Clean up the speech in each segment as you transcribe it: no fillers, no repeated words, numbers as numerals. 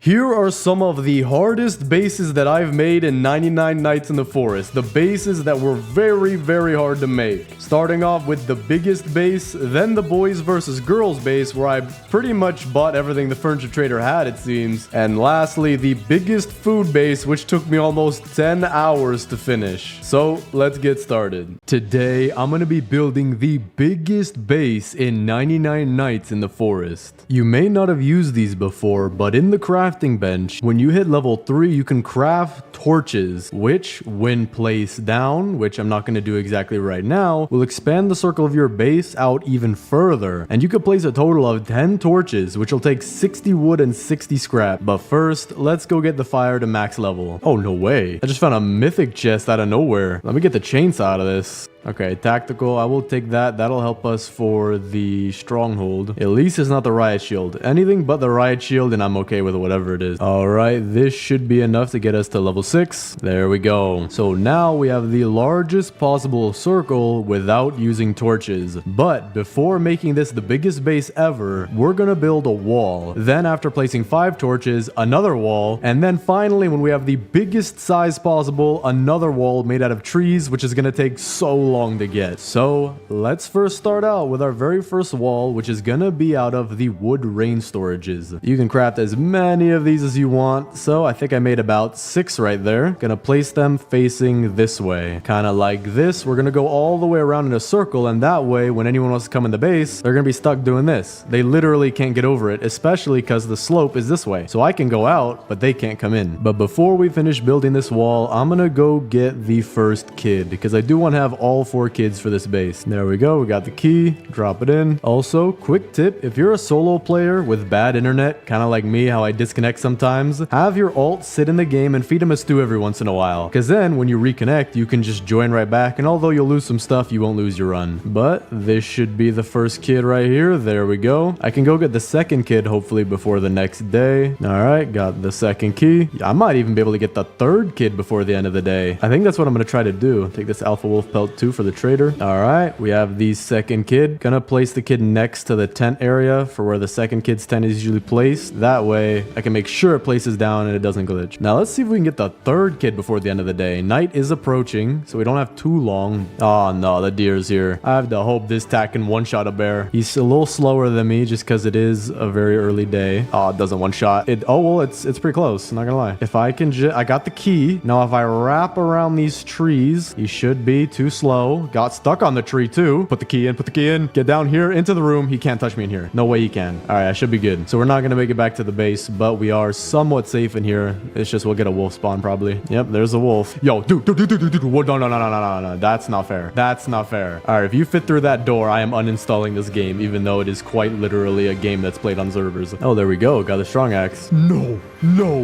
Here are some of the hardest bases that I've made in 99 Nights in the Forest. The bases that were very hard to make. Starting off with the biggest base, then the boys versus girls base where I pretty much bought everything the furniture trader had, it seems. And lastly, the biggest food base, which took me almost 10 hours to finish. So let's get started. Today, I'm gonna be building the biggest base in 99 Nights in the Forest. You may not have used these before, but in the crafting bench, when you hit level 3, you can craft torches, which when placed down, which I'm not going to do exactly right now, will expand the circle of your base out even further. And you could place a total of 10 torches, which will take 60 wood and 60 scrap. But first, let's go get the fire to max level. Oh, no way. I just found a mythic chest out of nowhere. Let me get the chainsaw out of this. Okay, tactical, I will take that. That'll help us for the stronghold. At least it's not the riot shield. Anything but the riot shield and I'm okay with whatever it is. Alright, this should be enough to get us to level 6. There we go. So now we have the largest possible circle without using torches. But before making this the biggest base ever, we're gonna build a wall. Then after placing 5 torches, another wall. And then finally, when we have the biggest size possible, another wall made out of trees, which is gonna take so long to get. So let's first start out with our very first wall, which is gonna be out of the wood rain storages. You can craft as many of these as you want, so I think I made about 6 right there. Gonna place them facing this way, kind of like this. We're gonna go all the way around in a circle, and that way when anyone wants to come in the base, they're gonna be stuck doing this. They literally can't get over it, especially because the slope is this way. So I can go out, but they can't come in. But before we finish building this wall, I'm gonna go get the first kid, because I do want to have all 4 kids for this base. There we go. We got the key. Drop it in. Also, quick tip, if you're a solo player with bad internet, kind of like me, how I disconnect sometimes, have your alt sit in the game and feed him a stew every once in a while. Because then when you reconnect, you can just join right back, and although you'll lose some stuff, you won't lose your run. But this should be the first kid right here. There we go. I can go get the second kid hopefully before the next day. Alright, got the second key. I might even be able to get the third kid before the end of the day. I think that's what I'm going to try to do. Take this alpha wolf pelt too for the trader. All right, we have the second kid. Gonna place the kid next to the tent area for where the second kid's tent is usually placed. That way I can make sure it places down and it doesn't glitch. Now let's see if we can get the third kid before the end of the day. Night is approaching, so we don't have too long. Oh no, the deer's here. I have to hope this tack can one-shot a bear. He's a little slower than me just because it is a very early day. Oh, it doesn't one-shot. Oh well, it's pretty close, not gonna lie. If I can I got the key. Now if I wrap around these trees, he should be too slow. Got stuck on the tree too. Put the key in, get down here into the room. He can't touch me in here. No way he can. All right, I should be good. So we're not going to make it back to the base, but we are somewhat safe in here. It's just we'll get a wolf spawn probably. Yep, there's a wolf. Yo, dude. No. That's not fair. That's not fair. All right, if you fit through that door, I am uninstalling this game, even though it is quite literally a game that's played on servers. Oh, there we go. Got a strong axe. No,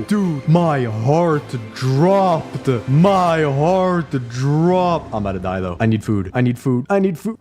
dude. My heart dropped. My heart dropped. I'm about to die though. I need food.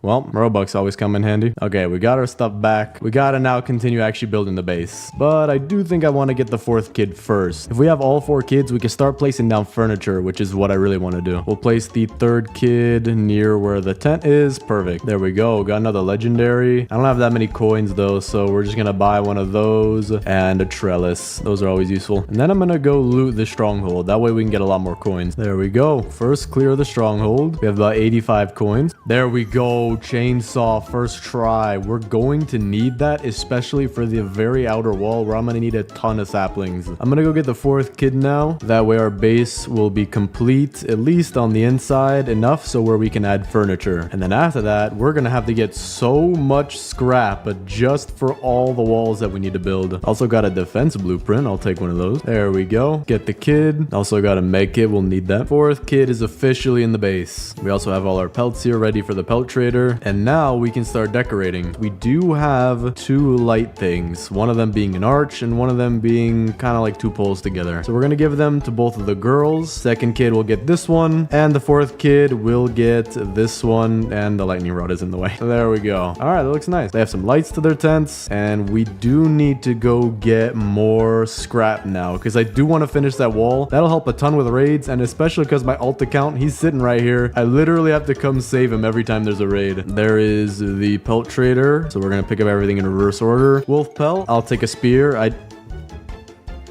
Well, Robux always come in handy. Okay, we got our stuff back. We gotta now continue actually building the base. But I do think I want to get the 4th kid first. If we have all 4 kids, we can start placing down furniture, which is what I really want to do. We'll place the 3rd kid near where the tent is. Perfect. There we go. Got another legendary. I don't have that many coins though, so we're just gonna buy one of those and a trellis. Those are always useful. And then I'm gonna go loot the stronghold. That way we can get a lot more coins. There we go. First clear the stronghold. We have about 85 coins. There we go. Chainsaw first try. We're going to need that, especially for the very outer wall where I'm going to need a ton of saplings. I'm going to go get the 4th kid now. That way our base will be complete, at least on the inside, enough so where we can add furniture. And then after that, we're going to have to get so much scrap, but just for all the walls that we need to build. Also got a defense blueprint. I'll take one of those. There we go. Get the kid. Also got a med kit. We'll need that. 4th kid is officially in the base. We also have all our pelts here ready for the pelt trader, and now we can start decorating. We do have 2 light things, one of them being an arch and one of them being kind of like 2 poles together. So we're gonna give them to both of the girls. Second kid will get this one, and the 4th kid will get this one, and the lightning rod is in the way. So there we go. All right, that looks nice. They have some lights to their tents, and we do need to go get more scrap now because I do want to finish that wall. That'll help a ton with raids, and especially because my alt account, he's sitting right here. I literally have to come save him every time there's a raid. There is the pelt trader, so we're gonna pick up everything in reverse order. Wolf pelt, I'll take a spear.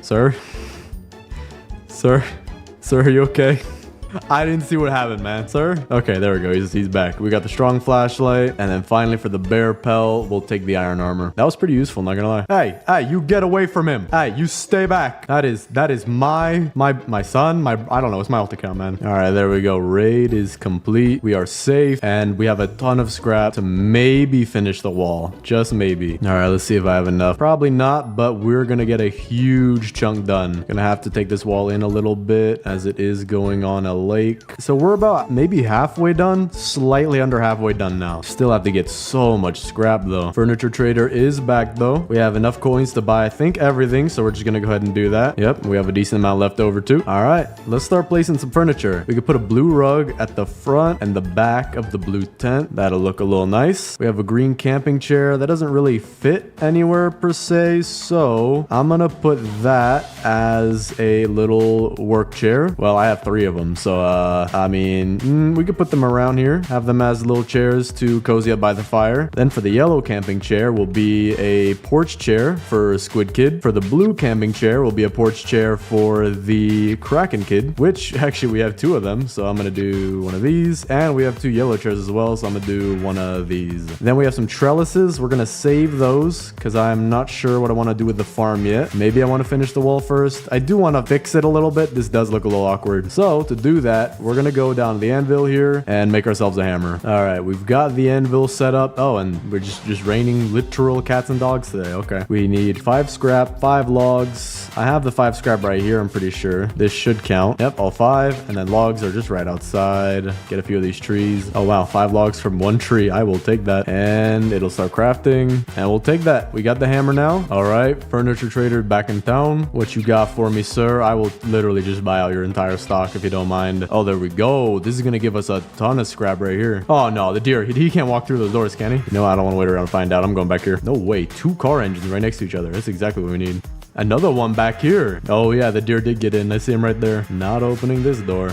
Sir? Sir? Sir, are you okay? I didn't see what happened, man. Sir? Okay, there we go. He's back. We got the strong flashlight. And then finally for the bear pelt, we'll take the iron armor. That was pretty useful, not gonna lie. Hey, you get away from him. Hey, you stay back. That is my son. I don't know. It's my alt account, man. All right, there we go. Raid is complete. We are safe. And we have a ton of scrap to maybe finish the wall. Just maybe. All right, let's see if I have enough. Probably not, but we're gonna get a huge chunk done. Gonna have to take this wall in a little bit as it is going on a lake. So we're about maybe halfway done, slightly under halfway done now. Still have to get so much scrap though. Furniture trader is back though. We have enough coins to buy, I think, everything. So we're just gonna go ahead and do that. Yep, we have a decent amount left over too. All right, let's start placing some furniture. We could put a blue rug at the front and the back of the blue tent. That'll look a little nice. We have a green camping chair that doesn't really fit anywhere per se. So I'm gonna put that as a little work chair. Well, I have 3 of them. So I mean, we could put them around here, have them as little chairs to cozy up by the fire. Then for the yellow camping chair will be a porch chair for Squid Kid. For the blue camping chair will be a porch chair for the Kraken Kid, which actually we have 2 of them. So I'm going to do one of these, and we have 2 yellow chairs as well. So I'm going to do one of these. Then we have some trellises. We're going to save those because I'm not sure what I want to do with the farm yet. Maybe I want to finish the wall first. I do want to fix it a little bit. This does look a little awkward. So to do that, we're gonna go down to the anvil here and make ourselves a hammer. All right, we've got the anvil set up. Oh, and we're just raining literal cats and dogs today. Okay, we need 5 scrap, 5 logs. I have the 5 scrap right here, I'm pretty sure. This should count. Yep, all 5. And then logs are just right outside. Get a few of these trees. Oh wow, 5 logs from 1 tree. I will take that. And it'll start crafting. And we'll take that. We got the hammer now. All right, furniture trader back in town. What you got for me, sir? I will literally just buy out your entire stock if you don't mind. Oh, there we go. This is gonna give us a ton of scrap right here. Oh no, the deer. He can't walk through those doors, can he? No, I don't want to wait around and find out. I'm going back here. No way. 2 car engines right next to each other. That's exactly what we need. Another one back here. Oh yeah, the deer did get in. I see him right there. Not opening this door.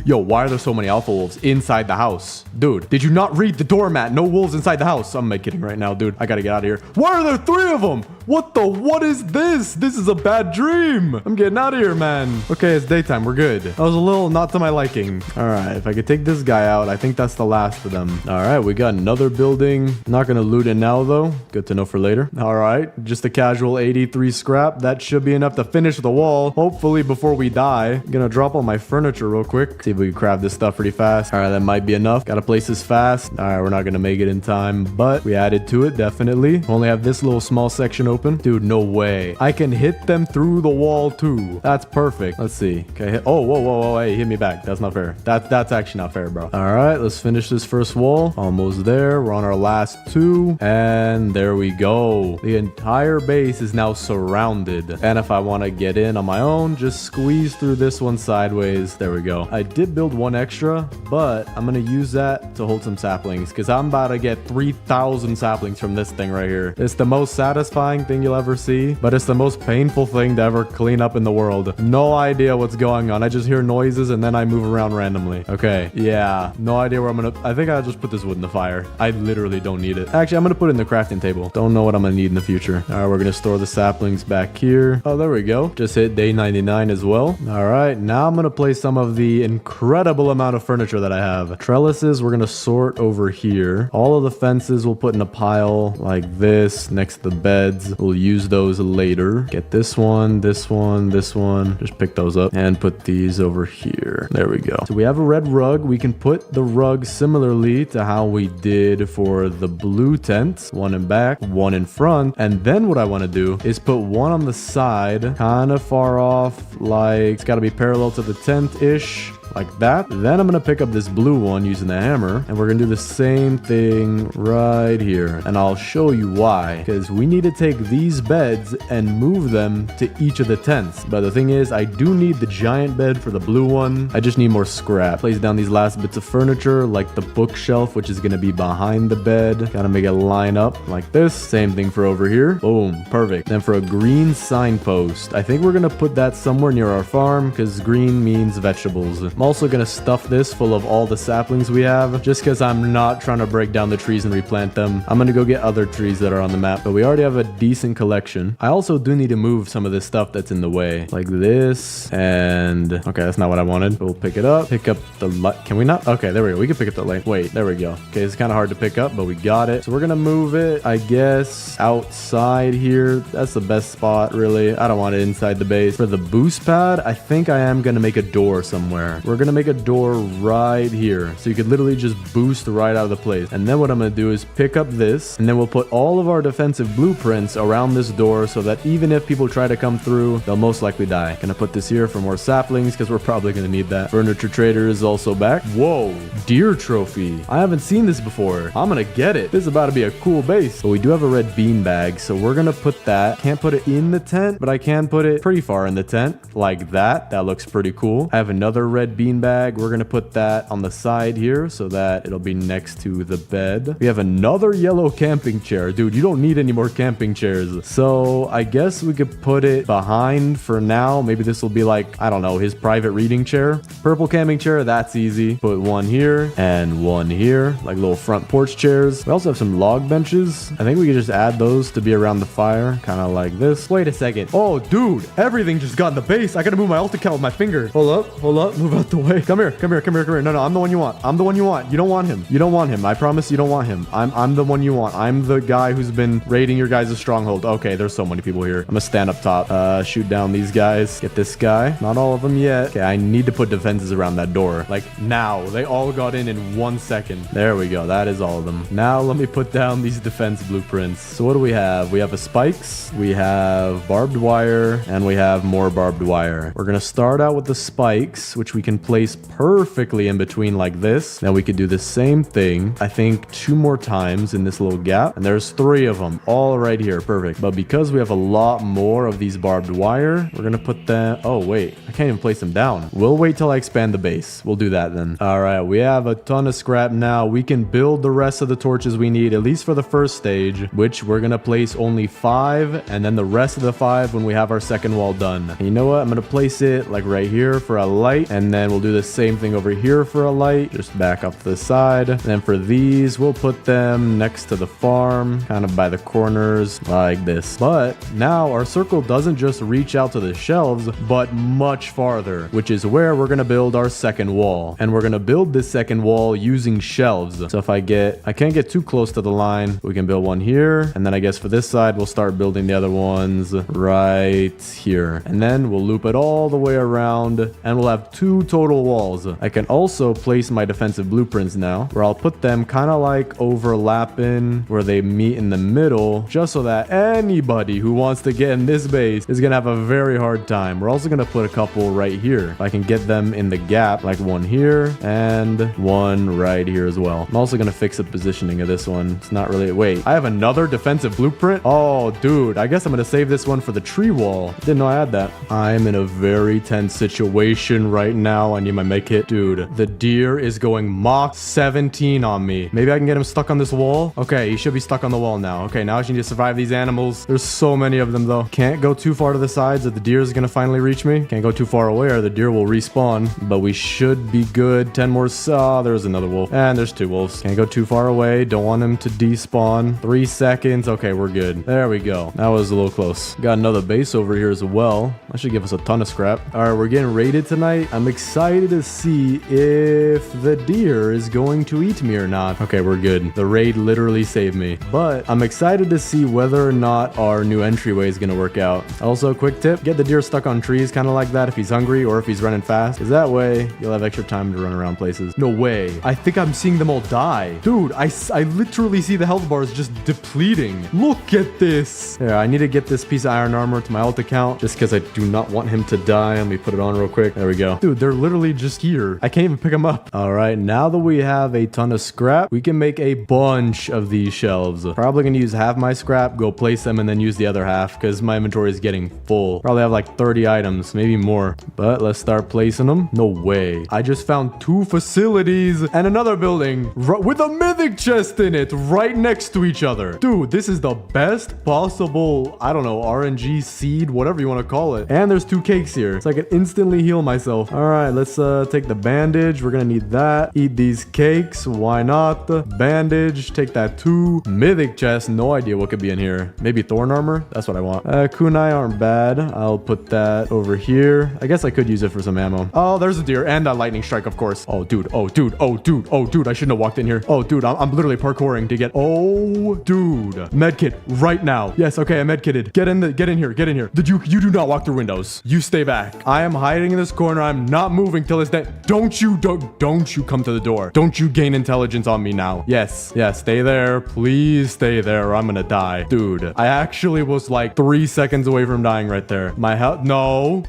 Yo, why are there so many alpha wolves inside the house? Dude, did you not read the doormat? No wolves inside the house. I'm kidding right now, dude. I gotta get out of here. Why are there 3 of them? What is this? This is a bad dream. I'm getting out of here, man. Okay, it's daytime. We're good. That was a little not to my liking. All right, if I could take this guy out, I think that's the last of them. All right, we got another building. Not gonna loot it now, though. Good to know for later. All right, just a casual 83 scrap. That should be enough to finish the wall, hopefully before we die. Gonna drop all my furniture real quick. See if we can craft this stuff pretty fast. All right, that might be enough. Gotta place this fast. All right, we're not gonna make it in time, but we added to it, definitely. Only have this little small section open. Dude, no way. I can hit them through the wall too. That's perfect. Let's see. Okay. Oh, whoa. Hey, hit me back. That's not fair. That's actually not fair, bro. All right, let's finish this first wall. Almost there. We're on our last 2. And there we go. The entire base is now surrounded. And if I want to get in on my own, just squeeze through this one sideways. There we go. I did build 1 extra, but I'm going to use that to hold some saplings because I'm about to get 3,000 saplings from this thing right here. It's the most satisfying thing you'll ever see, but it's the most painful thing to ever clean up in the world. No idea what's going on. I just hear noises and then I move around randomly. Okay, yeah, no idea where I'm gonna... I think I'll just put this wood in the fire. I literally don't need it. Actually, I'm gonna put it in the crafting table. Don't know what I'm gonna need in the future. All right, we're gonna store the saplings back here. Oh, there we go. Just hit day 99 as well. All right, now I'm gonna place some of the incredible amount of furniture that I have. Trellises, we're gonna sort over here. All of the fences we'll put in a pile like this next to the beds. We'll use those later. Get this one, this one, this one. Just pick those up and put these over here. There we go. So we have a red rug. We can put the rug similarly to how we did for the blue tent. 1 in back, 1 in front. And then what I want to do is put 1 on the side, kind of far off, like it's got to be parallel to the tent-ish. Like that. Then I'm gonna pick up this blue one using the hammer, and we're gonna do the same thing right here. And I'll show you why. Because we need to take these beds and move them to each of the tents. But the thing is, I do need the giant bed for the blue one. I just need more scrap. Place down these last bits of furniture, like the bookshelf, which is gonna be behind the bed. Gotta make it line up like this. Same thing for over here. Boom, perfect. Then for a green signpost, I think we're gonna put that somewhere near our farm, because green means vegetables. I'm also gonna stuff this full of all the saplings we have, just because I'm not trying to break down the trees and replant them. I'm gonna go get other trees that are on the map, but we already have a decent collection. I also do need to move some of this stuff that's in the way, like this, and okay, that's not what I wanted. We'll pick it up, pick up the light. Can we not? Okay, there we go. We can pick up the light. Wait, there we go. Okay, it's kind of hard to pick up, but we got it. So we're gonna move it, I guess, outside here. That's the best spot, really. I don't want it inside the base. For the boost pad, I think I am gonna make a door somewhere. We're gonna make a door right here, so you could literally just boost right out of the place. And then what I'm gonna do is pick up this, and then we'll put all of our defensive blueprints around this door so that even if people try to come through, they'll most likely die. Gonna put this here for more saplings because we're probably gonna need that. Furniture trader is also back. Whoa, deer trophy. I haven't seen this before. I'm gonna get it. This is about to be a cool base. But we do have a red bean bag, so we're gonna put that. Can't put it in the tent, but I can put it pretty far in the tent, like that. That looks pretty cool. I have another red bean bag. We're gonna put that on the side here so that it'll be next to the bed. We have another yellow camping chair. Dude, you don't need any more camping chairs. So I guess we could put it behind for now. Maybe this will be like, I don't know, his private reading chair. Purple camping chair, that's easy. Put one here and one here, like little front porch chairs. We also have some log benches. I think we could just add those to be around the fire, kind of like this. Wait a second. Oh, dude, everything just got in the base. I gotta move my alt account with my finger. Hold up, move out the way. Come here. No, I'm the one you want. I'm the one you want. You don't want him. You don't want him. I promise you don't want him. I'm the one you want. I'm the guy who's been raiding your guys' stronghold. Okay, there's so many people here. I'm gonna stand up top. Shoot down these guys. Get this guy. Not all of them yet. Okay, I need to put defenses around that door. Like now. They all got in 1 second. There we go. That is all of them. Now let me put down these defense blueprints. So what do we have? We have a spikes. We have barbed wire. And we have more barbed wire. We're gonna start out with the spikes, which we can place perfectly in between like this. Now we could do the same thing, I think 2 more times in this little gap. And there's 3 of them all right here. Perfect. But because we have a lot more of these barbed wire, we're gonna put them. Oh wait, I can't even place them down. We'll wait till I expand the base. We'll do that then. All right, we have a ton of scrap now. We can build the rest of the torches we need, at least for the first stage, which we're gonna place only 5, and then the rest of the 5 when we have our second wall done. And you know what? I'm gonna place it like right here for a light, and then we'll do the same thing over here for a light, just back up to the side. And then for these, we'll put them next to the farm, kind of by the corners like this. But now our circle doesn't just reach out to the shelves, but much farther, which is where we're gonna build our second wall. And we're gonna build this second wall using shelves. So if I can't get too close to the line, we can build one here. And then I guess for this side, we'll start building the other ones right here. And then we'll loop it all the way around, and we'll have 2 total walls. I can also place my defensive blueprints now, where I'll put them kind of like overlapping where they meet in the middle, just so that anybody who wants to get in this base is gonna have a very hard time. We're also gonna put a couple right here. If I can get them in the gap, like one here and one right here as well. I'm also gonna fix the positioning of this one. It's not really, wait, I have another defensive blueprint? Oh, dude, I guess I'm gonna save this one for the tree wall. Didn't know I had that. I'm in a very tense situation right now. I need my med kit. Dude, the deer is going Mach 17 on me. Maybe I can get him stuck on this wall. Okay, he should be stuck on the wall now. Okay, now I just need to survive these animals. There's so many of them though. Can't go too far to the sides or the deer is gonna finally reach me. Can't go too far away or the deer will respawn, but we should be good. 10 more. There's another wolf, and there's 2 wolves. Can't go too far away. Don't want him to despawn. 3 seconds. Okay, we're good. There we go. That was a little close. Got another base over here as well. That should give us a ton of scrap. All right, we're getting raided tonight. I'm excited to see if the deer is going to eat me or not. Okay, we're good. The raid literally saved me, but I'm excited to see whether or not our new entryway is going to work out. Also, quick tip, get the deer stuck on trees kind of like that if he's hungry or if he's running fast, because that way you'll have extra time to run around places. No way. I think I'm seeing them all die. Dude, I literally see the health bars just depleting. Look at this. Yeah, I need to get this piece of iron armor to my alt account just because I do not want him to die. Let me put it on real quick. There we go. Dude, they're literally just here. I can't even pick them up. All right, now that we have a ton of scrap, we can make a bunch of these shelves. Probably gonna use half my scrap, go place them, and then use the other half because my inventory is getting full. Probably have like 30 items, maybe more. But let's start placing them. No way. I just found 2 facilities and another building with a mythic chest in it right next to each other. Dude, this is the best possible, I don't know, RNG seed, whatever you want to call it. And there's 2 cakes here, so I can instantly heal myself. All right, let's take the bandage. We're gonna need that. Eat these cakes. Why not? Bandage. Take that too. Mythic chest. No idea what could be in here. Maybe thorn armor? That's what I want. Kunai aren't bad. I'll put that over here. I guess I could use it for some ammo. Oh, there's a deer and a lightning strike, of course. Oh, dude. Oh, dude. Oh, dude. Oh, dude. I shouldn't have walked in here. Oh, dude. I'm literally parkouring to get... Oh, dude. Medkit right now. Yes, okay. I'm medkitted. Get in here. Get in here. You do not walk through windows. You stay back. I am hiding in this corner. I'm not moving till it's dead. Don't you come to the door. Don't you gain intelligence on me now. Yes. Yeah, stay there. Please stay there or I'm gonna die. Dude, I actually was like 3 seconds away from dying right there. My health... No.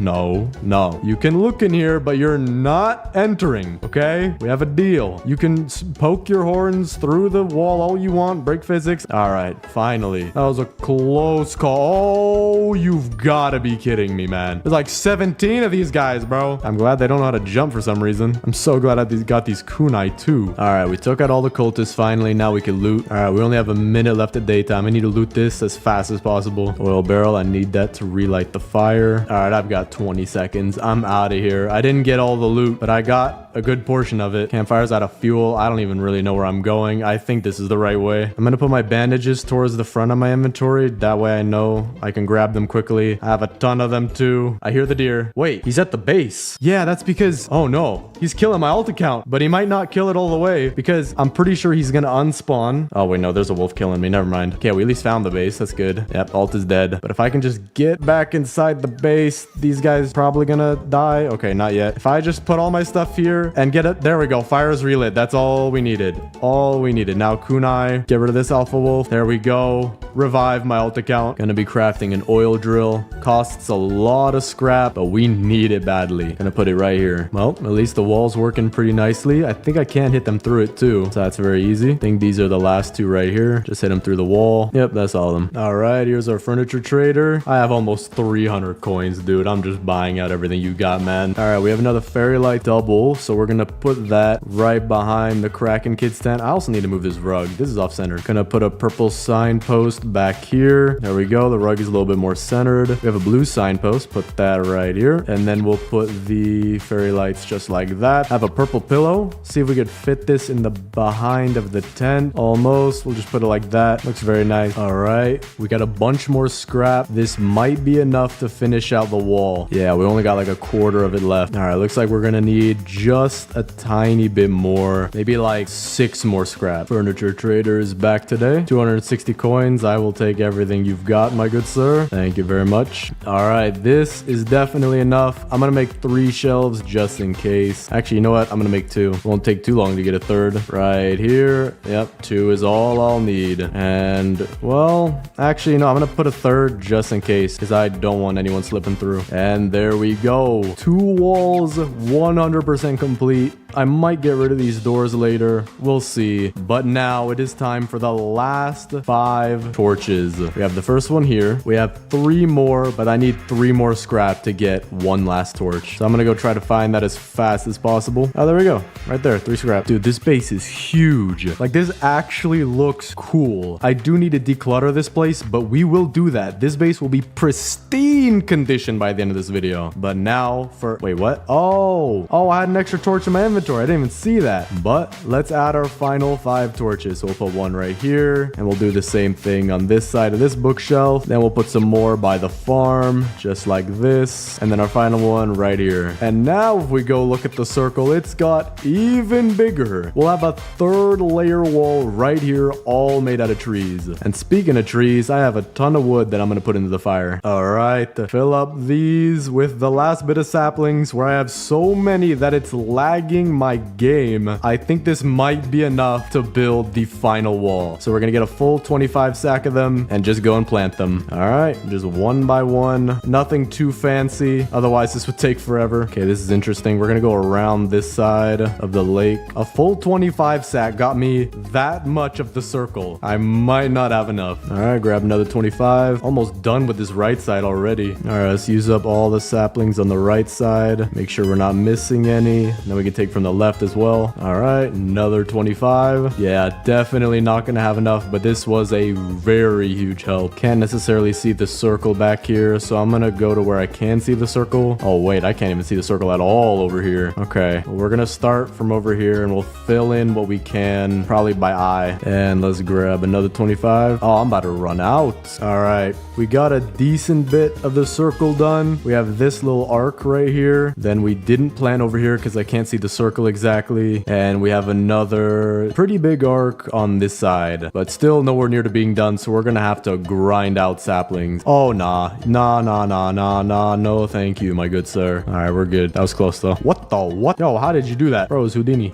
You can look in here, but you're not entering, okay? We have a deal. You can poke your horns through the wall all you want. Break physics. All right, finally. That was a close call. Oh, you've got to be kidding me, man. There's like 17 of these guys, bro. I'm glad they don't know how to jump for some reason. I'm so glad I got these kunai too. All right, we took out all the cultists finally. Now we can loot. All right, we only have a minute left at daytime. I need to loot this as fast as possible. Oil barrel, I need that to relight the fire. All right, I've got 20 seconds. I'm out of here. I didn't get all the loot, but I got a good portion of it. Campfire's out of fuel. I don't even really know where I'm going. I think this is the right way. I'm gonna put my bandages towards the front of my inventory. That way I know I can grab them quickly. I have a ton of them too. I hear the deer. Wait, he's at the base. Yeah, that's because... Oh no, he's killing my ult account, but he might not kill it all the way because I'm pretty sure he's gonna unspawn. Oh wait, no, there's a wolf killing me. Never mind. Okay, we at least found the base. That's good. Yep, ult is dead. But if I can just get back inside the base, these guys probably gonna die. Okay, not yet. If I just put all my stuff here and get it... There we go. Fire is relit. That's all we needed. All we needed. Now kunai. Get rid of this alpha wolf. There we go. Revive my ult account. Gonna be crafting an oil drill. Costs a lot of scrap, but we need it badly. Gonna put it right here. Well, at least the wall's working pretty nicely. I think I can hit them through it too, so that's very easy. I think these are the last two right here. Just hit them through the wall. Yep, that's all of them. All right, here's our furniture trader. I have almost 300 coins, dude. I'm just buying out everything you got, man. All right, we have another fairy light double, so we're gonna put that right behind the Kraken Kid stand. I also need to move this rug. This is off center. Gonna put a purple signpost back here. There we go. The rug is a little bit more centered. We have a blue signpost. Put that right here. And then we'll put the fairy lights just like that. Have a purple pillow. See if we could fit this in the behind of the tent. Almost. We'll just put it like that. Looks very nice. All right. We got a bunch more scrap. This might be enough to finish out the wall. Yeah, we only got like a quarter of it left. All right. Looks like we're gonna need just a tiny bit more. Maybe like 6 more scrap. Furniture trader is back today. 260 coins. I will take everything you've got, my good sir. Thank you very much. All right. This is definitely enough. I'm gonna make 3 shelves just in case. Actually, you know what? I'm gonna make 2. Won't take too long to get a third. Right here. Yep, 2 is all I'll need. And, well, actually, no, I'm gonna put a third just in case because I don't want anyone slipping through. And there we go. 2 walls, 100% complete. I might get rid of these doors later. We'll see. But now it is time for the last 5 torches. We have the first one here. We have 3 more, but I need 3 more scrap to get 1 last torch. So I'm gonna go try to find that as fast as possible. Oh, there we go. Right there, 3 scrap. Dude, this base is huge. Like, this actually looks cool. I do need to declutter this place, but we will do that. This base will be pristine condition by the end of this video. But now for... Wait, what? Oh, I had an extra torch in my inventory. I didn't even see that. But let's add our final 5 torches. So we'll put 1 right here, and we'll do the same thing on this side of this bookshelf. Then we'll put some more by the farm, just like this. And then our final one right here. And now if we go look at the circle, it's got even bigger. We'll have a 3rd layer wall right here, all made out of trees. And speaking of trees, I have a ton of wood that I'm gonna put into the fire. All right, fill up these with the last bit of saplings where I have so many that it's lagging my game. I think this might be enough to build the final wall. So we're gonna get a full 25 sack of them and just go and plant them. All right, just 1 by 1. Nothing too fancy. Otherwise, this would take forever. Okay, this is interesting. We're gonna go around this side of the lake. A full 25 sack got me that much of the circle. I might not have enough. All right, grab another 25. Almost done with this right side already. All right, let's use up all the saplings on the right side. Make sure we're not missing any. Then we can take from from the left as well. All right, another 25. Yeah, definitely not gonna have enough, but this was a very huge help. Can't necessarily see the circle back here, so I'm gonna go to where I can see the circle. Oh wait, I can't even see the circle at all over here. Okay, well, we're gonna start from over here and we'll fill in what we can, probably by eye. And let's grab another 25. Oh, I'm about to run out. All right, we got a decent bit of the circle done. We have this little arc right here. Then we didn't plant over here because I can't see the circle exactly. And we have another pretty big arc on this side, but still nowhere near to being done. So we're gonna have to grind out saplings. Oh, nah. No, thank you, my good sir. All right, we're good. That was close though. What the what? Yo, how did you do that? Bro, it's Houdini.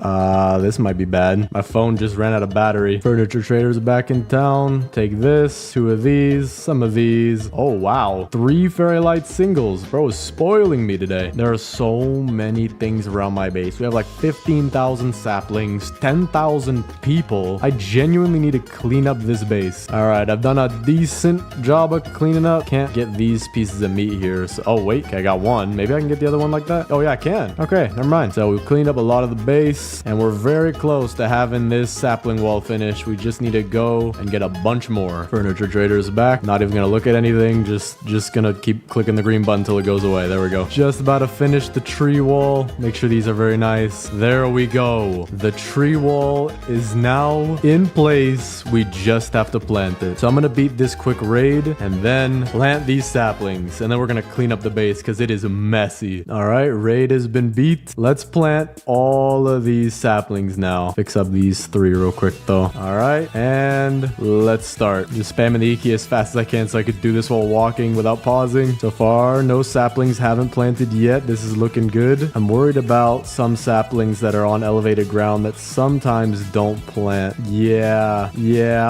This might be bad. My phone just ran out of battery. Furniture traders back in town. Take this, 2 of these, some of these. Oh, wow. 3 fairy light singles. Bro is spoiling me today. There are so many things around my base. We have like 15,000 saplings, 10,000 people. I genuinely need to clean up this base. All right, I've done a decent job of cleaning up. Can't get these pieces of meat here. So, oh, wait, okay, I got one. Maybe I can get the other one like that. Oh, yeah, I can. Okay, never mind. So we've cleaned up a lot of the base and we're very close to having this sapling wall finished. We just need to go and get a bunch more. Furniture traders back. Not even gonna look at anything. Just gonna keep clicking the green button until it goes away. There we go. Just about to finish the tree wall. Make sure these are very nice. There we go. The tree wall is now in place. We just have to plant it. So I'm gonna beat this quick raid and then plant these saplings. And then we're gonna clean up the base because it is messy. All right, raid has been beat. Let's plant all of these saplings now. Fix up these 3 real quick though. All right, and let's start. Just spamming the key as fast as I can so I could do this while walking without pausing. So far, no saplings haven't planted yet. This is looking good. I'm worried about some saplings that are on elevated ground that sometimes don't plant. Yeah.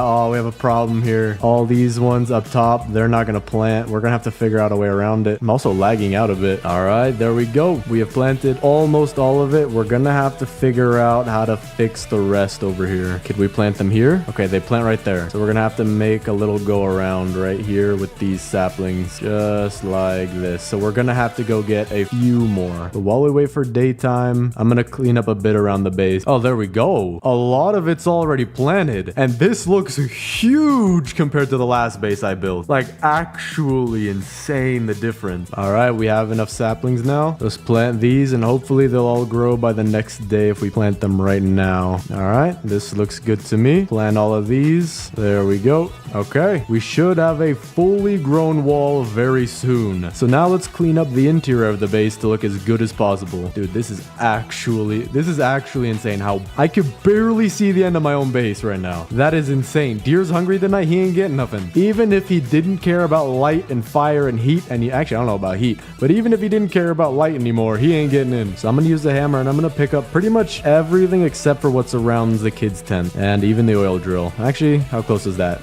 Oh, we have a problem here. All these ones up top, they're not gonna plant. We're gonna have to figure out a way around it. I'm also lagging out a bit. All right, there we go. We have planted almost all of it. We're gonna have to figure out how to fix the rest over here. Could we plant them here? Okay, they plant right there. So we're gonna have to make a little go around right here with these saplings, just like this. So we're gonna have to go get a few more. But while we wait for daytime, I'm gonna clean up a bit around the base. Oh, there we go. A lot of it's already planted. And this looks huge compared to the last base I built. Like, actually insane the difference. All right, we have enough saplings now. Let's plant these and hopefully they'll all grow by the next day if we plant them right now. All right, this looks good to me. Plant all of these. There we go. Okay, we should have a fully grown wall very soon. So now let's clean up the interior of the base to look as good as possible. Dude, this is actually insane how I could barely see the end of my own base right now. That is insane. Deer's hungry tonight. He ain't getting nothing. Even if he didn't care about light and fire and heat, and actually I don't know about heat, but even if he didn't care about light anymore, he ain't getting in. So I'm gonna use the hammer and I'm gonna pick up pretty much everything except for what surrounds the kids' tent and even the oil drill. Actually, how close is that?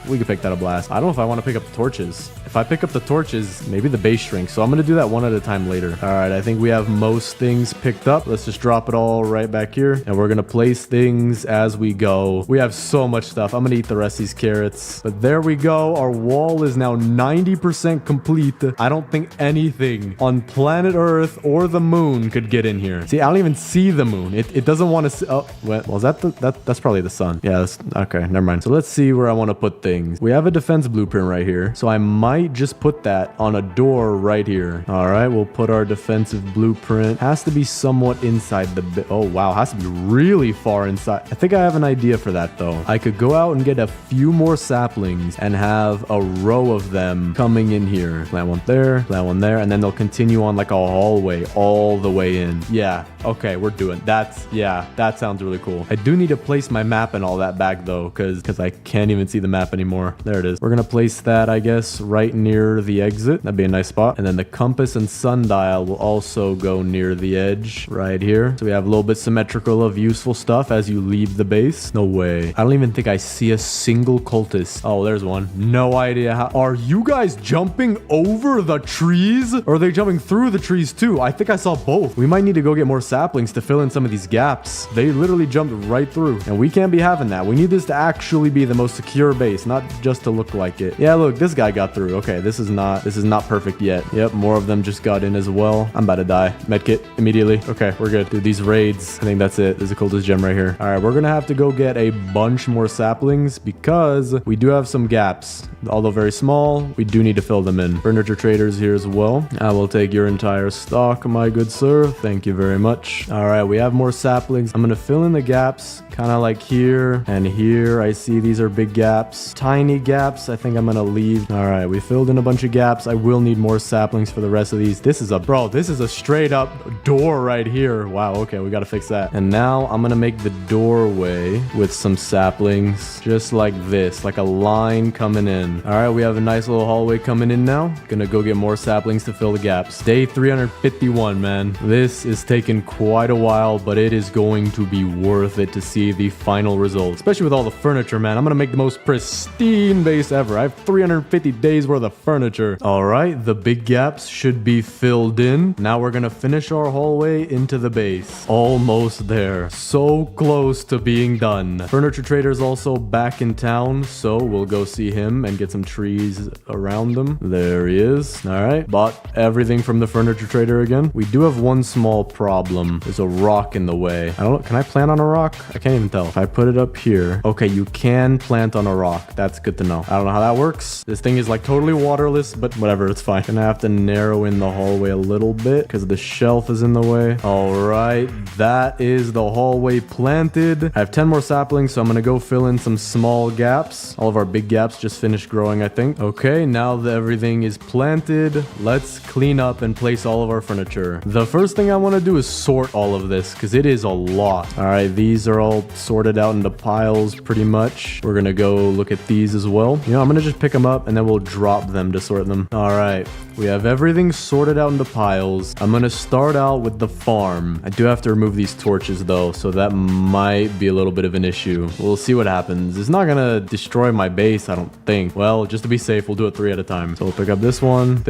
We could pick that a blast. I don't know if I want to pick up the torches. If I pick up the torches, maybe the base shrinks. So I'm going to do that one at a time later. All right, I think we have most things picked up. Let's just drop it all right back here. And we're going to place things as we go. We have so much stuff. I'm going to eat the rest of these carrots. But there we go. Our wall is now 90% complete. I don't think anything on planet Earth or the moon could get in here. See, I don't even see the moon. It doesn't want to see. Oh, well, is that that's probably the sun. Yeah, okay, never mind. So let's see where I want to put things. We have a defense blueprint right here. So I might just put that on a door right here. All right, we'll put our defensive blueprint. Has to be somewhat inside the oh wow, has to be really far inside. I think I have an idea for that though. I could go out and get a few more saplings and have a row of them coming in here. Plant one there, and then they'll continue on like a hallway all the way in. Yeah, okay, we're doing that. Yeah, that sounds really cool. I do need to place my map and all that back though, because I can't even see the map anymore. There it is. We're gonna place that, I guess, right near the exit. That'd be a nice spot. And then the compass and sundial will also go near the edge right here. So we have a little bit symmetrical of useful stuff as you leave the base. No way. I don't even think I see a single cultist. Oh, there's one. No idea how. Are you guys jumping over the trees? Or are they jumping through the trees too? I think I saw both. We might need to go get more saplings to fill in some of these gaps. They literally jumped right through. And we can't be having that. We need this to actually be the most secure base, not just to look like it. Yeah, look, this guy got through. Okay, this is not perfect yet. Yep, more of them just got in as well. I'm about to die. Medkit immediately. Okay, we're good. Dude, these raids, I think that's it. There's a cultist gem right here. All right, we're gonna have to go get a bunch more saplings because we do have some gaps. Although very small, we do need to fill them in. Furniture traders here as well. I will take your entire stock, my good sir. Thank you very much. All right, we have more saplings. I'm gonna fill in the gaps, kind of like here and here. I see these are big gaps, tiny gaps. I think I'm gonna leave. All right, we filled in a bunch of gaps. I will need more saplings for the rest of these. This is a straight up door right here. Wow, okay, we gotta fix that. And now I'm gonna make the doorway with some saplings, just like this, like a line coming in. All right, we have a nice little hallway coming in now. Gonna go get more saplings to fill the gaps. Day 351, man. This is taking quite a while, but it is going to be worth it to see the final result, especially with all the furniture, man. I'm gonna make the most pristine base ever. I have 350 days worth of furniture. All right, the big gaps should be filled in. Now we're gonna finish our hallway into the base. Almost there. So close to being done. Furniture trader's also back in town, so we'll go see him and get some trees around them. There he is. All right, bought everything from the furniture trader again. We do have one small problem. There's a rock in the way. I don't know. Can I plant on a rock? I can't even tell. If I put it up here. Okay, you can plant on a rock. That's good to know. I don't know how that works. This thing is like totally waterless, but whatever, it's fine. Gonna have to narrow in the hallway a little bit because the shelf is in the way. All right, that is the hallway planted. I have 10 more saplings, so I'm gonna go fill in some small gaps. All of our big gaps just finished growing, I think. Okay, now that everything is planted, let's clean up and place all of our furniture. The first thing I want to do is sort all of this because it is a lot. All right, these are all sorted out into piles pretty much. We're gonna go look at these as well. You know, I'm gonna just pick them up and then we'll drop them to sort them. All right, we have everything sorted out into piles. I'm gonna start out with the farm. I do have to remove these torches though, so that might be a little bit of an issue. We'll see what happens. It's not gonna destroy my base, I don't think. Well, just to be safe, we'll do it 3 at a time. So we'll pick up this one,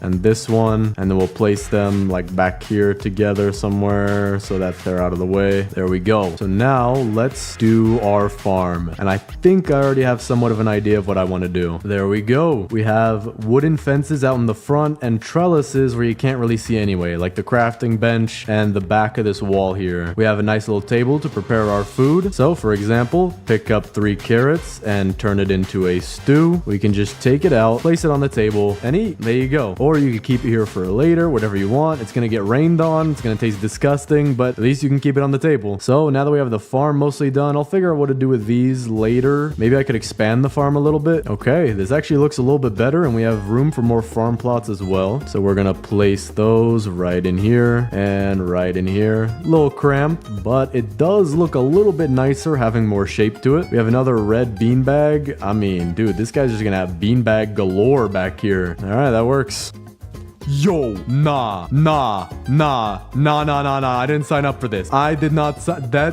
and this one, and then we'll place them like back here together somewhere so that they're out of the way. There we go. So now let's do our farm. And I think I already have somewhat of an idea of what I want to do. There we go. We have wooden fences out in the front and trellises where you can't really see anyway, like the crafting bench and the back of this wall here. We have a nice little table to prepare our food. So for example, pick up 3 carrots and turn it into a stew. We can just take it out, place it on the table, and eat. There you go. Or you could keep it here for later, whatever you want. It's gonna get rained on. It's gonna taste disgusting, but at least you can keep it on the table. So now that we have the farm mostly done, I'll figure out what to do with these later. Maybe I could expand the farm a little bit. Okay, this actually looks a little bit better, and we have room for more farm plots as well. So we're gonna place those right in here and right in here. A little cramped, but it does look a little bit nicer having more shape to it. We have another red beanbag. I mean, dude, this guy's just gonna have beanbag galore back here. All right, that works. Yo, nah. I didn't sign up for this. I did not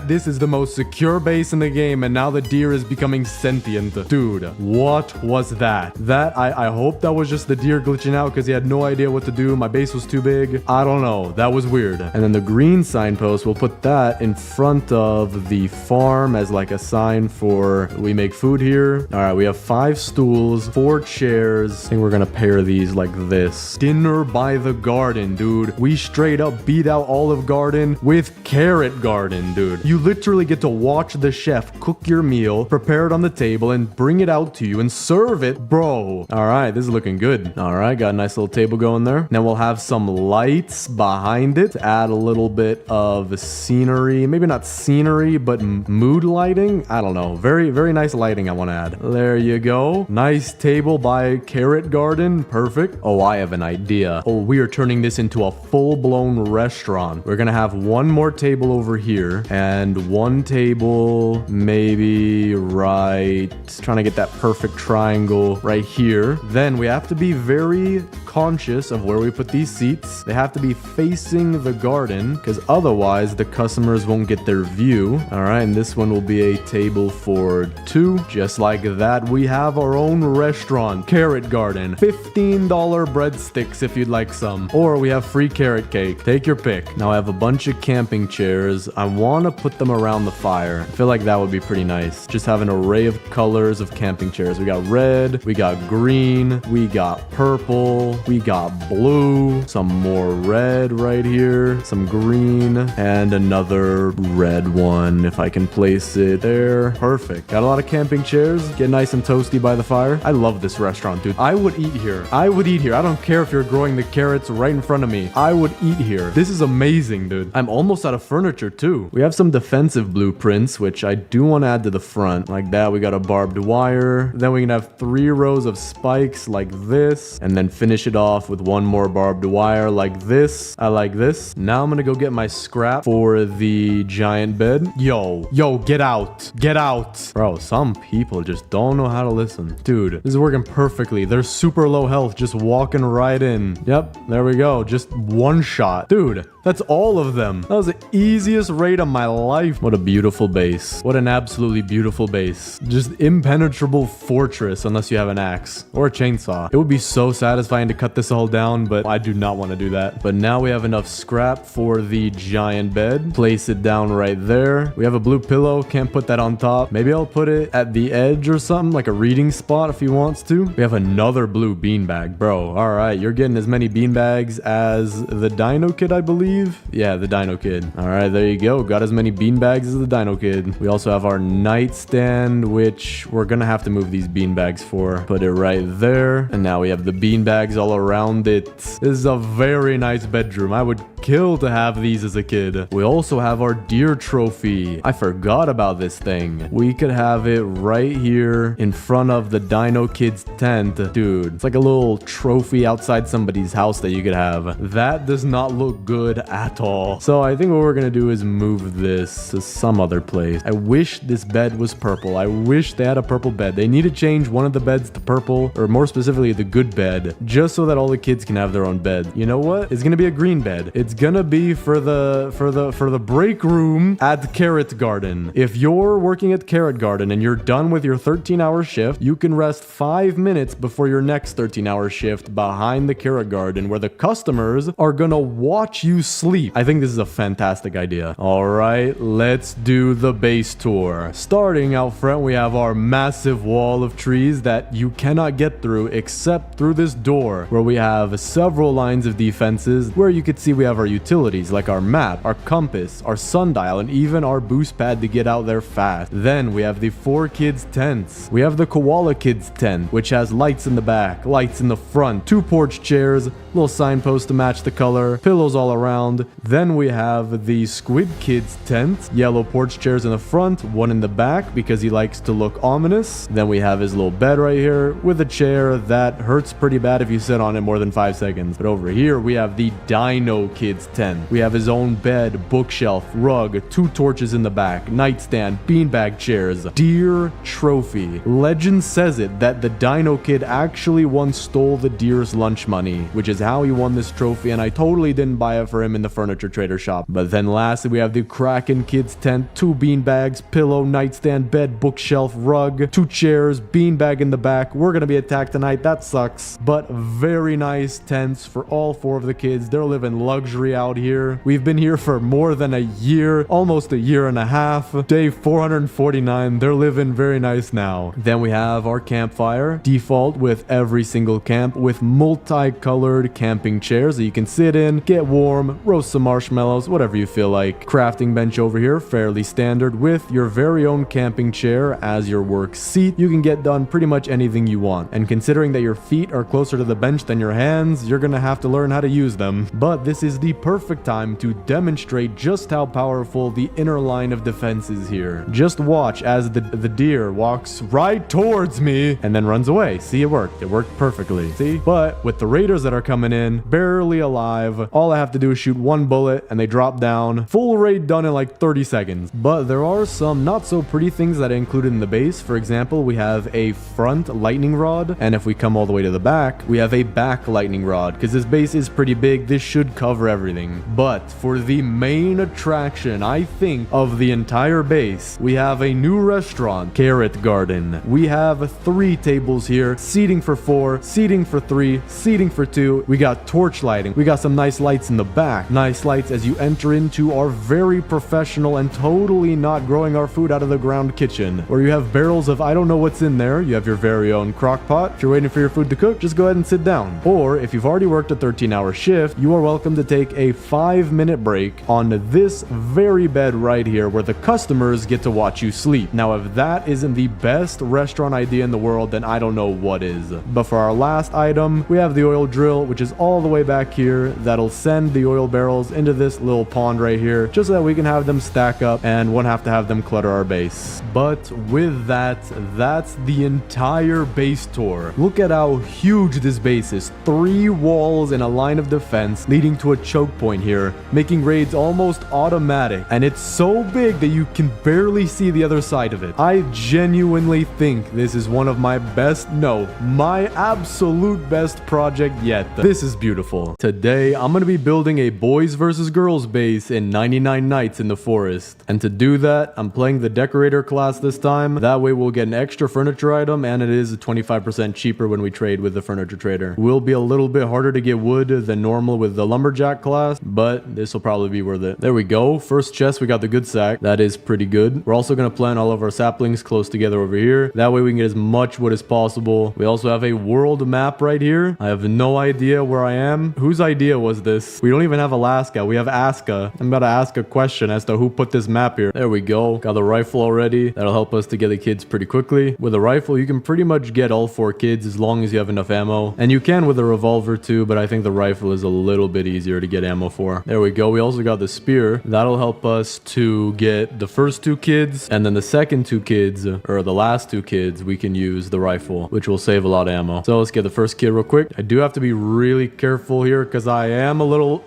this is the most secure base in the game, and now the deer is becoming sentient. Dude, what was that? I hope that was just the deer glitching out because he had no idea what to do. My base was too big. I don't know. That was weird. And then the green signpost, we'll put that in front of the farm as like a sign for we make food here. All right, we have 5 stools, 4 chairs. I think we're gonna pair these like this. Dinner by the Garden, dude. We straight up beat out Olive Garden with Carrot Garden, dude. You literally get to watch the chef cook your meal, prepare it on the table, and bring it out to you and serve it, bro. All right, this is looking good. All right, got a nice little table going there. Now we'll have some lights behind it to add a little bit of scenery. Maybe not scenery, but mood lighting. I don't know. Very, very nice lighting I want to add. There you go. Nice table by Carrot Garden. Perfect. Oh, I have an idea. Oh, we are turning this into a full-blown restaurant. We're gonna have one more table over here and one table maybe right, trying to get that perfect triangle right here. Then we have to be very conscious of where we put these seats. They have to be facing the garden because otherwise the customers won't get their view. All right, and this one will be a table for 2. Just like that, we have our own restaurant, Carrot Garden. $15 breadsticks if you you'd like some. Or we have free carrot cake. Take your pick. Now I have a bunch of camping chairs. I want to put them around the fire. I feel like that would be pretty nice. Just have an array of colors of camping chairs. We got red, we got green, we got purple, we got blue, some more red right here, some green, and another red one if I can place it there. Perfect. Got a lot of camping chairs. Get nice and toasty by the fire. I love this restaurant, dude. I would eat here. I would eat here. I don't care if you're growing the carrots right in front of me. I would eat here. This is amazing, dude. I'm almost out of furniture too. We have some defensive blueprints, which I do want to add to the front. Like that, we got a barbed wire. Then we can have 3 rows of spikes like this, and then finish it off with 1 more barbed wire like this. I like this. Now I'm gonna go get my scrap for the giant bed. Yo, get out. Get out. Bro, some people just don't know how to listen. Dude, this is working perfectly. They're super low health, just walking right in. Yep, there we go. Just one shot. Dude, that's all of them. That was the easiest raid of my life. What a beautiful base. What an absolutely beautiful base. Just impenetrable fortress unless you have an axe or a chainsaw. It would be so satisfying to cut this all down, but I do not want to do that. But now we have enough scrap for the giant bed. Place it down right there. We have a blue pillow. Can't put that on top. Maybe I'll put it at the edge or something, like a reading spot if he wants to. We have another blue beanbag. Bro, all right. You're getting as many beanbags as the Dino Kid, I believe. Yeah, the Dino Kid. All right, there you go. Got as many beanbags as the Dino Kid. We also have our nightstand, which we're gonna have to move these beanbags for. Put it right there. And now we have the beanbags all around it. This is a very nice bedroom. I would kill to have these as a kid. We also have our deer trophy. I forgot about this thing. We could have it right here in front of the Dino Kid's tent. Dude, it's like a little trophy outside somebody's house that you could have. That does not look good at all. So I think what we're gonna do is move this to some other place. I wish this bed was purple. I wish they had a purple bed. They need to change one of the beds to purple, or more specifically the good bed, just so that all the kids can have their own bed. You know what? It's gonna be a green bed. It's gonna be for the break room at Carrot Garden. If you're working at Carrot Garden and you're done with your 13-hour shift, you can rest 5 minutes before your next 13-hour shift behind the Carrot Garden, where the customers are gonna watch you sleep. I think this is a fantastic idea. All right, let's do the base tour. Starting out front, we have our massive wall of trees that you cannot get through except through this door, where we have several lines of defenses, where you could see we have our utilities like our map, our compass, our sundial, and even our boost pad to get out there fast. Then we have the 4 kids tents. We have the Koala Kids tent, which has lights in the back, lights in the front, 2 porch chairs, little signpost to match the color, pillows all around. Then we have the Squid Kids tent, yellow porch chairs in the front, 1 in the back because he likes to look ominous. Then we have his little bed right here with a chair that hurts pretty bad if you sit on it more than 5 seconds. But over here we have the Dino Kids tent. We have his own bed, bookshelf, rug, 2 torches in the back, nightstand, beanbag chairs, deer trophy. Legend says it that the Dino Kid actually once stole the deer's lunch money, which is how he won this trophy, and I totally didn't buy it for him in the furniture trader shop. But then lastly, we have the Kraken Kids tent, 2 beanbags, pillow, nightstand, bed, bookshelf, rug, 2 chairs, beanbag in the back. We're gonna be attacked tonight. That sucks. But very nice tents for all 4 of the kids. They're living luxury out here. We've been here for more than a year, almost a year and a half. Day 449. They're living very nice now. Then we have our campfire, default with every single camp, with multicolored camping chairs that you can sit in, get warm, roast some marshmallows, whatever you feel like. Crafting bench over here, fairly standard, with your very own camping chair as your work seat. You can get done pretty much anything you want. And considering that your feet are closer to the bench than your hands, you're gonna have to learn how to use them. But this is the perfect time to demonstrate just how powerful the inner line of defense is here. Just watch as the deer walks right towards me and then runs away. See, it worked. It worked perfectly. See? But with the raiders that are coming in, barely alive, all I have to do is shoot 1 bullet and they drop down. Full raid done in like 30 seconds. But there are some not so pretty things that I included in the base. For example, we have a front lightning rod, and if we come all the way to the back, we have a back lightning rod, because this base is pretty big. This should cover everything everything. But for the main attraction, I think, of the entire base, we have a new restaurant, Carrot Garden. We have 3 tables here, seating for 4, seating for 3, seating for 2. We got torch lighting. We got some nice lights in the back. Nice lights as you enter into our very professional and totally not growing our food out of the ground kitchen, where you have barrels of I don't know what's in there. You have your very own crock pot. If you're waiting for your food to cook, just go ahead and sit down. Or if you've already worked a 13-hour shift, you are welcome to take a 5-minute break on this very bed right here where the customers get to watch you sleep. Now, if that isn't the best restaurant idea in the world, then I don't know what is. But for our last item, we have the oil drill, which is all the way back here. That'll send the oil barrels into this little pond right here, just so that we can have them stack up and won't have to have them clutter our base. But with that, that's the entire base tour. Look at how huge this base is. 3 walls and a line of defense leading to a choke point here, making raids almost automatic. And it's so big that you can barely see the other side of it. I genuinely think this is one of my my absolute best project yet. This is beautiful. Today, I'm going to be building a boys versus girls base in 99 Nights in the Forest. And to do that, I'm playing the decorator class this time. That way we'll get an extra furniture item, and it is 25% cheaper when we trade with the furniture trader. Will be a little bit harder to get wood than normal with the lumberjack class, but this will probably be worth it. There we go. First chest, we got the good sack. That is pretty good. We're also going to plant all of our saplings close together over here. That way we can get as much wood as possible. We also have a world map right here. I have no idea where I am. Whose idea was this? We don't even have Alaska. We have Aska. I'm about to ask a question as to who put this map here. There we go. Got the rifle already. That'll help us to get the kids pretty quickly. With a rifle, you can pretty much get all 4 kids as long as you have enough ammo. And you can with a revolver too, but I think the rifle is a little bit easier to get ammo for. There we go. We also got the spear. That'll help us to get the first 2 kids, and then the second 2 kids, or the last 2 kids, we can use the rifle, which will save a lot of ammo. So let's get the first kid real quick. I do have to be really careful here because I am a little...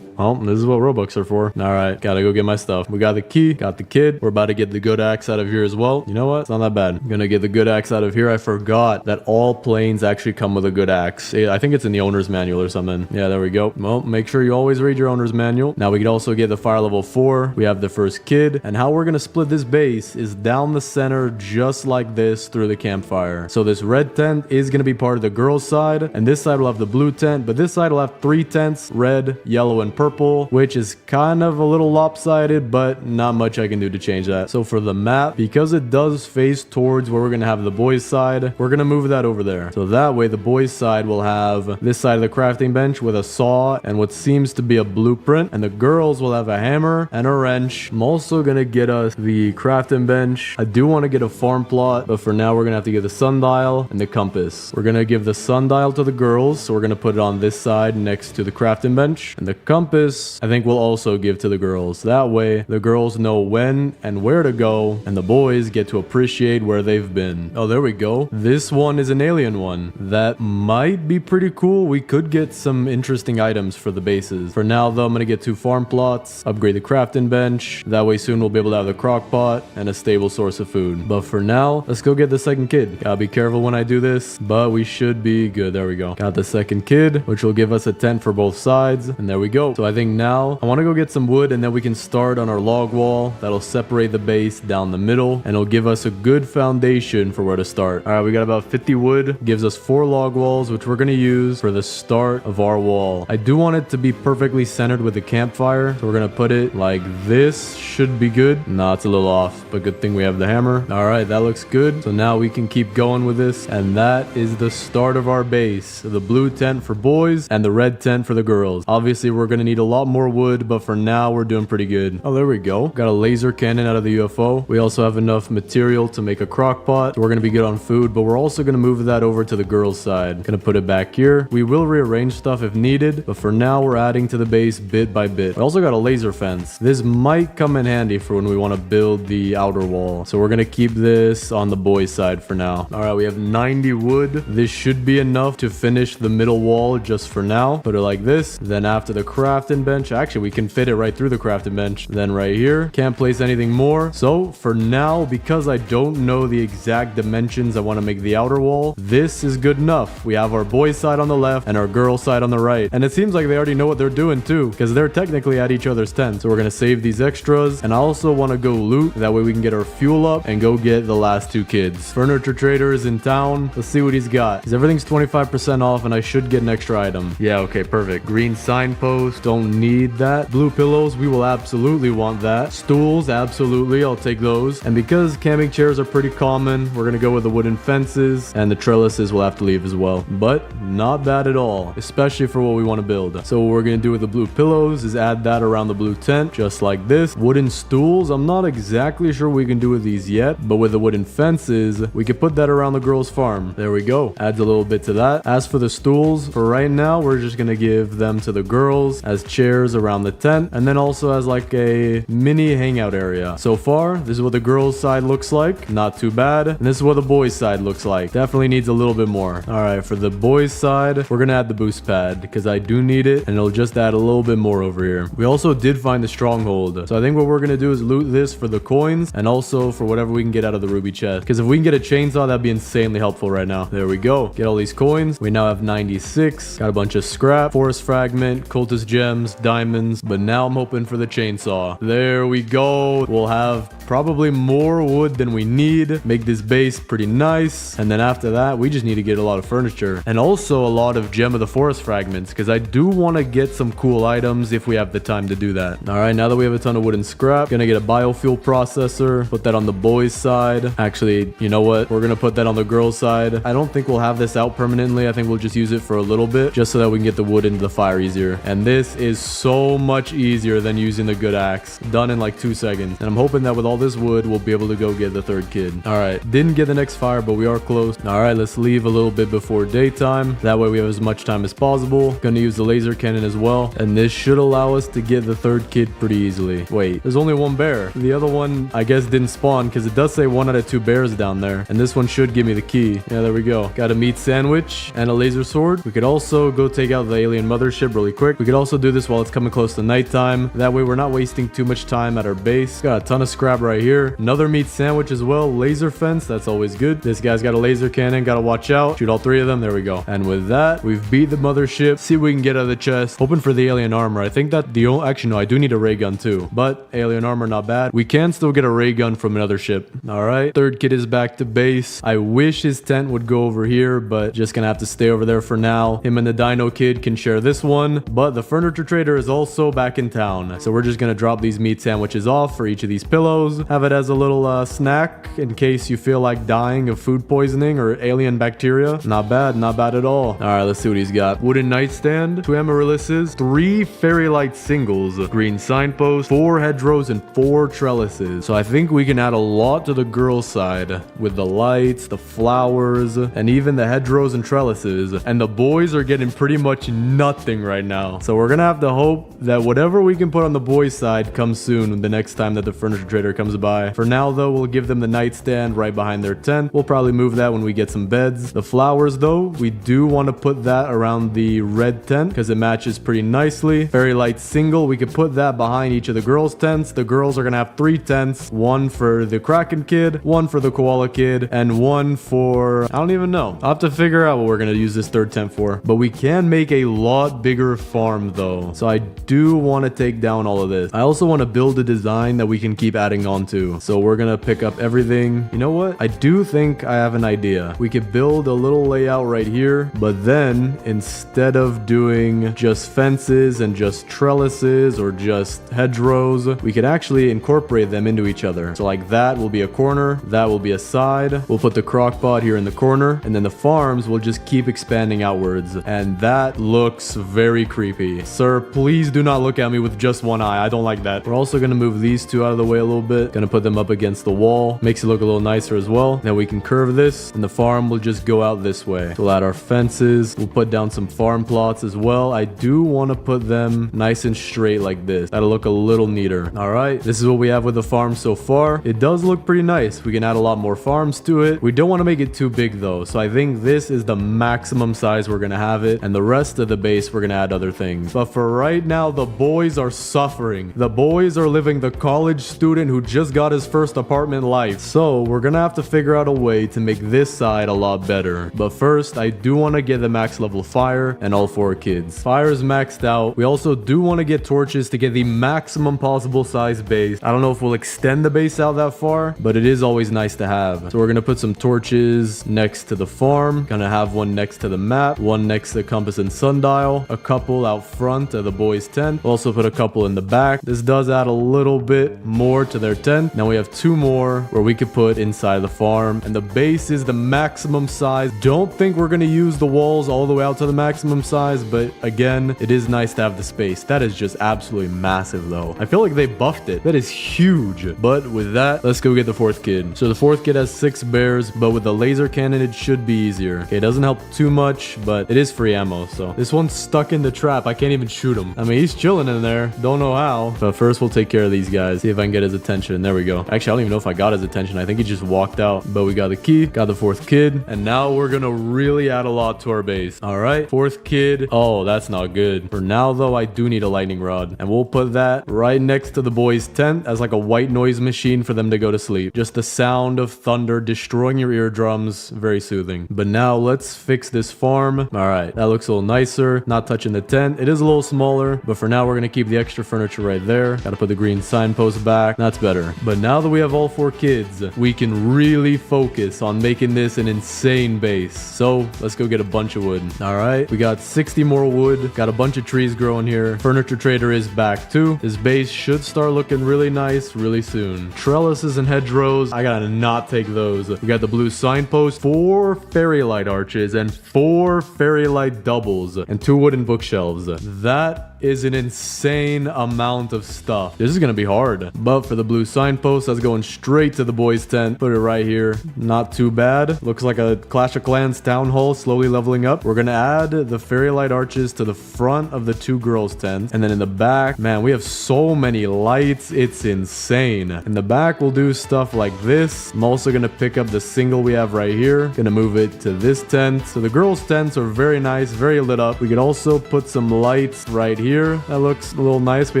Well, this is what Robux are for. All right, gotta go get my stuff. We got the key, got the kid. We're about to get the good axe out of here as well. You know what? It's not that bad. I'm gonna get the good axe out of here. I forgot that all planes actually come with a good axe. I think it's in the owner's manual or something. Yeah, there we go. Well, make sure you always read your owner's manual. Now we can also get the fire level 4. We have the first kid. And how we're gonna split this base is down the center just like this through the campfire. So this red tent is gonna be part of the girls' side. And this side will have the blue tent. But this side will have 3 tents, red, yellow, and purple. Which is kind of a little lopsided, but not much I can do to change that. So for the map, because it does face towards where we're going to have the boys' side, we're going to move that over there. So that way the boys' side will have this side of the crafting bench with a saw and what seems to be a blueprint, and the girls will have a hammer and a wrench. I'm also going to get us the crafting bench. I do want to get a farm plot, but for now we're going to have to get the sundial and the compass. We're going to give the sundial to the girls, so we're going to put it on this side next to the crafting bench, and the compass I think we'll also give to the girls. That way the girls know when and where to go, and the boys get to appreciate where they've been. Oh, there we go. This one is an alien one. That might be pretty cool. We could get some interesting items for the bases. For now though, I'm gonna get 2 farm plots, upgrade the crafting bench. That way soon we'll be able to have the crock pot and a stable source of food. But for now, let's go get the second kid. Gotta be careful when I do this, but we should be good. There we go. Got the second kid, which will give us a tent for both sides, and there we go. So I think now I want to go get some wood, and then we can start on our log wall. That'll separate the base down the middle, and it'll give us a good foundation for where to start. All right, we got about 50 wood. Gives us 4 log walls, which we're going to use for the start of our wall. I do want it to be perfectly centered with the campfire, so we're going to put it like this. Should be good. Nah, it's a little off, but good thing we have the hammer. All right, that looks good. So now we can keep going with this, and that is the start of our base. The blue tent for boys and the red tent for the girls. Obviously, we're going to need a lot more wood, but for now we're doing pretty good. Oh, there we go. Got a laser cannon out of the UFO. We also have enough material to make a crock pot, so we're going to be good on food, but we're also going to move that over to the girls' side. Gonna put it back here. We will rearrange stuff if needed, but for now we're adding to the base bit by bit. We also got a laser fence. This might come in handy for when we want to build the outer wall, so we're gonna keep this on the boys' side for now. All right, we have 90 wood. This should be enough to finish the middle wall just for now. Put it like this. Then after the crafting crafting bench. Actually, we can fit it right through the crafting bench. Then right here, can't place anything more. So for now, because I don't know the exact dimensions I want to make the outer wall, this is good enough. We have our boys side on the left and our girl side on the right. And it seems like they already know what they're doing too, because they're technically at each other's tent. So we're going to save these extras. And I also want to go loot. That way we can get our fuel up and go get the last two kids. Furniture trader is in town. Let's see what he's got. Because everything's 25% off and I should get an extra item. Yeah, okay, perfect. Green signpost. Don't need that. Blue pillows. We will absolutely want that. Stools. Absolutely. I'll take those. And because camping chairs are pretty common, we're going to go with the wooden fences, and the trellises will have to leave as well. But not bad at all, especially for what we want to build. So what we're going to do with the blue pillows is add that around the blue tent, just like this. Wooden stools. I'm not exactly sure what we can do with these yet, but with the wooden fences, we could put that around the girls' farm. There we go. Adds a little bit to that. As for the stools, for right now, we're just going to give them to the girls as chairs around the tent, and then also as like a mini hangout area. So far, this is what the girls' side looks like. Not too bad. And this is what the boys' side looks like. Definitely needs a little bit more. All right, for the boys' side, we're going to add the boost pad because I do need it, and it'll just add a little bit more over here. We also did find the stronghold. So I think what we're going to do is loot this for the coins and also for whatever we can get out of the ruby chest. Because if we can get a chainsaw, that'd be insanely helpful right now. There we go. Get all these coins. We now have 96. Got a bunch of scrap, forest fragment, cultist gems, diamonds. But now I'm hoping for the chainsaw. There we go. We'll have probably more wood than we need. Make this base pretty nice. And then after that, we just need to get a lot of furniture. And also a lot of gem of the forest fragments. Because I do want to get some cool items if we have the time to do that. All right, now that we have a ton of wooden scrap, gonna get a biofuel processor. Put that on the boys' side. Actually, you know what? We're gonna put that on the girls' side. I don't think we'll have this out permanently. I think we'll just use it for a little bit just so that we can get the wood into the fire easier. And this is so much easier than using the good axe. Done in like 2 seconds. And I'm hoping that with all this wood, we'll be able to go get the third kid. All right, didn't get the next fire, but we are close. All right, let's leave a little bit before daytime. That way we have as much time as possible. Gonna use the laser cannon as well. And this should allow us to get the third kid pretty easily. Wait, there's only one bear. The other one, I guess, didn't spawn because it does say 1 out of 2 bears down there. And this one should give me the key. Yeah, there we go. Got a meat sandwich and a laser sword. We could also go take out the alien mothership really quick. We could also do this while it's coming close to nighttime. That way we're not wasting too much time at our base. Got a ton of scrap right here. Another meat sandwich as well. Laser fence. That's always good. This guy's got a laser cannon. Gotta watch out. Shoot all 3 of them. There we go. And with that, we've beat the mothership. See what we can get out of the chest. Hoping for the alien armor. I think that the only... Actually, no, I do need a ray gun too. But alien armor, not bad. We can still get a ray gun from another ship. All right. Third kid is back to base. I wish his tent would go over here, but just gonna have to stay over there for now. Him and the dino kid can share this one. But the furniture trader is also back in town. So we're just gonna drop these meat sandwiches off for each of these pillows. Have it as a little snack in case you feel like dying of food poisoning or alien bacteria. Not bad. Not bad at all. All right, let's see what he's got. Wooden nightstand, 2 amaryllises, 3 fairy light singles, green signpost, 4 hedgerows, and 4 trellises. So I think we can add a lot to the girls' side with the lights, the flowers, and even the hedgerows and trellises. And the boys are getting pretty much nothing right now. So we're gonna have to hope that whatever we can put on the boys' side comes soon the next time that the furniture trader comes by. For now though, we'll give them the nightstand right behind their tent. We'll probably move that when we get some beds. The flowers though, we do want to put that around the red tent because it matches pretty nicely. Fairy light single, we could put that behind each of the girls' tents. The girls are gonna have 3 tents, 1 for the Kraken kid, 1 for the koala kid, and 1 for... I don't even know. I'll have to figure out what we're gonna use this third tent for. But we can make a lot bigger farm though. So I do want to take down all of this. I also want to build a design that we can keep adding on to. So we're gonna pick up everything. You know what? I do think I have an idea. We could build a little layout right here, but then instead of doing just fences and just trellises or just hedgerows, we could actually incorporate them into each other. So like that will be a corner, that will be a side. We'll put the crock pot here in the corner, and then the farms will just keep expanding outwards. And that looks very creepy. Sir, please do not look at me with just one eye. I don't like that. We're also gonna move these 2 out of the way a little bit. Gonna put them up against the wall. Makes it look a little nicer as well. Now we can curve this, and the farm will just go out this way. So we'll add our fences. We'll put down some farm plots as well. I do want to put them nice and straight like this. That'll look a little neater. All right, this is what we have with the farm so far. It does look pretty nice. We can add a lot more farms to it. We don't want to make it too big though. So I think this is the maximum size we're gonna have it, and the rest of the base we're gonna add other things. But But for right now, the boys are suffering. The boys are living the college student who just got his first apartment life. So we're gonna have to figure out a way to make this side a lot better. But first, I do want to get the max level fire and all 4 kids. Fire is maxed out. We also do want to get torches to get the maximum possible size base. I don't know if we'll extend the base out that far, but it is always nice to have. So we're gonna put some torches next to the farm. Gonna have one next to the map, one next to the compass and sundial, a couple out front of the boys' tent. We'll also put a couple in the back. This does add a little bit more to their tent. Now we have 2 more where we could put inside the farm, and the base is the maximum size. Don't think we're gonna use the walls all the way out to the maximum size, but again, it is nice to have the space. That is just absolutely massive though. I feel like they buffed it. That is huge. But with that, let's go get the 4th kid. So the 4th kid has 6 bears, but with the laser cannon, it should be easier. Okay, it doesn't help too much, but it is free ammo. So this one's stuck in the trap. I can't even shoot him. I mean, he's chilling in there. Don't know how. But first, we'll take care of these guys. See if I can get his attention. There we go. Actually, I don't even know if I got his attention. I think he just walked out. But we got the key, got the 4th kid, and now we're gonna really add a lot to our base. All right, 4th kid. Oh, that's not good. For now, though, I do need a lightning rod, and we'll put that right next to the boys' tent as like a white noise machine for them to go to sleep. Just the sound of thunder destroying your eardrums. Very soothing. But now let's fix this farm. All right, that looks a little nicer. Not touching the tent. It is a little smaller, but for now, we're gonna keep the extra furniture right there. Gotta put the green signpost back. That's better. But now that we have all 4 kids, we can really focus on making this an insane base. So let's go get a bunch of wood. All right, we got 60 more wood. Got a bunch of trees growing here. Furniture trader is back too. This base should start looking really nice really soon. Trellises and hedgerows, I gotta not take those. We got the blue signpost, 4 fairy light arches, and 4 fairy light doubles, and 2 wooden bookshelves. That is an insane amount of stuff. This is gonna be hard. But for the blue signpost, that's going straight to the boys' tent. Put it right here. Not too bad. Looks like a Clash of Clans town hall slowly leveling up. We're gonna add the fairy light arches to the front of the 2 girls' tents. And then in the back, man, we have so many lights. It's insane. In the back, we'll do stuff like this. I'm also gonna pick up the single we have right here. Gonna move it to this tent. So the girls' tents are very nice, very lit up. We could also put some lights right here. That looks a little nice. We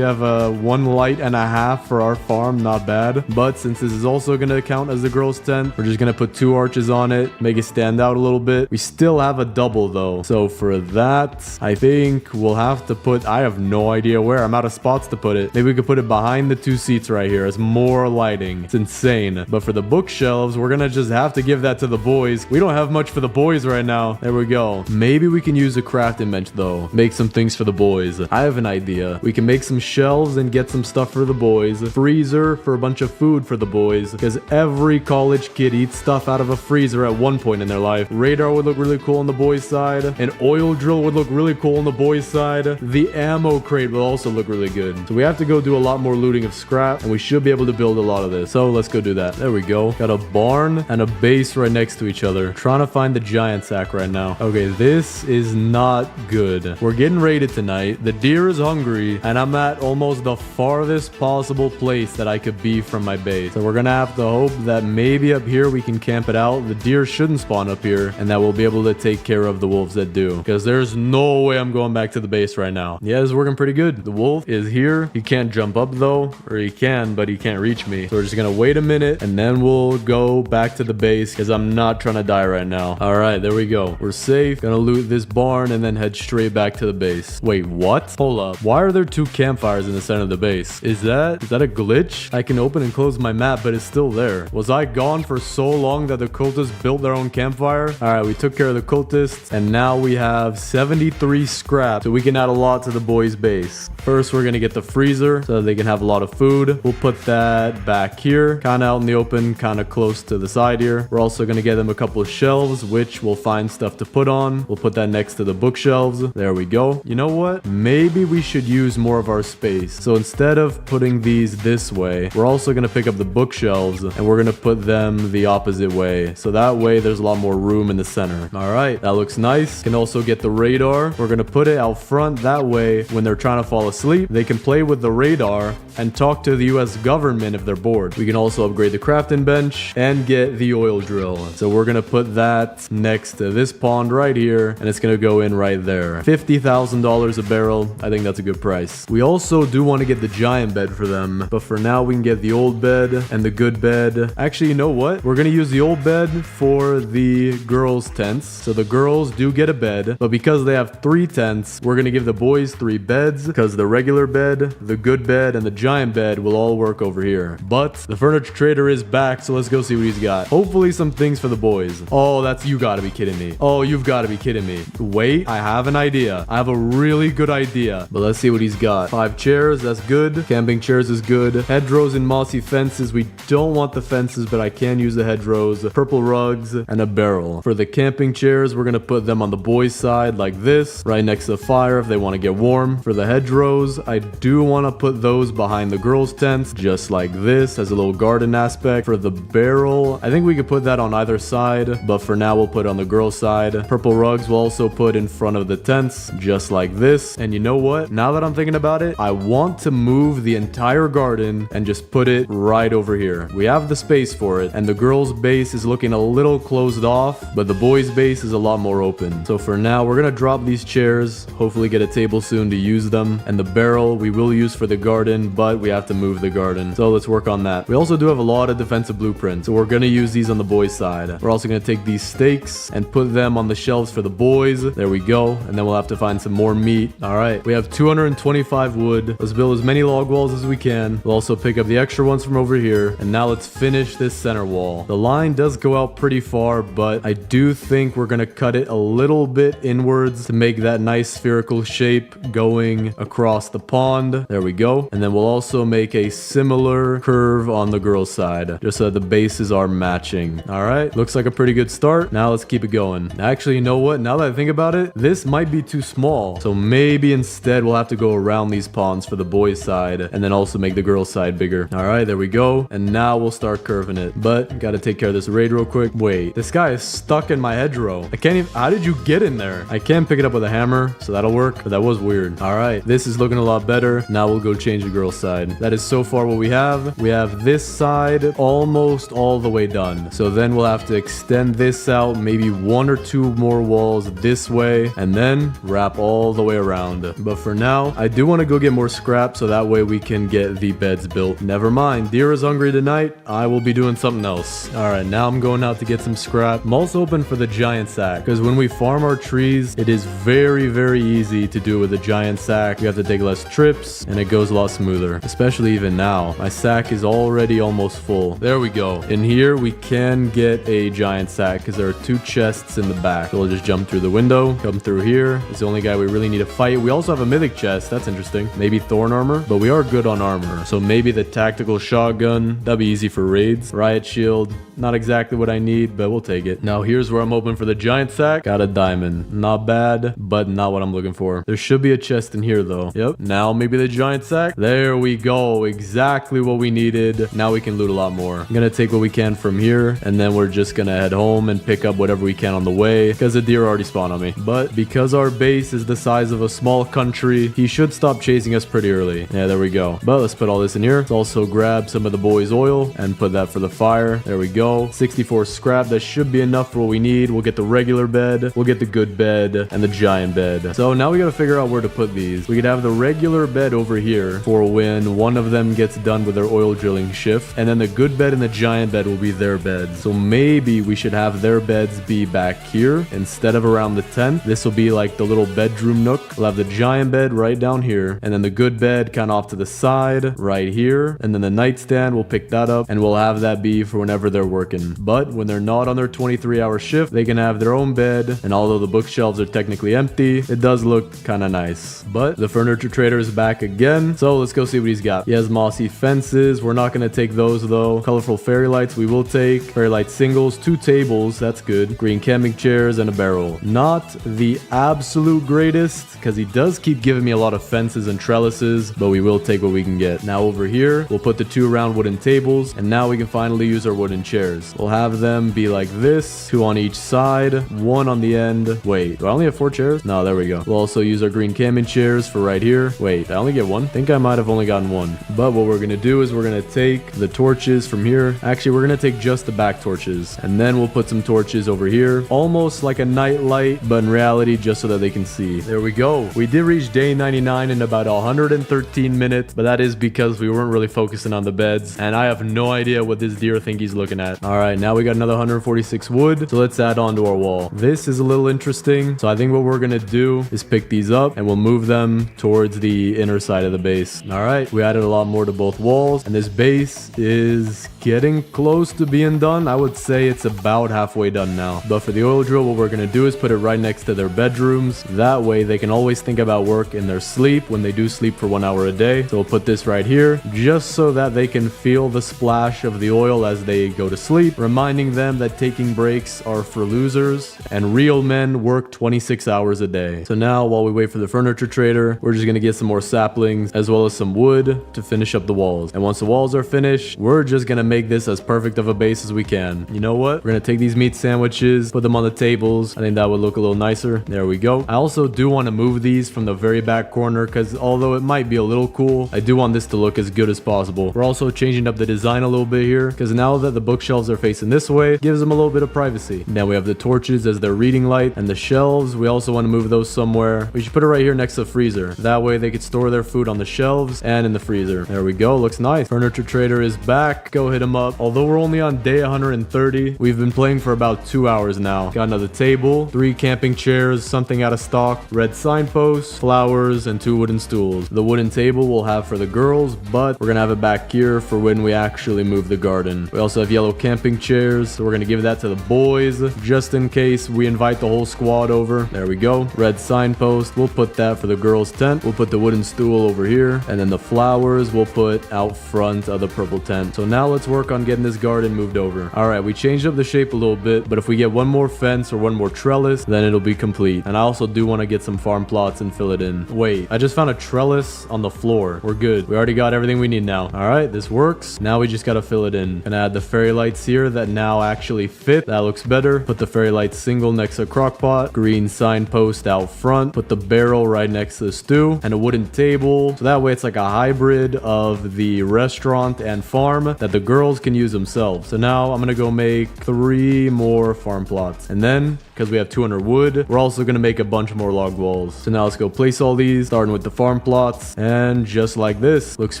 have 1 light and a half for our farm. Not bad. But since this is also going to count as the girls' tent, we're just going to put 2 arches on it, make it stand out a little bit. We still have a double though. So for that, I think we'll have to put, I have no idea where. I'm out of spots to put it. Maybe we could put it behind the 2 seats right here as more lighting. It's insane. But for the bookshelves, we're going to just have to give that to the boys. We don't have much for the boys right now. There we go. Maybe we can use a crafting bench though. Make some things for the boys. I have an idea. We can make some shelves and get some stuff for the boys. Freezer for a bunch of food for the boys, because every college kid eats stuff out of a freezer at one point in their life. Radar would look really cool on the boys' side. An oil drill would look really cool on the boys' side. The ammo crate will also look really good. So we have to go do a lot more looting of scrap, and we should be able to build a lot of this. So let's go do that. There we go. Got a barn and a base right next to each other. Trying to find the giant sack right now. Okay, this is not good. We're getting raided tonight. The deer is hungry, and I'm at almost the farthest possible place that I could be from my base. So we're gonna have to hope that maybe up here we can camp it out. The deer shouldn't spawn up here, and that we'll be able to take care of the wolves that do. Because there's no way I'm going back to the base right now. Yeah, it's working pretty good. The wolf is here. He can't jump up though, or he can, but he can't reach me. So we're just gonna wait a minute, and then we'll go back to the base, because I'm not trying to die right now. All right, there we go. We're safe. Gonna loot this barn and then head straight back to the base. Wait, what? Hold up. Why are there 2 campfires in the center of the base? Is that a glitch? I can open and close my map, but it's still there. Was I gone for so long that the cultists built their own campfire? All right, we took care of the cultists, and now we have 73 scrap, so we can add a lot to the boys' base. First, we're gonna get the freezer so that they can have a lot of food. We'll put that back here, kind of out in the open, kind of close to the side here. We're also gonna get them a couple of shelves, which we'll find stuff to put on. We'll put that next to the bookshelves. There we go. You know what? Maybe we should use more of our space. So instead of putting these this way, we're also going to pick up the bookshelves, and we're going to put them the opposite way. So that way there's a lot more room in the center. All right, that looks nice. Can also get the radar. We're going to put it out front. That way, when they're trying to fall asleep, they can play with the radar and talk to the US government if they're bored. We can also upgrade the crafting bench and get the oil drill. So we're going to put that next to this pond right here, and it's going to go in right there. $50,000 a barrel. I think that's a good price. We also do want to get the giant bed for them, but for now we can get the old bed and the good bed. Actually, you know what? We're gonna use the old bed for the girls' tents. So the girls do get a bed, but because they have 3 tents, we're gonna give the boys 3 beds, because the regular bed, the good bed, and the giant bed will all work over here. But the furniture trader is back, so let's go see what he's got. Hopefully some things for the boys. Oh, you gotta be kidding me. Oh, you've gotta be kidding me. Wait, I have an idea. I have a really good idea, but let's see what he's got. 5 chairs, that's good. Camping chairs is good. Hedgerows and mossy fences. We don't want the fences, but I can use the hedgerows. Purple rugs and a barrel. For the camping chairs, we're gonna put them on the boys' side like this, right next to the fire if they want to get warm. For the hedgerows, I do want to put those behind the girls' tents, just like this, as a little garden aspect. For the barrel, I think we could put that on either side, but for now we'll put it on the girls' side. Purple rugs we'll also put in front of the tents, just like this. And you know what? Now that I'm thinking about it, I want to move the entire garden and just put it right over here. We have the space for it, and the girls' base is looking a little closed off, but the boys' base is a lot more open. So for now, we're gonna drop these chairs, hopefully get a table soon to use them, and the barrel we will use for the garden, but we have to move the garden. So let's work on that. We also do have a lot of defensive blueprints, so we're gonna use these on the boys' side. We're also gonna take these stakes and put them on the shelves for the boys. There we go, and then we'll have to find some more meat. All right, we have 225 wood. Let's build as many log walls as we can. We'll also pick up the extra ones from over here, and now let's finish this center wall. The line does go out pretty far, but I do think we're gonna cut it a little bit inwards to make that nice spherical shape going across the pond. There we go. And then we'll also make a similar curve on the girls' side, just so that the bases are matching. All right, looks like a pretty good start. Now let's keep it going. Actually, you know what? Now that I think about it, this might be too small. So maybe instead we'll have to go around these ponds for the boys' side, and then also make the girls' side bigger. All right, there we go. And now we'll start curving it. But gotta take care of this raid real quick. Wait, this guy is stuck in my hedgerow. I can't even, how did you get in there? I can pick it up with a hammer, so that'll work, but that was weird. All right, this is looking a lot better. Now we'll go change the girls' side. That is so far what we have. We have this side almost all the way done. So then we'll have to extend this out, maybe 1 or 2 more walls this way, and then wrap all the way around. But for now, I do want to go get more scrap, so that way we can get the beds built. Never mind, deer is hungry tonight. I will be doing something else. All right, now I'm going out to get some scrap. I'm also hoping for the giant sack, because when we farm our trees, it is very, very easy to do with a giant sack. You have to take less trips, and it goes a lot smoother, especially even now. My sack is already almost full. There we go. In here, we can get a giant sack, because there are 2 chests in the back. So we'll just jump through the window, come through here. It's the only guy we really need to fight. We also have a mythic chest. That's interesting. Maybe thorn armor, but we are good on armor. So maybe the tactical shotgun. That'd be easy for raids. Riot shield. Not exactly what I need, but we'll take it. Now here's where I'm hoping for the giant sack. Got a diamond. Not bad, but not what I'm looking for. There should be a chest in here though. Yep. Now maybe the giant sack. There we go. Exactly what we needed. Now we can loot a lot more. I'm gonna take what we can from here, and then we're just gonna head home and pick up whatever we can on the way, because the deer already spawned on me. But because our base is the size of a small country, he should stop chasing us pretty early. Yeah, there we go. But let's put all this in here. Let's also grab some of the boys' oil and put that for the fire. There we go. 64 scrap. That should be enough for what we need. We'll get the regular bed, we'll get the good bed, and the giant bed. So now we gotta figure out where to put these. We could have the regular bed over here for when one of them gets done with their oil drilling shift, and then the good bed and the giant bed will be their beds. So maybe we should have their beds be back here instead of around the tent. This will be like the little bedroom nook. We'll have the giant bed right down here, and then the good bed kind of off to the side right here, and then the nightstand, we'll pick that up, and we'll have that be for whenever they're working. But when they're not on their 23-hour shift, they can have their own bed, and although the bookshelves are technically empty, it does look kind of nice. But the furniture trader is back again, so let's go see what he's got. He has mossy fences. We're not going to take those though. Colorful fairy lights we will take. Fairy light singles, 2 tables, that's good. Green camping chairs and a barrel. Not the absolute greatest, because he does keep giving me a lot of fences and trellises, but we will take what we can get. Now over here, we'll put the 2 round wooden tables, and now we can finally use our wooden chairs. We'll have them be like this, 2 on each side, 1 on the end. Wait, do I only have 4 chairs? No, there we go. We'll also use our green camping chairs for right here. Wait, I only get 1? I think I might have only gotten 1. But what we're gonna do is we're gonna take the torches from here. Actually, we're gonna take just the back torches, and then we'll put some torches over here, almost like a night light, but in reality just so that they can see. There we go. We did reach day 99 in about 113 minutes, but that is because we weren't really focusing on the beds, and I have no idea what this deer think he's looking at. All right, now we got another 146 wood, so let's add on to our wall. This is a little interesting, so I think what we're gonna do is pick these up, and we'll move them towards the inner side of the base. All right, we added a lot more to both walls, and this base is getting close to being done. I would say it's about halfway done now. But for the oil drill, what we're gonna do is put it right next to their bedrooms. That way they can always think about work in their sleep when they do sleep for 1 hour a day. So we'll put this right here just so that they can feel the splash of the oil as they go to sleep, reminding them that taking breaks are for losers and real men work 26 hours a day. So now while we wait for the furniture trader, we're just gonna get some more saplings as well as some wood to finish up the walls. And once the walls are finished, we're just gonna make this as perfect of a base as we can. You know what? We're gonna take these meat sandwiches, put them on the tables. I think that would look a little nicer. There we go. I also do want to move these from the very back corner because although it might be a little cool, I do want this to look as good as possible. We're also changing up the design a little bit here because now that the bookshelves are facing this way, it gives them a little bit of privacy. Now we have the torches as their reading light, and the shelves, we also want to move those somewhere. We should put it right here next to the freezer. That way they could store their food on the shelves and in the freezer. There we go. Looks nice. Furniture trader is back. Go hit him up. Although we're only on day 130, we've been playing for about 2 hours now. Got another table, 3 camping chairs, something out of stock, red signposts, flowers, and 2 wooden stools. The wooden table we'll have for the girls, but we're gonna have it back here for when we actually move the garden. We also have yellow camping chairs, so we're gonna give that to the boys just in case we invite the whole squad over. There we go. Red signpost, we'll put that for the girls' tent. We'll put the wooden stool over here, and then the flowers we'll put out front of the purple tent. So now let's work on getting this garden moved over. All right, we changed up the shape a little bit, but if we get one more fence or one more trellis, then it'll be complete. And I also do want to get some farm plots and fill it in. Wait, I just found a trellis on the floor. We're good. We already got everything we need now. All right, this works. Now we just got to fill it in. And add the fairy lights here that now actually fit. That looks better. Put the fairy light single next to the crock pot. Green signpost out front. Put the barrel right next to the stew. And a wooden table. So that way it's like a hybrid of the restaurant and farm that the girls can use themselves. So now I'm gonna go make 3 more farm plots. And then, because we have 200 wood, we're also gonna make a bunch more log walls. So now let's go place all these, starting with the farm plots. And just like this, looks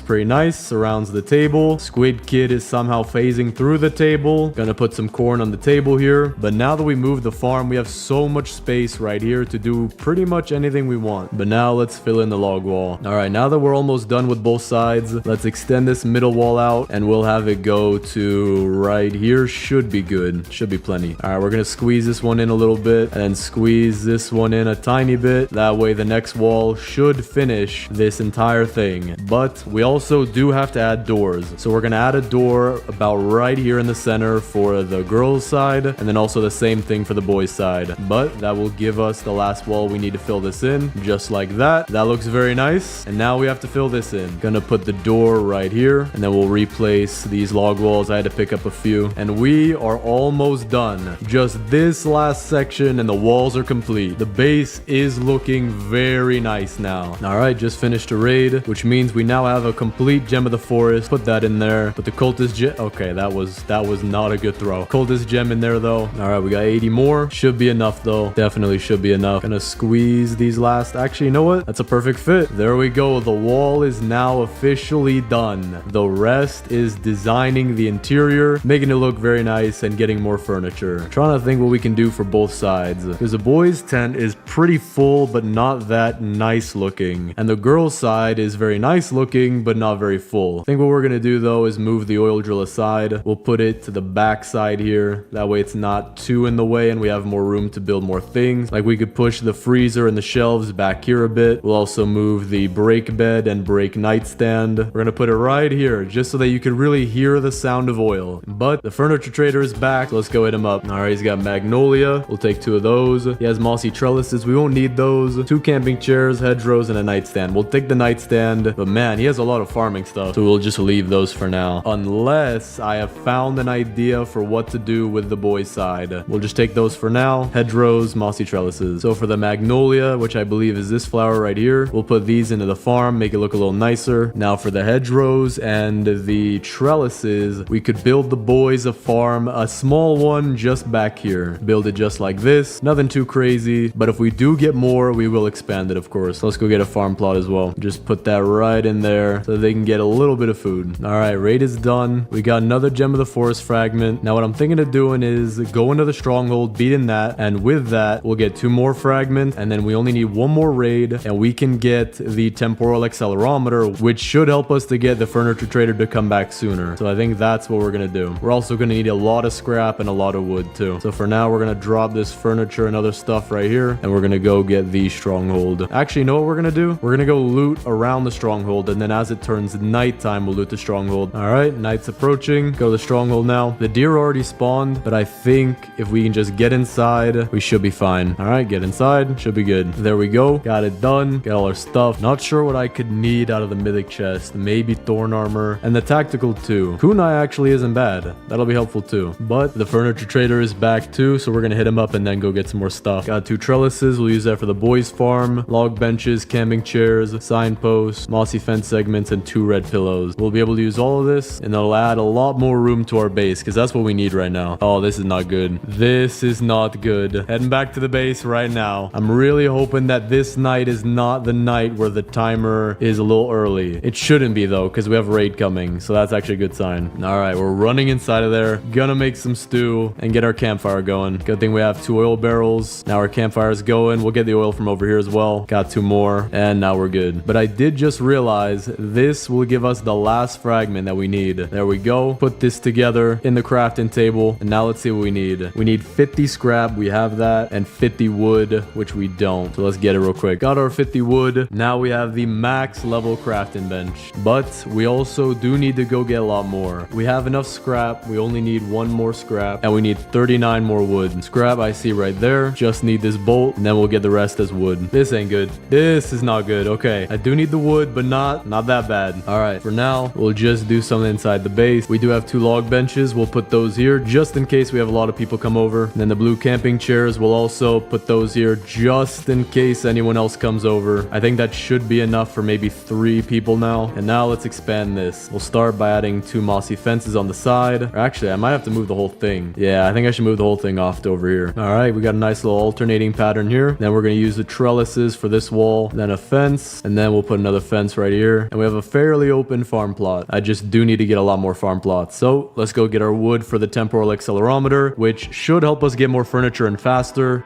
pretty nice, surrounds the table. Squid Kid is somehow phasing through the table. Gonna put some corn on the table here. But now that we moved the farm, we have so much space right here to do pretty much anything we want. But now let's fill in the log wall. All right, now that we're almost done with both sides, let's extend this middle wall out and we'll have it go to right here. Should be good. Should be plenty. All right, we're gonna squeeze this one in a little bit and then squeeze this one in a tiny bit. That way the next wall should finish this entire thing. But we also do have to add doors. So we're gonna add a door about right here in the center for the girls' side, and then also the same thing for the boys' side. But that will give us the last wall we need to fill this in, just like that. That looks very nice. And now we have to fill this in. Gonna put the door right here, and then we'll replace these log walls. I had to pick up a few, and we are almost done. Just this last section and the walls are complete. The base is looking very nice now. All right, just finished a raid, which means we now have a complete gem of the forest. Put that in there. Put the cultist gem. Okay, that was not a good throw. Cultist gem in there though. All right, we got 80 more. Should be enough though. Definitely should be enough. Gonna squeeze these last. Actually, you know what? That's a perfect fit. There we go. The wall is now officially done. The rest is designing the interior, making it look very nice and getting more furniture. Trying to think what we can do for both sides. Because the boys' tent is pretty full, but not that nice looking. And the girls' side is very nice looking, but not very full. I think what we're gonna do though is move the oil drill aside. We'll put it to the back side here. That way it's not too in the way and we have more room to build more things. Like we could push the freezer and the shelves back here a bit. We'll also move the break bed and break nightstand. We're gonna put it right here just so that you can really hear the sound of oil. But the furniture trader is back. Let's go hit him up. All right, he's got magnolia. We'll take 2 of those. He has mossy trellises. We won't need those. 2 camping chairs, hedgerows, and a nightstand. We'll take the nightstand. But man, he has a lot of farming stuff. So we'll just leave those for now. Unless I have found an idea for what to do with the boys' side. We'll just take those for now. Hedgerows, mossy trellises. So for the magnolia, which I believe is this flower right here, we'll put these into the farm, make it look a little nicer. Now for the hedgerows and the trellises, we could build the boys a farm, a small one just back here. Build it just like like this. Nothing too crazy, but if we do get more, we will expand it, of course. Let's go get a farm plot as well. Just put that right in there so they can get a little bit of food. All right, raid is done. We got another Gem of the Forest fragment. Now what I'm thinking of doing is go into the stronghold, beating that, and with that, we'll get 2 more fragments, and then we only need 1 more raid, and we can get the temporal accelerometer, which should help us to get the furniture trader to come back sooner. So I think that's what we're gonna do. We're also gonna need a lot of scrap and a lot of wood too. So for now, we're gonna drop this furniture and other stuff right here, and we're gonna go get the stronghold. Actually, you know what we're gonna do? We're gonna go loot around the stronghold, and then as it turns nighttime, we'll loot the stronghold. All right, night's approaching. Go to the stronghold now. The deer already spawned, but I think if we can just get inside, we should be fine. All right, get inside. Should be good. There we go. Got it done. Got all our stuff. Not sure what I could need out of the mythic chest. Maybe thorn armor and the tactical too. Kunai actually isn't bad. That'll be helpful too. But the furniture trader is back too, so we're gonna hit him up and then go get some more stuff. Got 2 trellises. We'll use that for the boys farm. Log benches, camping chairs, signposts, mossy fence segments, and 2 red pillows. We'll be able to use all of this, and it'll add a lot more room to our base because that's what we need right now. Oh, this is not good. This is not good. Heading back to the base right now. I'm really hoping that this night is not the night where the timer is a little early. It shouldn't be though, because we have raid coming, so that's actually a good sign. All right, we're running inside of there. Gonna make some stew and get our campfire going. Good thing we have 2 oil barrels. Now our campfire is going. We'll get the oil from over here as well. Got 2 more, and now we're good. But I did just realize this will give us the last fragment that we need. There we go. Put this together in the crafting table, and now let's see what we need. We need 50 scrap. We have that, and 50 wood, which we don't. So let's get it real quick. Got our 50 wood. Now we have the max level crafting bench, but we also do need to go get a lot more. We have enough scrap. We only need 1 more scrap, and we need 39 more wood. Scrap I see right there. Just need this bolt, and then we'll get the rest as wood. This ain't good. This is not good. Okay, I do need the wood, but not that bad. All right, for now, we'll just do something inside the base. We do have 2 log benches. We'll put those here just in case we have a lot of people come over. And then the blue camping chairs, we'll also put those here just in case anyone else comes over. I think that should be enough for maybe 3 people now. And now let's expand this. We'll start by adding 2 mossy fences on the side. Or actually, I might have to move the whole thing. Yeah, I think I should move the whole thing off to over here. All right, we got a nice little alternating pattern here. Then we're going to use the trellises for this wall, then a fence, and then we'll put another fence right here. And we have a fairly open farm plot. I just do need to get a lot more farm plots. So let's go get our wood for the temporal accelerometer, which should help us get more furniture and faster.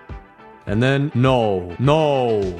And then, no,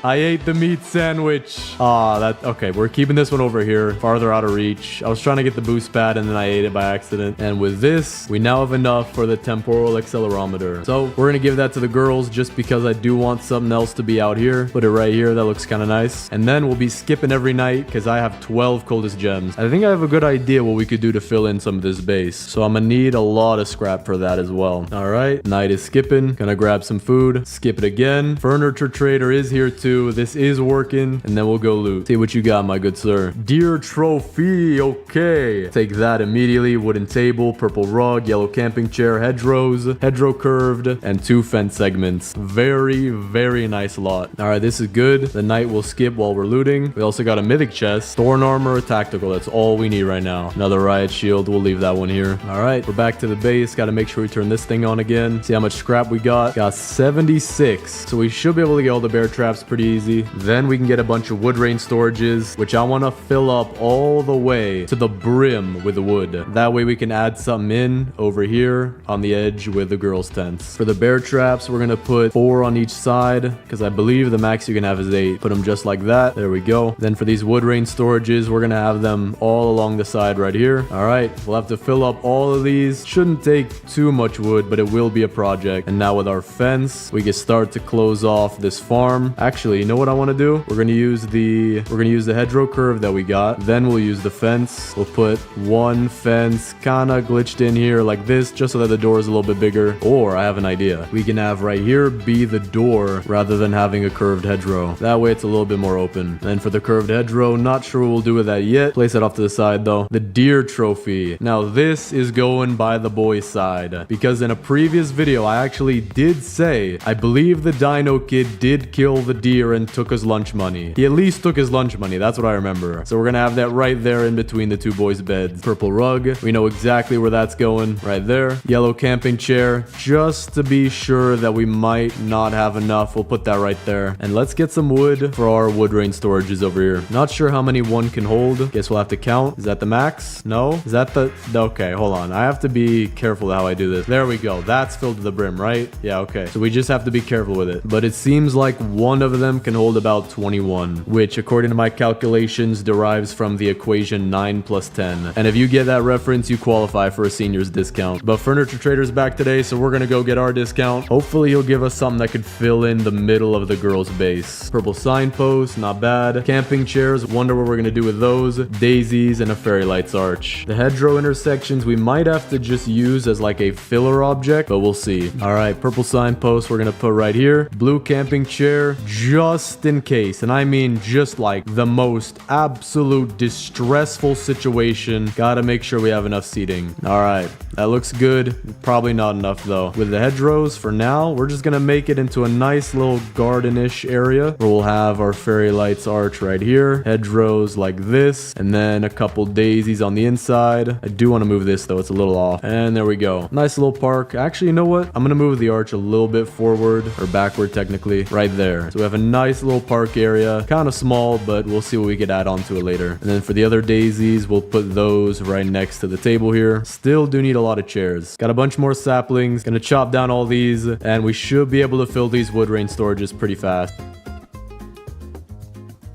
I ate the meat sandwich. Okay, we're keeping this one over here, farther out of reach. I was trying to get the boost pad and then I ate it by accident. And with this, we now have enough for the temporal accelerometer. So we're gonna give that to the girls just because I do want something else to be out here. Put it right here, that looks kind of nice. And then we'll be skipping every night because I have 12 coldest gems. I think I have a good idea what we could do to fill in some of this base. So I'm gonna need a lot of scrap for that as well. All right, night is skipping. Gonna grab some food, skip it again. Furniture trader is here too. This is working, and then we'll go loot. See what you got, my good sir. Deer trophy. Okay, take that immediately. Wooden table, purple rug, yellow camping chair, hedgerow curved, and 2 fence segments. Very nice lot. All right, this is good. The night will skip while we're looting. We also got a mythic chest, thorn armor, tactical. That's all we need right now. Another riot shield. We'll leave that one here. All right, we're back to the base. Got to make sure we turn this thing on again. See how much scrap we got. Got 76. So we should be able to get all the bear traps pretty easy. Then we can get a bunch of wood rain storages, which I want to fill up all the way to the brim with the wood. That way we can add something in over here on the edge with the girls' tents. For the bear traps, we're going to put 4 on each side because I believe the max you can have is 8. Put them just like that. There we go. Then for these wood rain storages, we're going to have them all along the side right here. All right, we'll have to fill up all of these. Shouldn't take too much wood, but it will be a project. And now with our fence, we can start to close off this farm. Actually, you know what I want to do? We're gonna use the hedgerow curve that we got. Then we'll use the fence. We'll put 1 fence kind of glitched in here like this, just so that the door is a little bit bigger. Or I have an idea. We can have right here be the door rather than having a curved hedgerow. That way it's a little bit more open. And for the curved hedgerow, not sure what we'll do with that yet. Place it off to the side though. The deer trophy. Now this is going by the boys' side because in a previous video I actually did say I believe believe the Dino Kid did kill the deer and took his lunch money. He at least took his lunch money. That's what I remember. So we're gonna have that right there in between the two boys' beds. Purple rug. We know exactly where that's going. Right there. Yellow camping chair. Just to be sure that we might not have enough, we'll put that right there. And let's get some wood for our wood rain storages over here. Not sure how many one can hold. Guess we'll have to count. Is that the max? No? Is that the... Okay, hold on. I have to be careful how I do this. There we go. That's filled to the brim, right? Yeah, okay. So we just have to be careful with it. But it seems like one of them can hold about 21, which according to my calculations derives from the equation 9 plus 10. And if you get that reference, you qualify for a senior's discount. But Furniture Trader's back today, so we're gonna go get our discount. Hopefully he'll give us something that could fill in the middle of the girl's base. Purple signpost, not bad. Camping chairs, wonder what we're gonna do with those. Daisies and a fairy lights arch. The hedgerow intersections we might have to just use as like a filler object, but we'll see. All right, purple signpost we're gonna put right here. Blue camping chair, just in case. And I mean just like the most absolute distressful situation. Gotta make sure we have enough seating. All right, that looks good. Probably not enough though. With the hedgerows, for now, we're just gonna make it into a nice little garden-ish area where we'll have our fairy lights arch right here. Hedgerows like this, and then a couple daisies on the inside. I do want to move this though, it's a little off. And there we go. Nice little park. Actually, you know what? I'm gonna move the arch a little bit forward, or backward technically, right there. So we have a nice little park area. Kind of small, but we'll see what we could add on to it later. And then for the other daisies, we'll put those right next to the table here. Still do need a lot of chairs. Got a bunch more saplings. Gonna chop down all these, and we should be able to fill these wood rain storages pretty fast.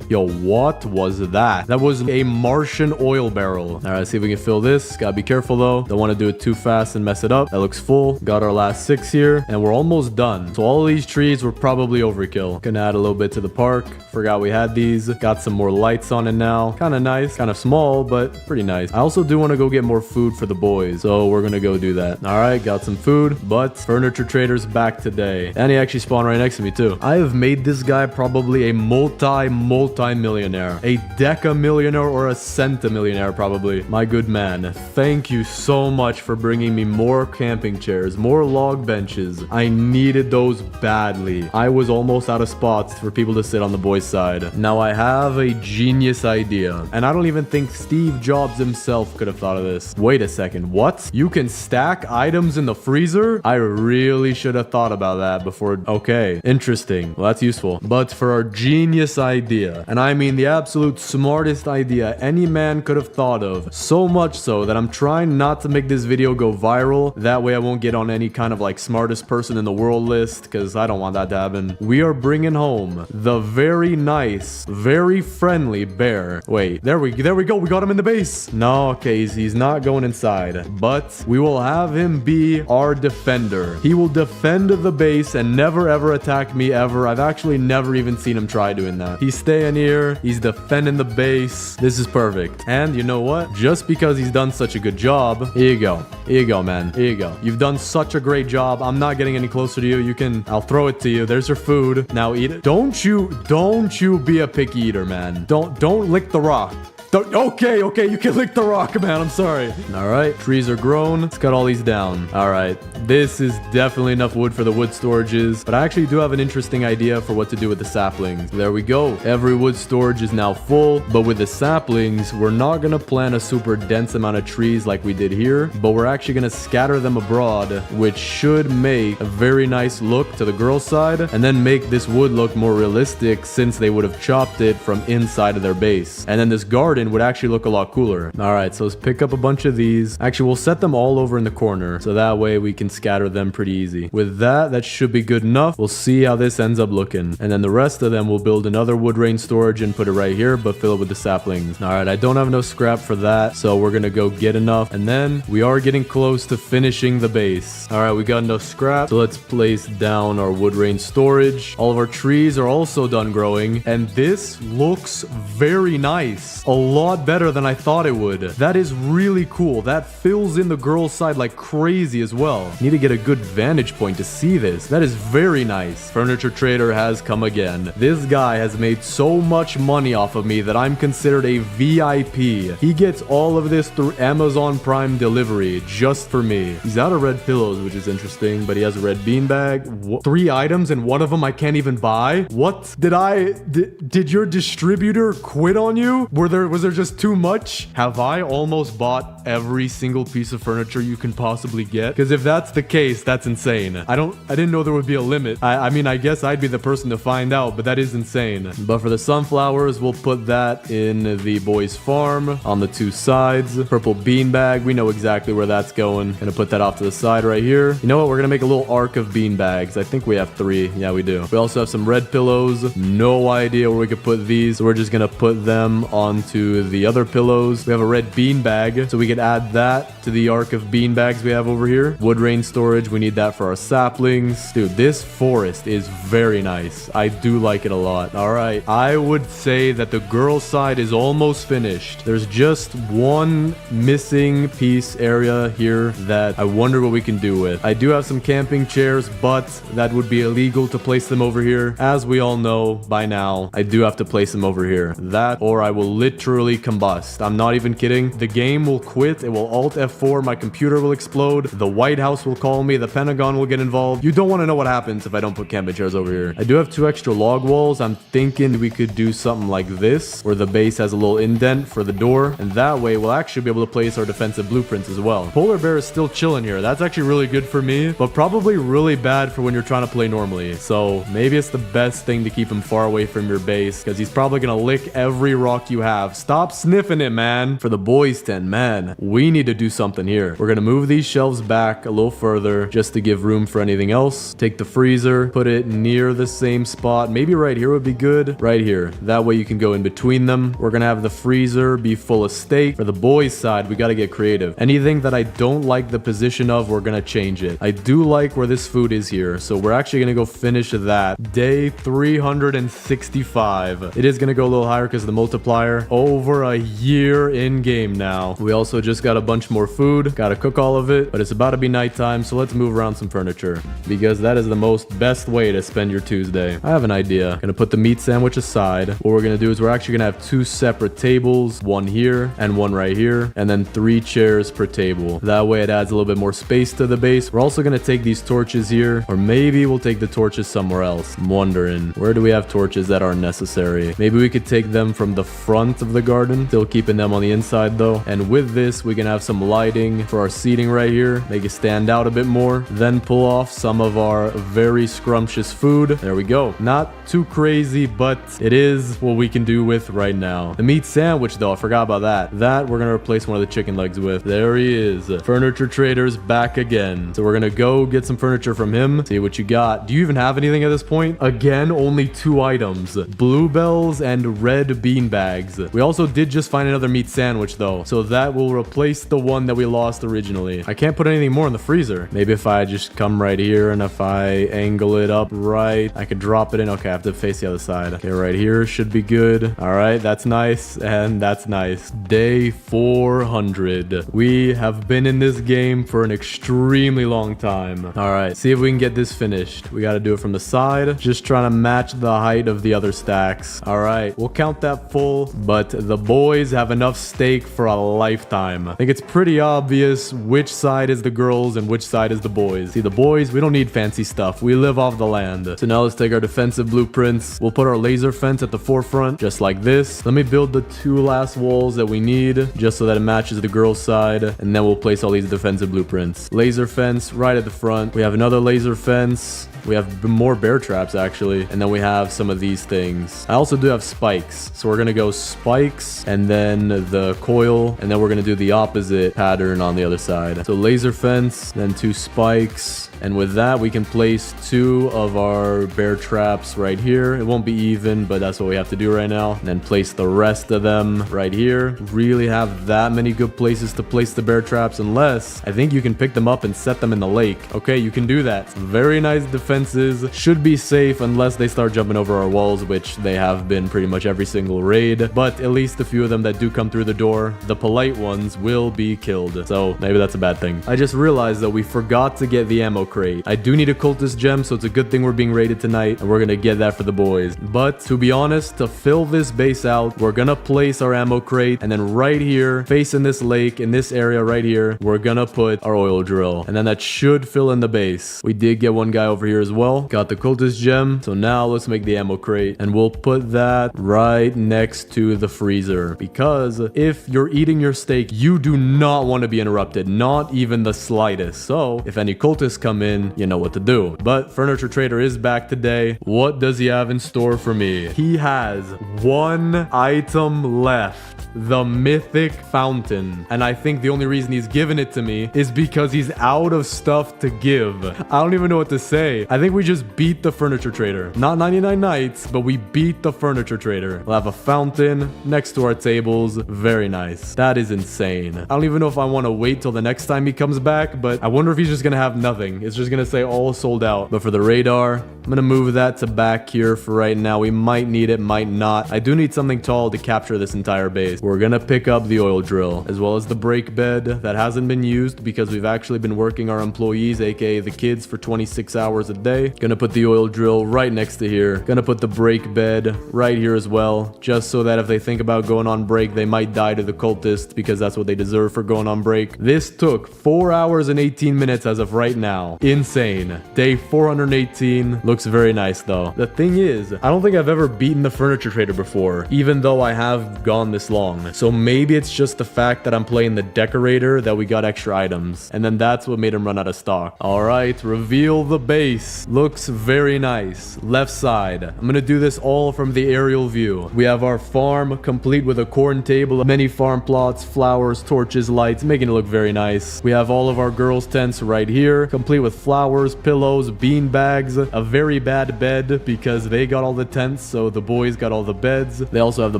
Yo, what was that? That was a Martian oil barrel. All right, let's see if we can fill this. Gotta be careful though. Don't want to do it too fast and mess it up. That looks full. Got our last 6 here, and we're almost done. So all of these trees were probably overkill. Gonna add a little bit to the park. Forgot we had these. Got some more lights on it now. Kind of nice. Kind of small, but pretty nice. I also do want to go get more food for the boys, so we're gonna go do that. All right, got some food, but Furniture Trader's back today. And he actually spawned right next to me too. I have made this guy probably a multi-millionaire, a deca-millionaire or a centimillionaire probably. My good man, thank you so much for bringing me more camping chairs, more log benches. I needed those badly. I was almost out of spots for people to sit on the boys' side. Now I have a genius idea, and I don't even think Steve Jobs himself could have thought of this. Wait a second, what? You can stack items in the freezer? I really should have thought about that before. Okay, interesting. Well, that's useful. But for our genius idea, and I mean the absolute smartest idea any man could have thought of, so much so that I'm trying not to make this video go viral. That way I won't get on any kind of like smartest person in the world list, because I don't want that to happen. We are bringing home the very nice, very friendly bear. Wait, there we go. We got him in the base. No, okay, he's not going inside, but we will have him be our defender. He will defend the base and never ever attack me ever. I've actually never even seen him try doing that. He's staying here. He's defending the base. This is perfect. And you know what? Just because he's done such a good job, here you go. Here you go, man. Here you go. You've done such a great job. I'm not getting any closer to you. I'll throw it to you. There's your food. Now eat it. Don't you be a picky eater, man. Don't lick the rock. Okay, you can lick the rock, man. I'm sorry. All right, trees are grown. Let's cut all these down. All right, this is definitely enough wood for the wood storages, but I actually do have an interesting idea for what to do with the saplings. There we go. Every wood storage is now full, but with the saplings, we're not gonna plant a super dense amount of trees like we did here, but we're actually gonna scatter them abroad, which should make a very nice look to the girls' side, and then make this wood look more realistic since they would have chopped it from inside of their base. And then this garden would actually look a lot cooler. All right, so let's pick up a bunch of these. Actually, we'll set them all over in the corner, so that way we can scatter them pretty easy. With that should be good enough. We'll see how this ends up looking. And then the rest of them, we'll build another wood rain storage and put it right here, but fill it with the saplings. All right, I don't have enough scrap for that, so we're gonna go get enough. And then we are getting close to finishing the base. All right, we got enough scrap, so let's place down our wood rain storage. All of our trees are also done growing, and this looks very nice. A lot better than I thought it would. That is really cool. That fills in the girls' side like crazy as well. Need to get a good vantage point to see this. That is very nice. Furniture Trader has come again. This guy has made so much money off of me that I'm considered a VIP. He gets all of this through Amazon Prime delivery just for me. He's out of red pillows, which is interesting, but he has a red beanbag. 3 items and one of them I can't even buy? What? Did your distributor quit on you? Was there just too much? Have I almost bought every single piece of furniture you can possibly get? Because if that's the case, that's insane. I didn't know there would be a limit. I mean, I guess I'd be the person to find out, but that is insane. But for the sunflowers, we'll put that in the boys' farm on the 2 sides. Purple beanbag, we know exactly where that's going. Gonna put that off to the side right here. You know what? We're gonna make a little arc of beanbags. I think we have 3. Yeah, we do. We also have some red pillows. No idea where we could put these. So we're just gonna put them onto the other pillows. We have a red beanbag, so we could add that to the arc of beanbags we have over here. Wood rain storage, we need that for our saplings. Dude, this forest is very nice. I do like it a lot. All right, I would say that the girl side is almost finished. There's just one missing piece area here that I wonder what we can do with. I do have some camping chairs, but that would be illegal to place them over here. As we all know by now, I do have to place them over here. That or I will literally combust. I'm not even kidding. The game will quit. It will Alt F4. My computer will explode. The White House will call me. The Pentagon will get involved. You don't want to know what happens if I don't put camping chairs over here. I do have 2 extra log walls. I'm thinking we could do something like this, where the base has a little indent for the door, and that way we'll actually be able to place our defensive blueprints as well. Polar bear is still chilling here. That's actually really good for me, but probably really bad for when you're trying to play normally. So maybe it's the best thing to keep him far away from your base, because he's probably gonna lick every rock you have. Stop sniffing it, man. For the boys' tent, man, we need to do something here. We're gonna move these shelves back a little further just to give room for anything else. Take the freezer, put it near the same spot. Maybe right here would be good. Right here. That way you can go in between them. We're gonna have the freezer be full of steak. For the boys' side, we gotta get creative. Anything that I don't like the position of, we're gonna change it. I do like where this food is here, so we're actually gonna go finish that. Day 365. It is gonna go a little higher because of the multiplier. Over a year in game now. We also just got a bunch more food. Gotta cook all of it, but it's about to be nighttime, so let's move around some furniture, because that is the best way to spend your Tuesday. I have an idea. Gonna put the meat sandwich aside. What we're gonna do is we're actually gonna have 2 separate tables, one here and one right here, and then 3 chairs per table. That way it adds a little bit more space to the base. We're also gonna take these torches here, or maybe we'll take the torches somewhere else. I'm wondering, where do we have torches that are necessary? Maybe we could take them from the front of the garden, still keeping them on the inside though. And with this, we can have some lighting for our seating right here, make it stand out a bit more, then pull off some of our very scrumptious food. There we go. Not too crazy, but it is what we can do with right now. The meat sandwich though, I forgot about that. That we're gonna replace one of the chicken legs with. There he is. Furniture Trader's back again. So we're gonna go get some furniture from him. See what you got. Do you even have anything at this point? Again, only 2 items. Bluebells and red beanbags. We also did just find another meat sandwich though, so that will replace the one that we lost originally. I can't put anything more in the freezer. Maybe if I just come right here and if I angle it up right, I could drop it in. Okay, I have to face the other side. Okay, right here should be good. All right, that's nice, and that's nice. Day 400. We have been in this game for an extremely long time. All right, see if we can get this finished. We got to do it from the side, just trying to match the height of the other stacks. All right, we'll count that full, but the boys have enough steak for a lifetime. I think it's pretty obvious which side is the girls and which side is the boys. See, the boys, we don't need fancy stuff. We live off the land. So now let's take our defensive blueprints. We'll put our laser fence at the forefront, just like this. Let me build the 2 last walls that we need, just so that it matches the girls' side, and then we'll place all these defensive blueprints. Laser fence right at the front. We have another laser fence. We have more bear traps, actually. And then we have some of these things. I also do have spikes. So we're going to go spikes and then the coil. And then we're going to do the opposite pattern on the other side. So laser fence, then 2 spikes. And with that, we can place 2 of our bear traps right here. It won't be even, but that's what we have to do right now. And then place the rest of them right here. Really have that many good places to place the bear traps, unless I think you can pick them up and set them in the lake. Okay, you can do that. Very nice defense defenses should be safe unless they start jumping over our walls, which they have been pretty much every single raid. But at least a few of them that do come through the door, the polite ones, will be killed. So maybe that's a bad thing. I just realized that we forgot to get the ammo crate. I do need a cultist gem, so it's a good thing we're being raided tonight, and we're gonna get that for the boys. But to be honest, to fill this base out, we're gonna place our ammo crate, and then right here, facing this lake, in this area right here, we're gonna put our oil drill. And then that should fill in the base. We did get one guy over here as well. Got the cultist gem. So now let's make the ammo crate, and we'll put that right next to the freezer, because if you're eating your steak, you do not want to be interrupted, not even the slightest. So if any cultists come in, you know what to do. But Furniture Trader is back today. What does he have in store for me? He has one item left, the mythic fountain, and I think the only reason he's given it to me is because he's out of stuff to give. I don't even know what to say. I think we just beat the Furniture Trader. Not 99 nights, but we beat the Furniture Trader. We'll have a fountain next to our tables. Very nice. That is insane. I don't even know if I want to wait till the next time he comes back, but I wonder if he's just gonna have nothing. It's just gonna say all sold out. But for the radar, I'm gonna move that to back here for right now. We might need it, might not. I do need something tall to capture this entire base. We're gonna pick up the oil drill, as well as the break bed that hasn't been used because we've actually been working our employees, aka the kids, for 26 hours a day. Gonna put the oil drill right next to here. Gonna put the break bed right here as well, just so that if they think about going on break, they might die to the cultists because that's what they deserve for going on break. This took 4 hours and 18 minutes as of right now. Insane. Day 418. Looks very nice though. The thing is, I don't think I've ever beaten the Furniture Trader before, even though I have gone this long. So maybe it's just the fact that I'm playing the decorator that we got extra items, and then that's what made him run out of stock. All right, reveal the base. Looks very nice. Left side. I'm gonna do this all from the aerial view. We have our farm complete with a corn table, many farm plots, flowers, torches, lights, making it look very nice. We have all of our girls' tents right here, complete with flowers, pillows, bean bags, a very bad bed because they got all the tents, so the boys got all the beds. They also have the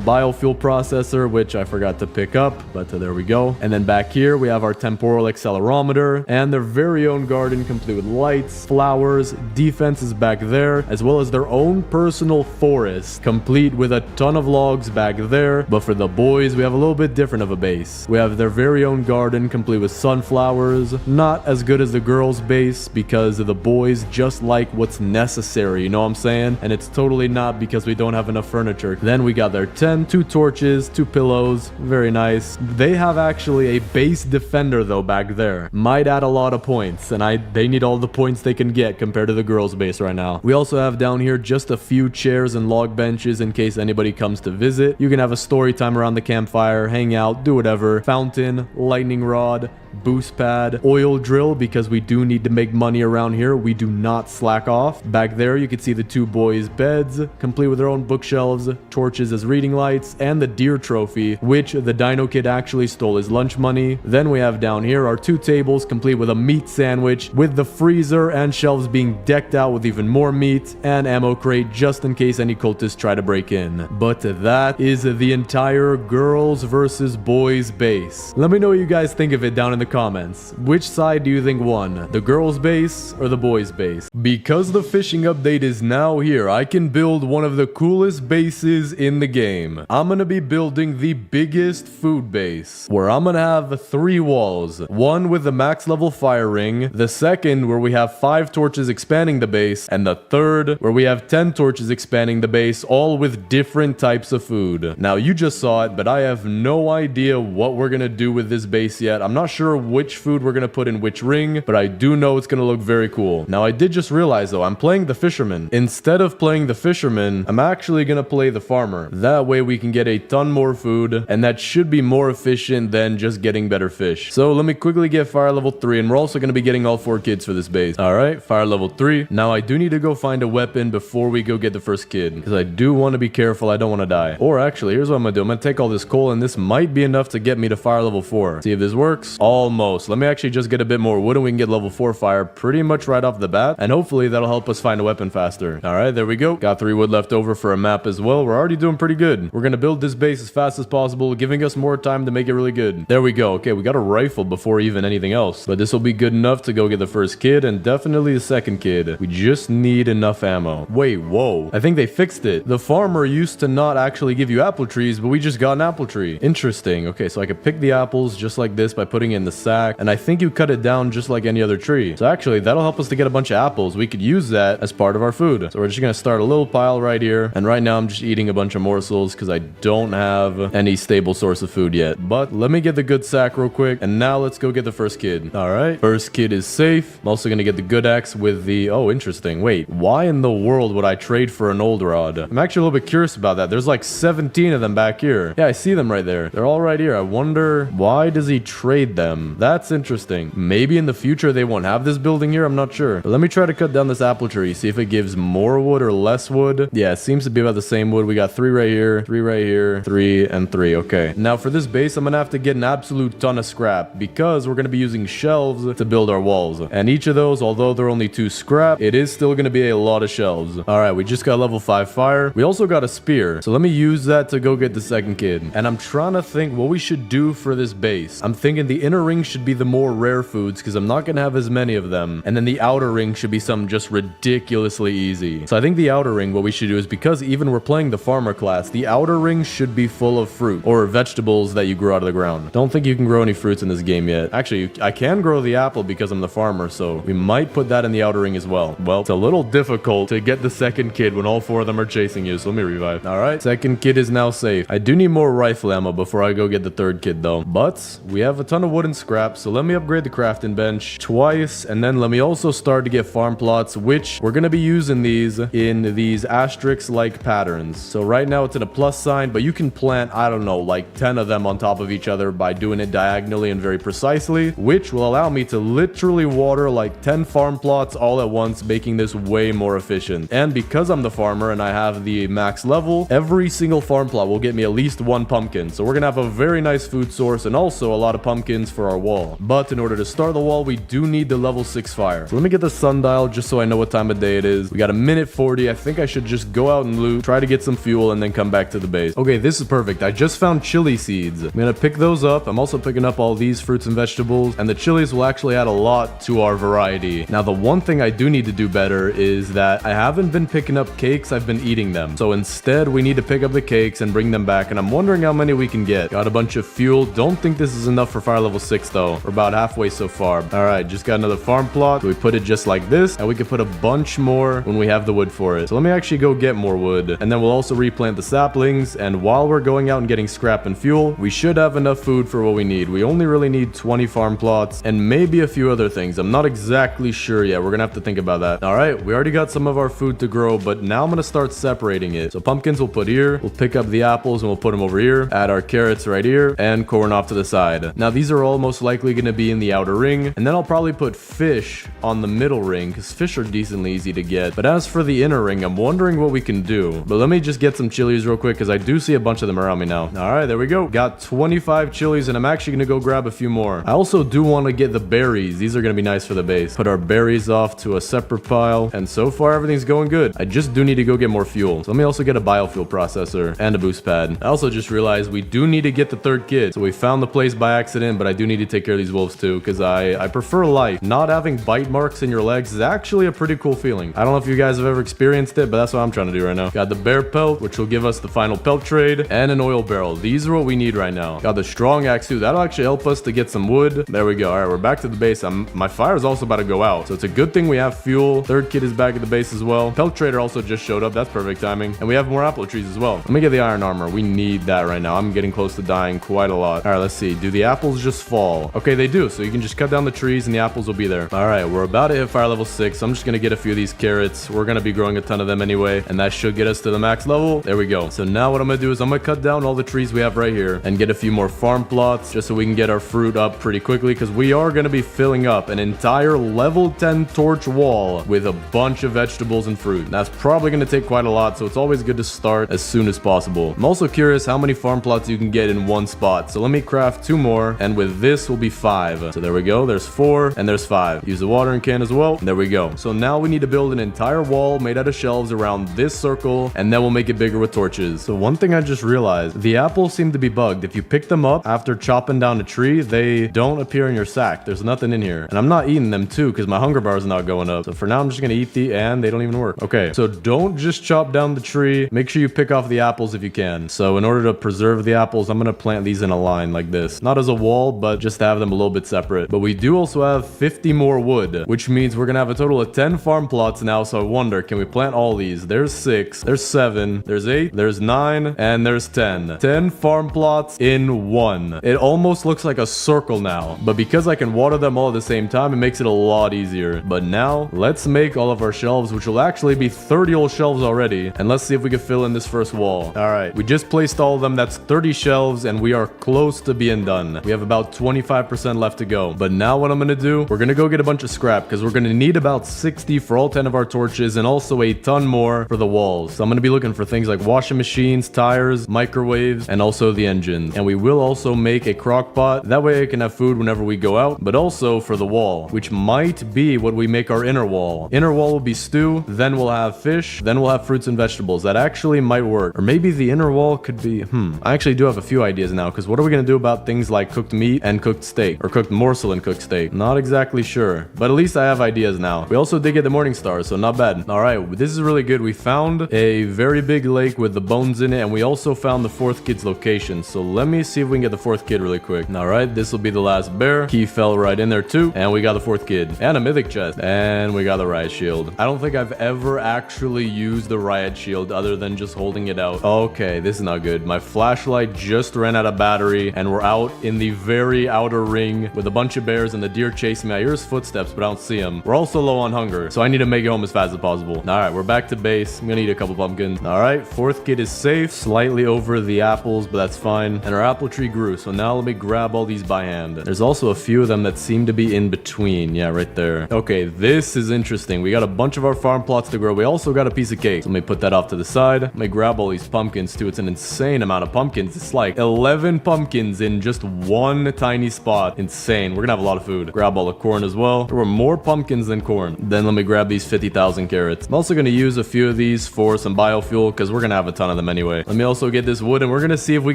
biofuel processor, which I forgot to pick up, but there we go. And then back here, we have our temporal accelerometer and their very own garden complete with lights, flowers, defenses back there, as well as their own personal forest, complete with a ton of logs back there. But for the boys, we have a little bit different of a base. We have their very own garden complete with sunflowers. Not as good as the girls' base because the boys just like what's necessary, you know what I'm saying? And it's totally not because we don't have enough furniture. Then we got their tent, 2 torches, 2 pillows. Very nice. They have actually a base defender though back there. Might add a lot of points, and they need all the points they can get compared to the girls' base right now. We also have down here just a few chairs and log benches in case anybody comes to visit. You can have a story time around the campfire, hang out, do whatever. Fountain, lightning rod, boost pad, oil drill because we do need to make money around here. We do not slack off. Back there you can see the 2 boys' beds complete with their own bookshelves, torches as reading lights, and the deer trophy, which the Dino Kid actually stole his lunch money. Then we have down here our 2 tables complete with a meat sandwich, with the freezer and shelves being decked out with even more meat, and ammo crate just in case any cultists try to break in. But that is the entire girls versus boys base. Let me know what you guys think of it down in the comments. Which side do you think won? The girls' base or the boys' base? Because the fishing update is now here, I can build one of the coolest bases in the game. I'm gonna be building the biggest food base, where I'm gonna have 3 walls. One with the max level fire ring, the second where we have 5 torches expanding the base, and the third where we have 10 torches expanding the base, all with different types of food. Now you just saw it, but I have no idea what we're gonna do with this base yet. I'm not sure which food we're gonna put in which ring, but I do know it's gonna look very cool. Now I did just realize though, I'm playing the fisherman. Instead of playing the fisherman, I'm actually gonna play the farmer. That way we can get a ton more food, and that should be more efficient than just getting better fish. So let me quickly get fire level 3, and we're also gonna be getting all 4 kids for this base. Alright, fire level 3. Now I do need to go find a weapon before we go get the first kid, because I do want to be careful, I don't want to die. Or actually, here's what I'm gonna do. I'm gonna take all this coal, and this might be enough to get me to fire level 4. See if this works. Almost. Let me actually just get a bit more wood, and we can get level 4 fire pretty much right off the bat, and hopefully that'll help us find a weapon faster. Alright, there we go. Got 3 wood left over for a map as well. We're already doing pretty good. We're gonna build this base as fast as as possible, giving us more time to make it really good. There we go. Okay, we got a rifle before even anything else, but this will be good enough to go get the first kid and definitely the second kid. We just need enough ammo. Wait, whoa. I think they fixed it. The farmer used to not actually give you apple trees, but we just got an apple tree. Interesting. Okay, so I could pick the apples just like this by putting it in the sack, and I think you cut it down just like any other tree. So actually, that'll help us to get a bunch of apples. We could use that as part of our food. So we're just gonna start a little pile right here, and right now I'm just eating a bunch of morsels because I don't have any stable source of food yet. But let me get the good sack real quick, and now let's go get the first kid. All right, first kid is safe. I'm also gonna get the good axe with the... Oh, interesting. Wait, why in the world would I trade for an old rod? I'm actually a little bit curious about that. There's like 17 of them back here. Yeah, I see them right there. They're all right here. I wonder, why does he trade them? That's interesting. Maybe in the future they won't have this building here. I'm not sure. But let me try to cut down this apple tree, see if it gives more wood or less wood. Yeah, it seems to be about the same wood. We got 3 right here, 3 right here, 3 and 3. Okay. Now for this base, I'm gonna have to get an absolute ton of scrap because we're gonna be using shelves to build our walls. And each of those, although they're only 2 scrap, it is still gonna be a lot of shelves. All right, we just got level 5 fire. We also got a spear. So let me use that to go get the second kid. And I'm trying to think what we should do for this base. I'm thinking the inner ring should be the more rare foods because I'm not gonna have as many of them. And then the outer ring should be something just ridiculously easy. So I think the outer ring, what we should do is, because even we're playing the farmer class, the outer ring should be full of fruit or vegetables that you grow out of the ground. Don't think you can grow any fruits in this game yet. Actually, I can grow the apple because I'm the farmer, so we might put that in the outer ring as well. Well, it's a little difficult to get the second kid when all 4 of them are chasing you, so let me revive. All right, second kid is now safe. I do need more rifle ammo before I go get the third kid though, but we have a ton of wooden scrap, so let me upgrade the crafting bench twice, and then let me also start to get farm plots, which we're gonna be using these in these asterisk like patterns. So right now it's in a plus sign, but you can plant, I don't know, like 10 of them on top of each other by doing it diagonally and very precisely, which will allow me to literally water like 10 farm plots all at once, making this way more efficient. And because I'm the farmer and I have the max level, every single farm plot will get me at least 1 pumpkin. So we're gonna have a very nice food source and also a lot of pumpkins for our wall. But in order to start the wall, we do need the level 6 fire. So let me get the sundial just so I know what time of day it is. We got a minute 40. I think I should just go out and loot, try to get some fuel, and then come back to the base. Okay, this is perfect. I just found chili seeds. I'm gonna pick those up. I'm also picking up all these fruits and vegetables, and the chilies will actually add a lot to our variety. Now, the one thing I do need to do better is that I haven't been picking up cakes, I've been eating them. So instead, we need to pick up the cakes and bring them back, and I'm wondering how many we can get. Got a bunch of fuel. Don't think this is enough for fire level 6 though. We're about halfway so far. All right, just got another farm plot. So we put it just like this, and we can put a bunch more when we have the wood for it. So let me actually go get more wood, and then we'll also replant the saplings, and while we're going out and getting scrap and fuel, we should have enough food for what we need. We only really need 20 farm plots and maybe a few other things. I'm not exactly sure yet. We're gonna have to think about that. All right, we already got some of our food to grow, but now I'm gonna start separating it. So pumpkins we'll put here, we'll pick up the apples and we'll put them over here, add our carrots right here, and corn off to the side. Now these are all most likely gonna be in the outer ring, and then I'll probably put fish on the middle ring because fish are decently easy to get. But as for the inner ring, I'm wondering what we can do. But let me just get some chilies real quick because I do see a bunch of them around me now. All right, there we go. Got 25 chilies, and I'm actually gonna go grab a few more. I also do want to get the berries. These are gonna be nice for the base. Put our berries off to a separate pile, and so far everything's going good. I just do need to go get more fuel. So let me also get a biofuel processor and a boost pad. I also just realized we do need to get the third kid. So we found the place by accident, but I do need to take care of these wolves too because I prefer life. Not having bite marks in your legs is actually a pretty cool feeling. I don't know if you guys have ever experienced it, but that's what I'm trying to do right now. Got the bear pelt, which will give us the final pelt trade, and an oil barrel. These are what we need right now. Got the strong axe too. That'll actually help us to get some wood. There we go. All right, we're back to the base. My fire is also about to go out, so it's a good thing we have fuel. Third kid is back at the base as well. Pelt trader also just showed up. That's perfect timing. And we have more apple trees as well. Let me get the iron armor. We need that right now. I'm getting close to dying quite a lot. All right, let's see. Do the apples just fall? Okay, they do. So you can just cut down the trees and the apples will be there. All right, we're about to hit fire level 6. I'm just gonna get a few of these carrots. We're gonna be growing a ton of them anyway, and that should get us to the max level. There we go. So now what I'm gonna do is I'm gonna cut down all the trees we have right here and get a few more farm plots just so we can get our fruit up pretty quickly because we are gonna be filling up an entire level 10 torch wall with a bunch of vegetables and fruit. That's probably gonna take quite a lot, so it's always good to start as soon as possible. I'm also curious how many farm plots you can get in one spot. So let me craft 2 more, and with this will be 5. So there we go. There's 4 and there's 5. Use the watering can as well. There we go. So now we need to build an entire wall made out of shelves around this circle, and then we'll make it bigger with torches. So one thing I just realized, the apples seem to be bugged. If you pick them up after chopping down a tree, they don't appear in your sack. There's nothing in here. And I'm not eating them too because my hunger bar is not going up. So for now, I'm just going to eat and they don't even work. Okay, so don't just chop down the tree. Make sure you pick off the apples if you can. So in order to preserve the apples, I'm going to plant these in a line like this. Not as a wall, but just to have them a little bit separate. But we do also have 50 more wood, which means we're going to have a total of 10 farm plots now. So I wonder, can we plant all these? There's 6, there's 7, there's 8, there's 9, and there's 10. 10 farm plots in one. It almost looks like a circle now, but because I can water them all at the same time, it makes it a lot easier. But now let's make all of our shelves, which will actually be 30 old shelves already. And let's see if we can fill in this first wall. All right, we just placed all of them. That's 30 shelves and we are close to being done. We have about 25% left to go. But now what I'm going to do, we're going to go get a bunch of scrap because we're going to need about 60 for all 10 of our torches and also a ton more for the walls. So I'm going to be looking for things like washing machines, tires, microwaves, and also the engine. And we will also make a crock pot. That way I can have food whenever we go out, but also for the wall, which might be what we make our inner wall. Inner wall will be stew, then we'll have fish, then we'll have fruits and vegetables. That actually might work. Or maybe the inner wall could be, I actually do have a few ideas now, because what are we going to do about things like cooked meat and cooked steak, or cooked morsel and cooked steak? Not exactly sure, but at least I have ideas now. We also did get the morning star, so not bad. All right, this is really good. We found a very big lake with the bones in it, and we also found the fourth kid's location. So let me see if we can get the fourth kid really quick. All right, this will be the last bear. Key fell right in there too, and we got the fourth kid and a mythic chest, and we got the riot shield. I don't think I've ever actually used the riot shield other than just holding it out. Okay, this is not good. My flashlight just ran out of battery, and we're out in the very outer ring with a bunch of bears and the deer chasing me. I hear his footsteps, but I don't see him. We're also low on hunger, so I need to make it home as fast as possible. All right, we're back to base. I'm gonna eat a couple pumpkins. All right, fourth kid is safe, slightly over the apples, but that's fine. And our apple tree grew, so now let me grab all these by hand. There's also a few of them that seem to be in between. Yeah, right there. Okay, this is interesting. We got a bunch of our farm plots to grow. We also got a piece of cake. So let me put that off to the side. Let me grab all these pumpkins too. It's an insane amount of pumpkins. It's like 11 pumpkins in just one tiny spot. Insane. We're gonna have a lot of food. Grab all the corn as well. There were more pumpkins than corn. Then let me grab these 50,000 carrots. I'm also gonna use a few of these for some biofuel because we're gonna have a ton of them anyway. Let me also get this wood, and we're gonna see if we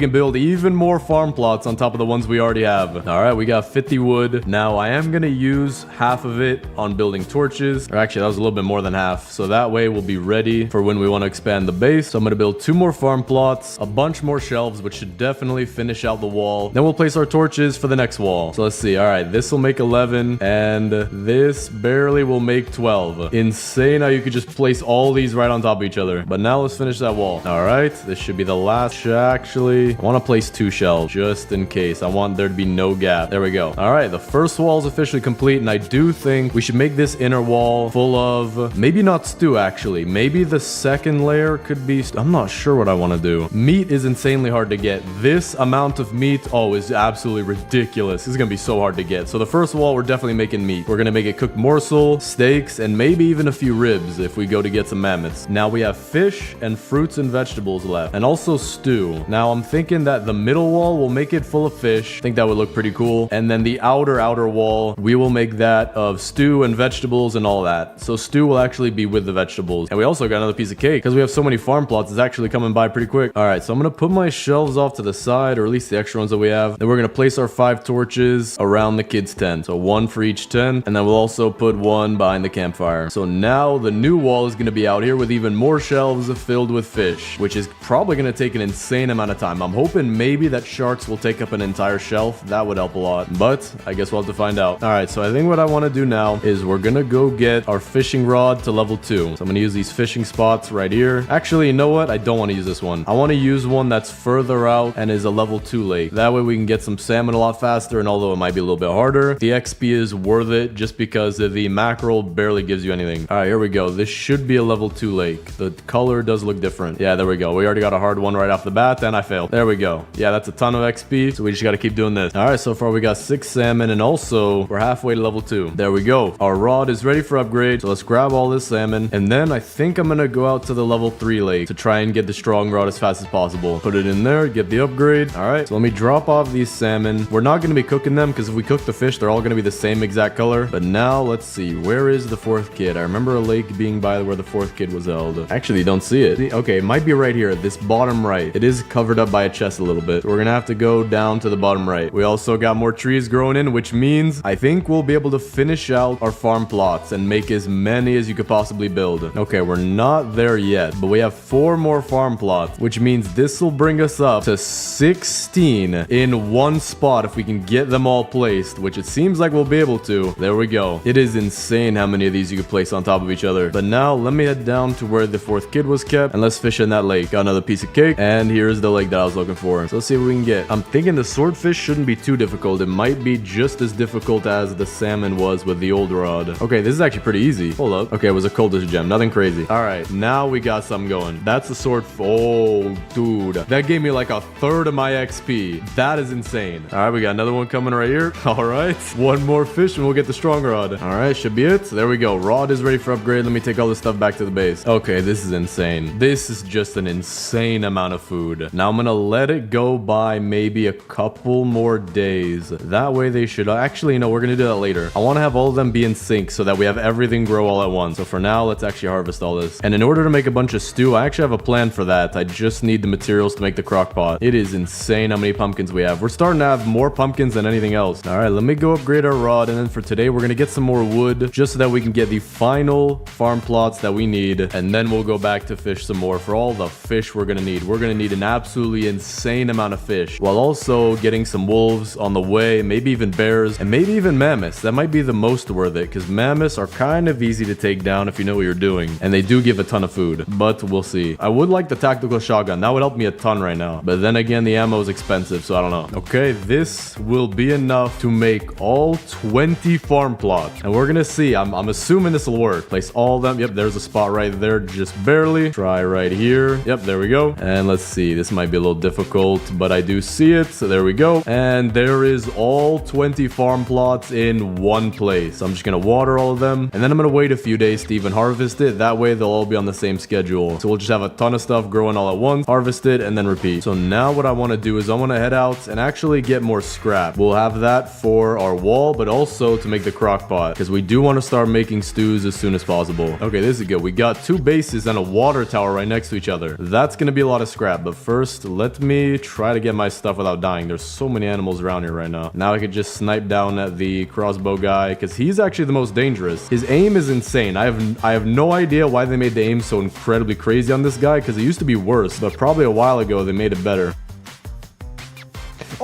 can build even more farm plots on top of the ones we already have. All right, we got 50 wood. Now I am gonna use half of it on building torches, or actually that was a little bit more than half, so that way we'll be ready for when we want to expand the base. So I'm gonna build 2 more farm plots, a bunch more shelves, which should definitely finish out the wall. Then we'll place our torches for the next wall. So let's see. All right, this will make 11, and this barely will make 12. Insane how you could just place all these right on top of each other. But now let's finish that wall. All right, this should be the last. Actually, I want to place 2 shelves just in case. I want there to be no gap. There we go. All right, the first wall is officially complete, and I do think we should make this inner wall full of, maybe not stew actually. Maybe the second layer could be, I'm not sure what I want to do. Meat is insanely hard to get. This amount of meat, oh, is absolutely ridiculous. This is going to be so hard to get. So the first wall, we're definitely making meat. We're going to make it cooked morsel, steaks, and maybe even a few ribs if we go to get some mammoths. Now we have fish and fruits and vegetables left, and also stew. Now I'm thinking that the middle wall will make it full of fish. I think that would look pretty cool. And then the outer wall, we will make that of stew and vegetables and all that. So stew will actually be with the vegetables. And we also got another piece of cake because we have so many farm plots. It's actually coming by pretty quick. All right, so I'm going to put my shelves off to the side, or at least the extra ones that we have. Then we're going to place our 5 torches around the kids' tent. So 1 for each tent. And then we'll also put 1 behind the campfire. So now the new wall is going to be out here with even more shelves filled with fish, which is probably going to take an insane amount of time. I'm hoping maybe that sharks will take up an entire shelf. That would help a lot, but I guess we'll have to find out. All right, so I think what I want to do now is we're going to go get our fishing rod to level 2. So I'm going to use these fishing spots right here. Actually, you know what? I don't want to use this one. I want to use one that's further out and is a level 2 lake. That way we can get some salmon a lot faster, and although it might be a little bit harder, the XP is worth it just because the mackerel barely gives you anything. All right, here we go. This should be a level 2 lake. The color does look different. Yeah, there we go. We already got a hard one right off the bat, and I failed. There we go. Yeah, that's a ton of XP, so we just got to keep doing this. All right, so far we got 6 salmon, and also we're halfway to level 2. There we go. Our rod is ready for upgrade, so let's grab all this salmon, and then I think I'm gonna go out to the level 3 lake to try and get the strong rod as fast as possible. Put it in there, get the upgrade. All right, so let me drop off these salmon. We're not gonna be cooking them because if we cook the fish, they're all gonna be the same exact color. But now let's see, where is the 4th kid? I remember a lake being by where the 4th kid was held. Actually, you don't see it. Okay, it might be right here, this bottom right. It is is covered up by a chest a little bit. So we're gonna have to go down to the bottom right. We also got more trees growing in, which means I think we'll be able to finish out our farm plots and make as many as you could possibly build. Okay, we're not there yet, but we have 4 more farm plots, which means this will bring us up to 16 in one spot if we can get them all placed, which it seems like we'll be able to. There we go. It is insane how many of these you could place on top of each other. But now let me head down to where the 4th kid was kept and let's fish in that lake. Got another piece of cake, and here's the lake that I was looking for. So let's see what we can get. I'm thinking the swordfish shouldn't be too difficult. It might be just as difficult as the salmon was with the old rod. Okay, this is actually pretty easy. Hold up. Okay, it was a cultist gem. Nothing crazy. All right, now we got something going. That's the sword. Oh, dude. That gave me like a third of my XP. That is insane. All right, we got another one coming right here. All right. One more fish and we'll get the strong rod. All right, should be it. There we go. Rod is ready for upgrade. Let me take all this stuff back to the base. Okay, this is insane. This is just an insane amount of food. Now I'm gonna let it go by maybe a couple more days. That way they should actually, no, we're gonna do that later. I want to have all of them be in sync so that we have everything grow all at once. So for now, let's actually harvest all this. And in order to make a bunch of stew, I actually have a plan for that. I just need the materials to make the crock pot. It is insane how many pumpkins we have. We're starting to have more pumpkins than anything else. All right, let me go upgrade our rod. And then for today, we're gonna get some more wood just so that we can get the final farm plots that we need. And then we'll go back to fish some more for all the fish we're gonna need. We're gonna need an absolutely insane amount of fish, while also getting some wolves on the way, maybe even bears, and maybe even mammoths. That might be the most worth it, because mammoths are kind of easy to take down if you know what you're doing, and they do give a ton of food, but we'll see. I would like the tactical shotgun. That would help me a ton right now, but then again, the ammo is expensive, so I don't know. Okay, this will be enough to make all 20 farm plots, and we're gonna see. I'm assuming this will work. Place all of them. Yep, there's a spot right there, just barely. Try right here. Yep, there we go. And let's see. This might be a little difficult, but I do see it, so there we go. And there is all 20 farm plots in one place. So I'm just gonna water all of them, and then I'm gonna wait a few days to even harvest it. That way they'll all be on the same schedule. So we'll just have a ton of stuff growing all at once, harvest it, and then repeat. So now what I want to do is I want to head out and actually get more scrap. We'll have that for our wall, but also to make the crock pot, because we do want to start making stews as soon as possible. Okay, this is good. We got 2 bases and a water tower right next to each other. That's gonna be a lot of scrap, but first let me try to get my stuff without dying. There's so many animals around here right now. Now I could just snipe down at the crossbow guy, because he's actually the most dangerous. His aim is insane. I have no idea why they made the aim so incredibly crazy on this guy, because it used to be worse, but probably a while ago they made it better.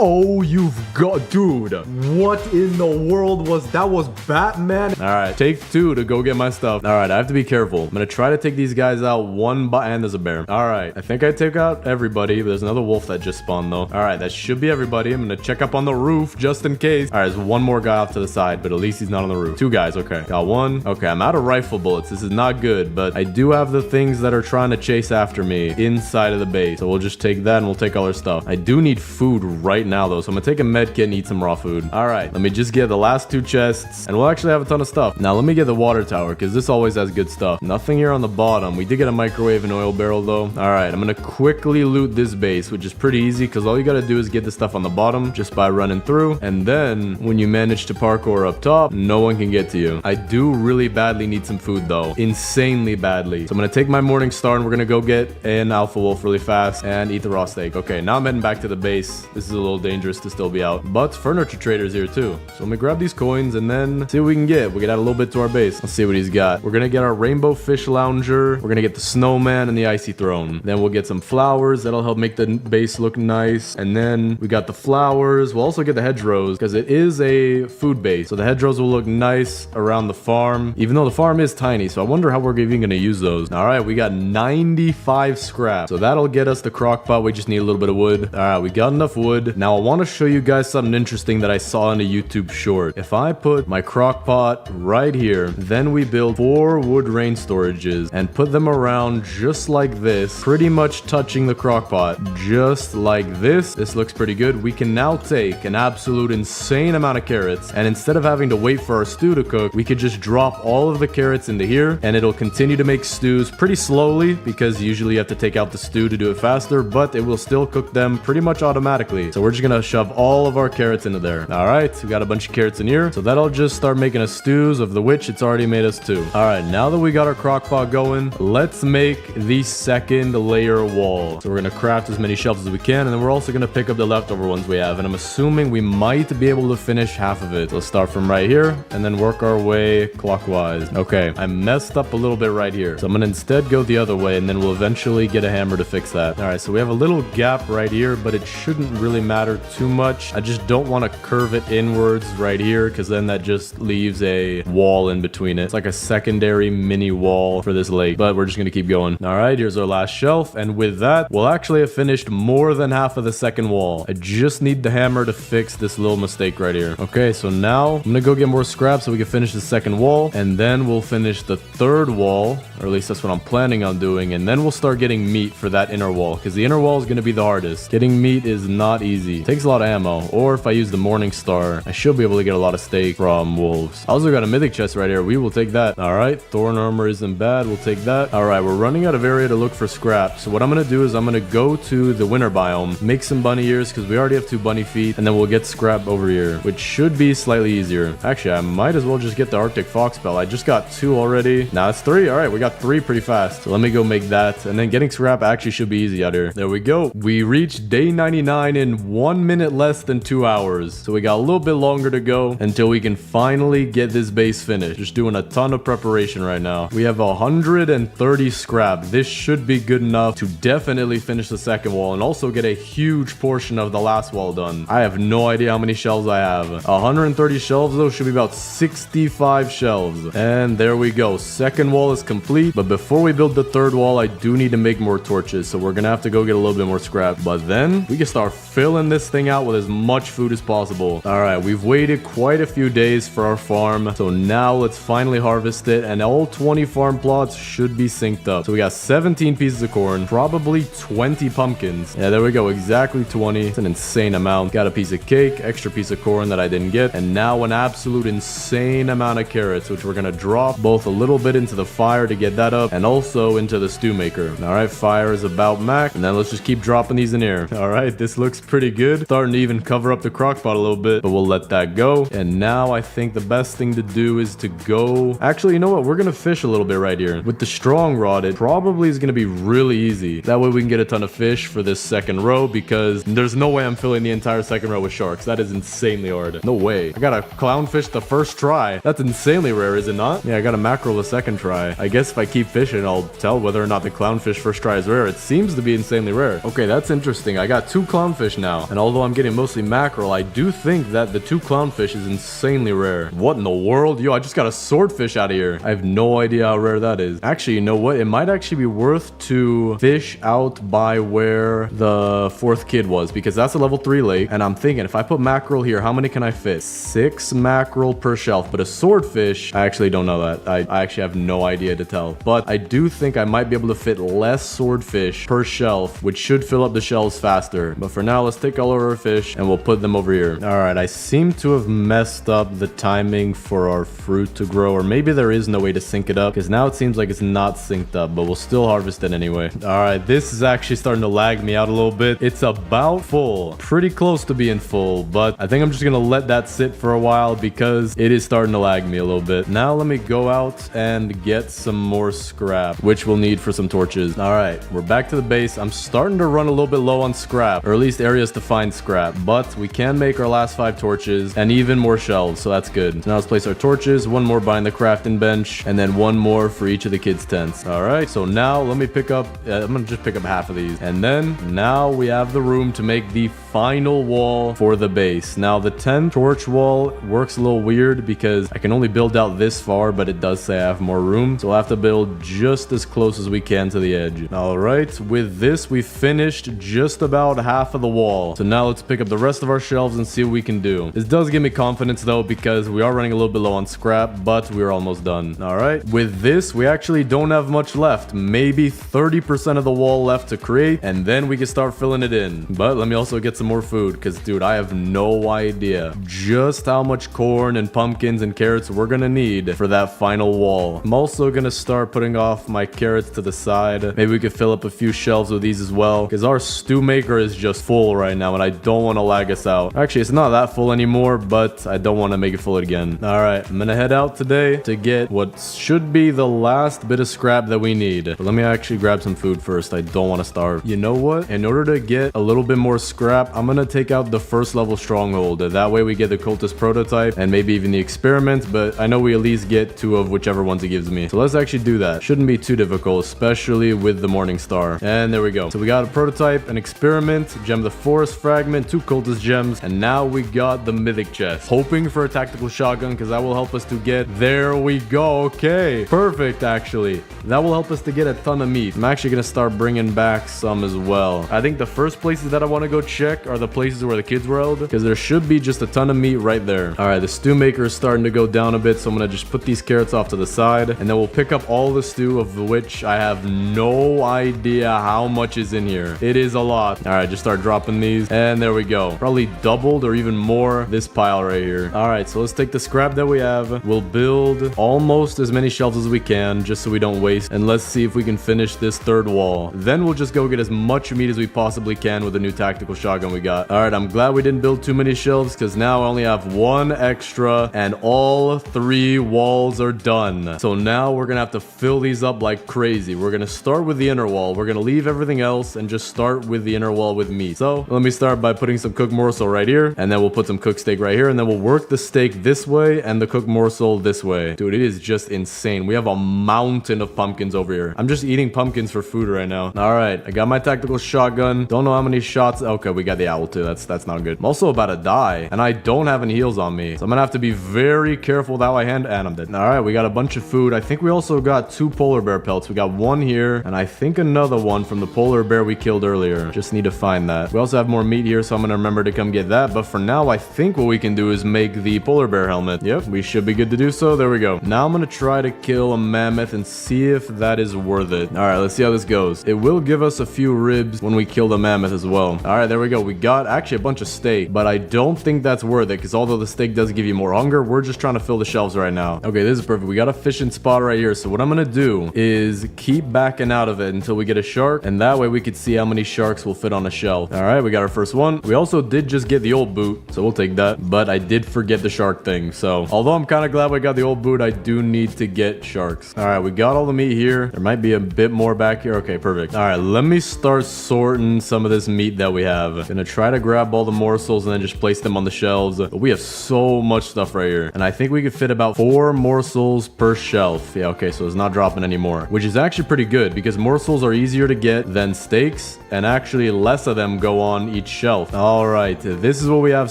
Oh, you've got... Dude, what in the world was... That was Batman? Alright, take 2 to go get my stuff. Alright, I have to be careful. I'm gonna try to take these guys out one by... And there's a bear. Alright, I think I took out everybody. There's another wolf that just spawned, though. Alright, that should be everybody. I'm gonna check up on the roof just in case. Alright, there's one more guy off to the side, but at least he's not on the roof. 2 guys, okay. Got 1. Okay, I'm out of rifle bullets. This is not good, but I do have the things that are trying to chase after me inside of the base. So we'll just take that and we'll take all our stuff. I do need food right now, though, so I'm gonna take a med kit and eat some raw food. All right, let me just get the last 2 chests, and we'll actually have a ton of stuff. Now let me get the water tower, because this always has good stuff. Nothing here on the bottom. We did get a microwave and oil barrel, though. All right, I'm gonna quickly loot this base, which is pretty easy, because all you gotta do is get the stuff on the bottom just by running through, and then when you manage to parkour up top, no one can get to you. I do really badly need some food, though. Insanely badly. So I'm gonna take my morning star, and we're gonna go get an alpha wolf really fast and eat the raw steak. Okay, now I'm heading back to the base. This is a little dangerous to still be out, but furniture trader's here too. So let me grab these coins and then see what we can get. We can add a little bit to our base. Let's see what he's got. We're gonna get our rainbow fish lounger. We're gonna get the snowman and the icy throne. Then we'll get some flowers. That'll help make the base look nice. And then we got the flowers. We'll also get the hedgerows, because it is a food base. So the hedgerows will look nice around the farm, even though the farm is tiny. So I wonder how we're even gonna use those. All right, we got 95 scrap. So that'll get us the crock pot. We just need a little bit of wood. All right, we got enough wood. Now I want to show you guys something interesting that I saw in a YouTube short. If I put my crock pot right here, then we build 4 wood rain storages and put them around just like this, pretty much touching the crock pot, just like this. This looks pretty good. We can now take an absolute insane amount of carrots, and instead of having to wait for our stew to cook, we could just drop all of the carrots into here, and it'll continue to make stews pretty slowly, because usually you have to take out the stew to do it faster, but it will still cook them pretty much automatically. So we're just just gonna shove all of our carrots into there. All right, we got a bunch of carrots in here. So that'll just start making us stews, of the which it's already made us two. All right, now that we got our crock pot going, let's make the second layer wall. So we're gonna craft as many shelves as we can, and then we're also gonna pick up the leftover ones we have. And I'm assuming we might be able to finish half of it. So let's start from right here and then work our way clockwise. Okay, I messed up a little bit right here. So I'm gonna instead go the other way, and then we'll eventually get a hammer to fix that. All right, so we have a little gap right here, but it shouldn't really matter too much. I just don't want to curve it inwards right here, because then that just leaves a wall in between it. It's like a secondary mini wall for this lake, but we're just gonna keep going. All right, here's our last shelf, and with that, we'll actually have finished more than half of the second wall. I just need the hammer to fix this little mistake right here. Okay, so now I'm gonna go get more scrap so we can finish the second wall, and then we'll finish the third wall, or at least that's what I'm planning on doing, and then we'll start getting meat for that inner wall, because the inner wall is gonna be the hardest. Getting meat is not easy. It takes a lot of ammo, or if I use the Morning Star, I should be able to get a lot of steak from wolves. I also got a mythic chest right here. We will take that. All right, thorn armor isn't bad. We'll take that. All right, we're running out of area to look for scrap, so what I'm gonna do is I'm gonna go to the winter biome, make some bunny ears, because we already have 2 bunny feet, and then we'll get scrap over here, which should be slightly easier. Actually, I might as well just get the Arctic Fox Bell. I just got 2 already. Now it's 3. All right, we got 3 pretty fast. So let me go make that, and then getting scrap actually should be easy out here. There we go. We reached day 99 in 1 minute less than 2 hours. So we got a little bit longer to go until we can finally get this base finished. Just doing a ton of preparation right now. We have 130 scrap. This should be good enough to definitely finish the second wall and also get a huge portion of the last wall done. I have no idea how many shelves I have. 130 shelves though should be about 65 shelves. And there we go. Second wall is complete. But before we build the third wall, I do need to make more torches. So we're gonna have to go get a little bit more scrap. But then we can start filling this thing out with as much food as possible. All right, we've waited quite a few days for our farm. So now let's finally harvest it. And all 20 farm plots should be synced up. So we got 17 pieces of corn, probably 20 pumpkins. Yeah, there we go. Exactly 20. It's an insane amount. Got a piece of cake, extra piece of corn that I didn't get. And now an absolute insane amount of carrots, which we're gonna drop both a little bit into the fire to get that up and also into the stew maker. All right, fire is about max. And then let's just keep dropping these in here. All right, this looks pretty good. Starting to even cover up the crock pot a little bit, but we'll let that go. And now I think the best thing to do is to go... Actually, you know what? We're gonna fish a little bit right here. With the strong rod, it probably is gonna be really easy. That way we can get a ton of fish for this second row, because there's no way I'm filling the entire second row with sharks. That is insanely hard. No way. I got a clownfish the first try. That's insanely rare, is it not? Yeah, I got a mackerel the second try. I guess if I keep fishing, I'll tell whether or not the clownfish first try is rare. It seems to be insanely rare. Okay, that's interesting. I got 2 clownfish now, and although I'm getting mostly mackerel, I do think that the 2 clownfish is insanely rare. What in the world? Yo, I just got a swordfish out of here. I have no idea how rare that is. Actually, you know what? It might actually be worth to fish out by where the 4th kid was, because that's a level 3 lake, and I'm thinking if I put mackerel here, how many can I fit? 6 mackerel per shelf, but a swordfish, I actually don't know that. I actually have no idea to tell, but I do think I might be able to fit less swordfish per shelf, which should fill up the shelves faster. But for now, let's take all of our fish and we'll put them over here. All right, I seem to have messed up the timing for our fruit to grow, or maybe there is no way to sync it up, because now it seems like it's not synced up, but we'll still harvest it anyway. All right, this is actually starting to lag me out a little bit. It's about full, pretty close to being full, but I think I'm just gonna let that sit for a while because it is starting to lag me a little bit. Now let me go out and get some more scrap, which we'll need for some torches. All right, we're back to the base. I'm starting to run a little bit low on scrap, or at least areas to find scrap, but we can make our last 5 torches and even more shelves, so that's good. So now let's place our torches, 1 more behind the crafting bench, and then 1 more for each of the kids' tents. All right, so now let me pick up, I'm gonna just pick up half of these, and then now we have the room to make the final wall for the base. Now the 10 torch wall works a little weird because I can only build out this far, but it does say I have more room, so I'll have to build just as close as we can to the edge. All right, with this we finished just about half of the wall, so now let's pick up the rest of our shelves and see what we can do. This does give me confidence though, because we are running a little bit low on scrap, but we're almost done. All right, with this we actually don't have much left, maybe 30% of the wall left to create, and then we can start filling it in. But let me also get some more food, because dude, I have no idea just how much corn and pumpkins and carrots we're gonna need for that final wall. I'm also gonna start putting off my carrots to the side. Maybe we could fill up a few shelves with these as well, because our stew maker is just full right now. now, and I don't want to lag us out. Actually, it's not that full anymore, but I don't want to make it full again. All right, I'm gonna head out today to get what should be the last bit of scrap that we need. But let me actually grab some food first. I don't want to starve. You know what? In order to get a little bit more scrap, I'm gonna take out the first level stronghold. That way we get the cultist prototype and maybe even the experiment, but I know we at least get 2 of whichever ones it gives me. So let's actually do that. Shouldn't be too difficult, especially with the Morning Star. And there we go. So we got a prototype, an experiment, gem of the forest fragment, 2 cultist gems, and now we got the mythic chest. Hoping for a tactical shotgun because that will help us to get... There we go. Okay. Perfect, actually. That will help us to get a ton of meat. I'm actually going to start bringing back some as well. I think the first places that I want to go check are the places where the kids were held because there should be just a ton of meat right there. All right, the stew maker is starting to go down a bit, so I'm going to just put these carrots off to the side, and then we'll pick up all the stew, of which I have no idea how much is in here. It is a lot. All right, just start dropping these, and there we go. Probably doubled or even more this pile right here. All right, so let's take the scrap that we have. We'll build almost as many shelves as we can just so we don't waste, and let's see if we can finish this 3rd wall. Then we'll just go get as much meat as we possibly can with the new tactical shotgun we got. All right, I'm glad we didn't build too many shelves because now I only have 1 extra and all 3 walls are done. So now we're gonna have to fill these up like crazy. We're gonna start with the inner wall. We're gonna leave everything else and just start with the inner wall with meat. So let me start by putting some cooked morsel right here, and then we'll put some cooked steak right here, and then we'll work the steak this way and the cooked morsel this way. Dude, it is just insane. We have a mountain of pumpkins over here. I'm just eating pumpkins for food right now. All right, I got my tactical shotgun. Don't know how many shots. Okay, we got the owl too. That's not good. I'm also about to die, and I don't have any heals on me, so I'm gonna have to be very careful with how I hand. And I'm dead. All right, we got a bunch of food. I think we also got 2 polar bear pelts. We got 1 here, and I think another one from the polar bear we killed earlier. Just need to find that. We also have more meat here, so I'm gonna remember to come get that. But for now, I think what we can do is make the polar bear helmet. Yep, we should be good to do so. There we go. Now I'm gonna try to kill a mammoth and see if that is worth it. All right, let's see how this goes. It will give us a few ribs when we kill the mammoth as well. All right, there we go. We got actually a bunch of steak, but I don't think that's worth it because although the steak does give you more hunger, we're just trying to fill the shelves right now. Okay, this is perfect. We got a fishing spot right here. So what I'm gonna do is keep backing out of it until we get a shark, and that way we could see how many sharks will fit on a shelf. All right, we got our first one. We also did just get the old boot, so we'll take that, but I did forget the shark thing. So although I'm kind of glad we got the old boot, I do need to get sharks. All right, we got all the meat here. There might be a bit more back here. Okay, perfect. All right, let me start sorting some of this meat that we have. Gonna try to grab all the morsels and then just place them on the shelves. But we have so much stuff right here, and I think we could fit about 4 morsels per shelf. Yeah, okay, so it's not dropping anymore, which is actually pretty good because morsels are easier to get than steaks, and actually less of them go on each shelf. All right, this is what we have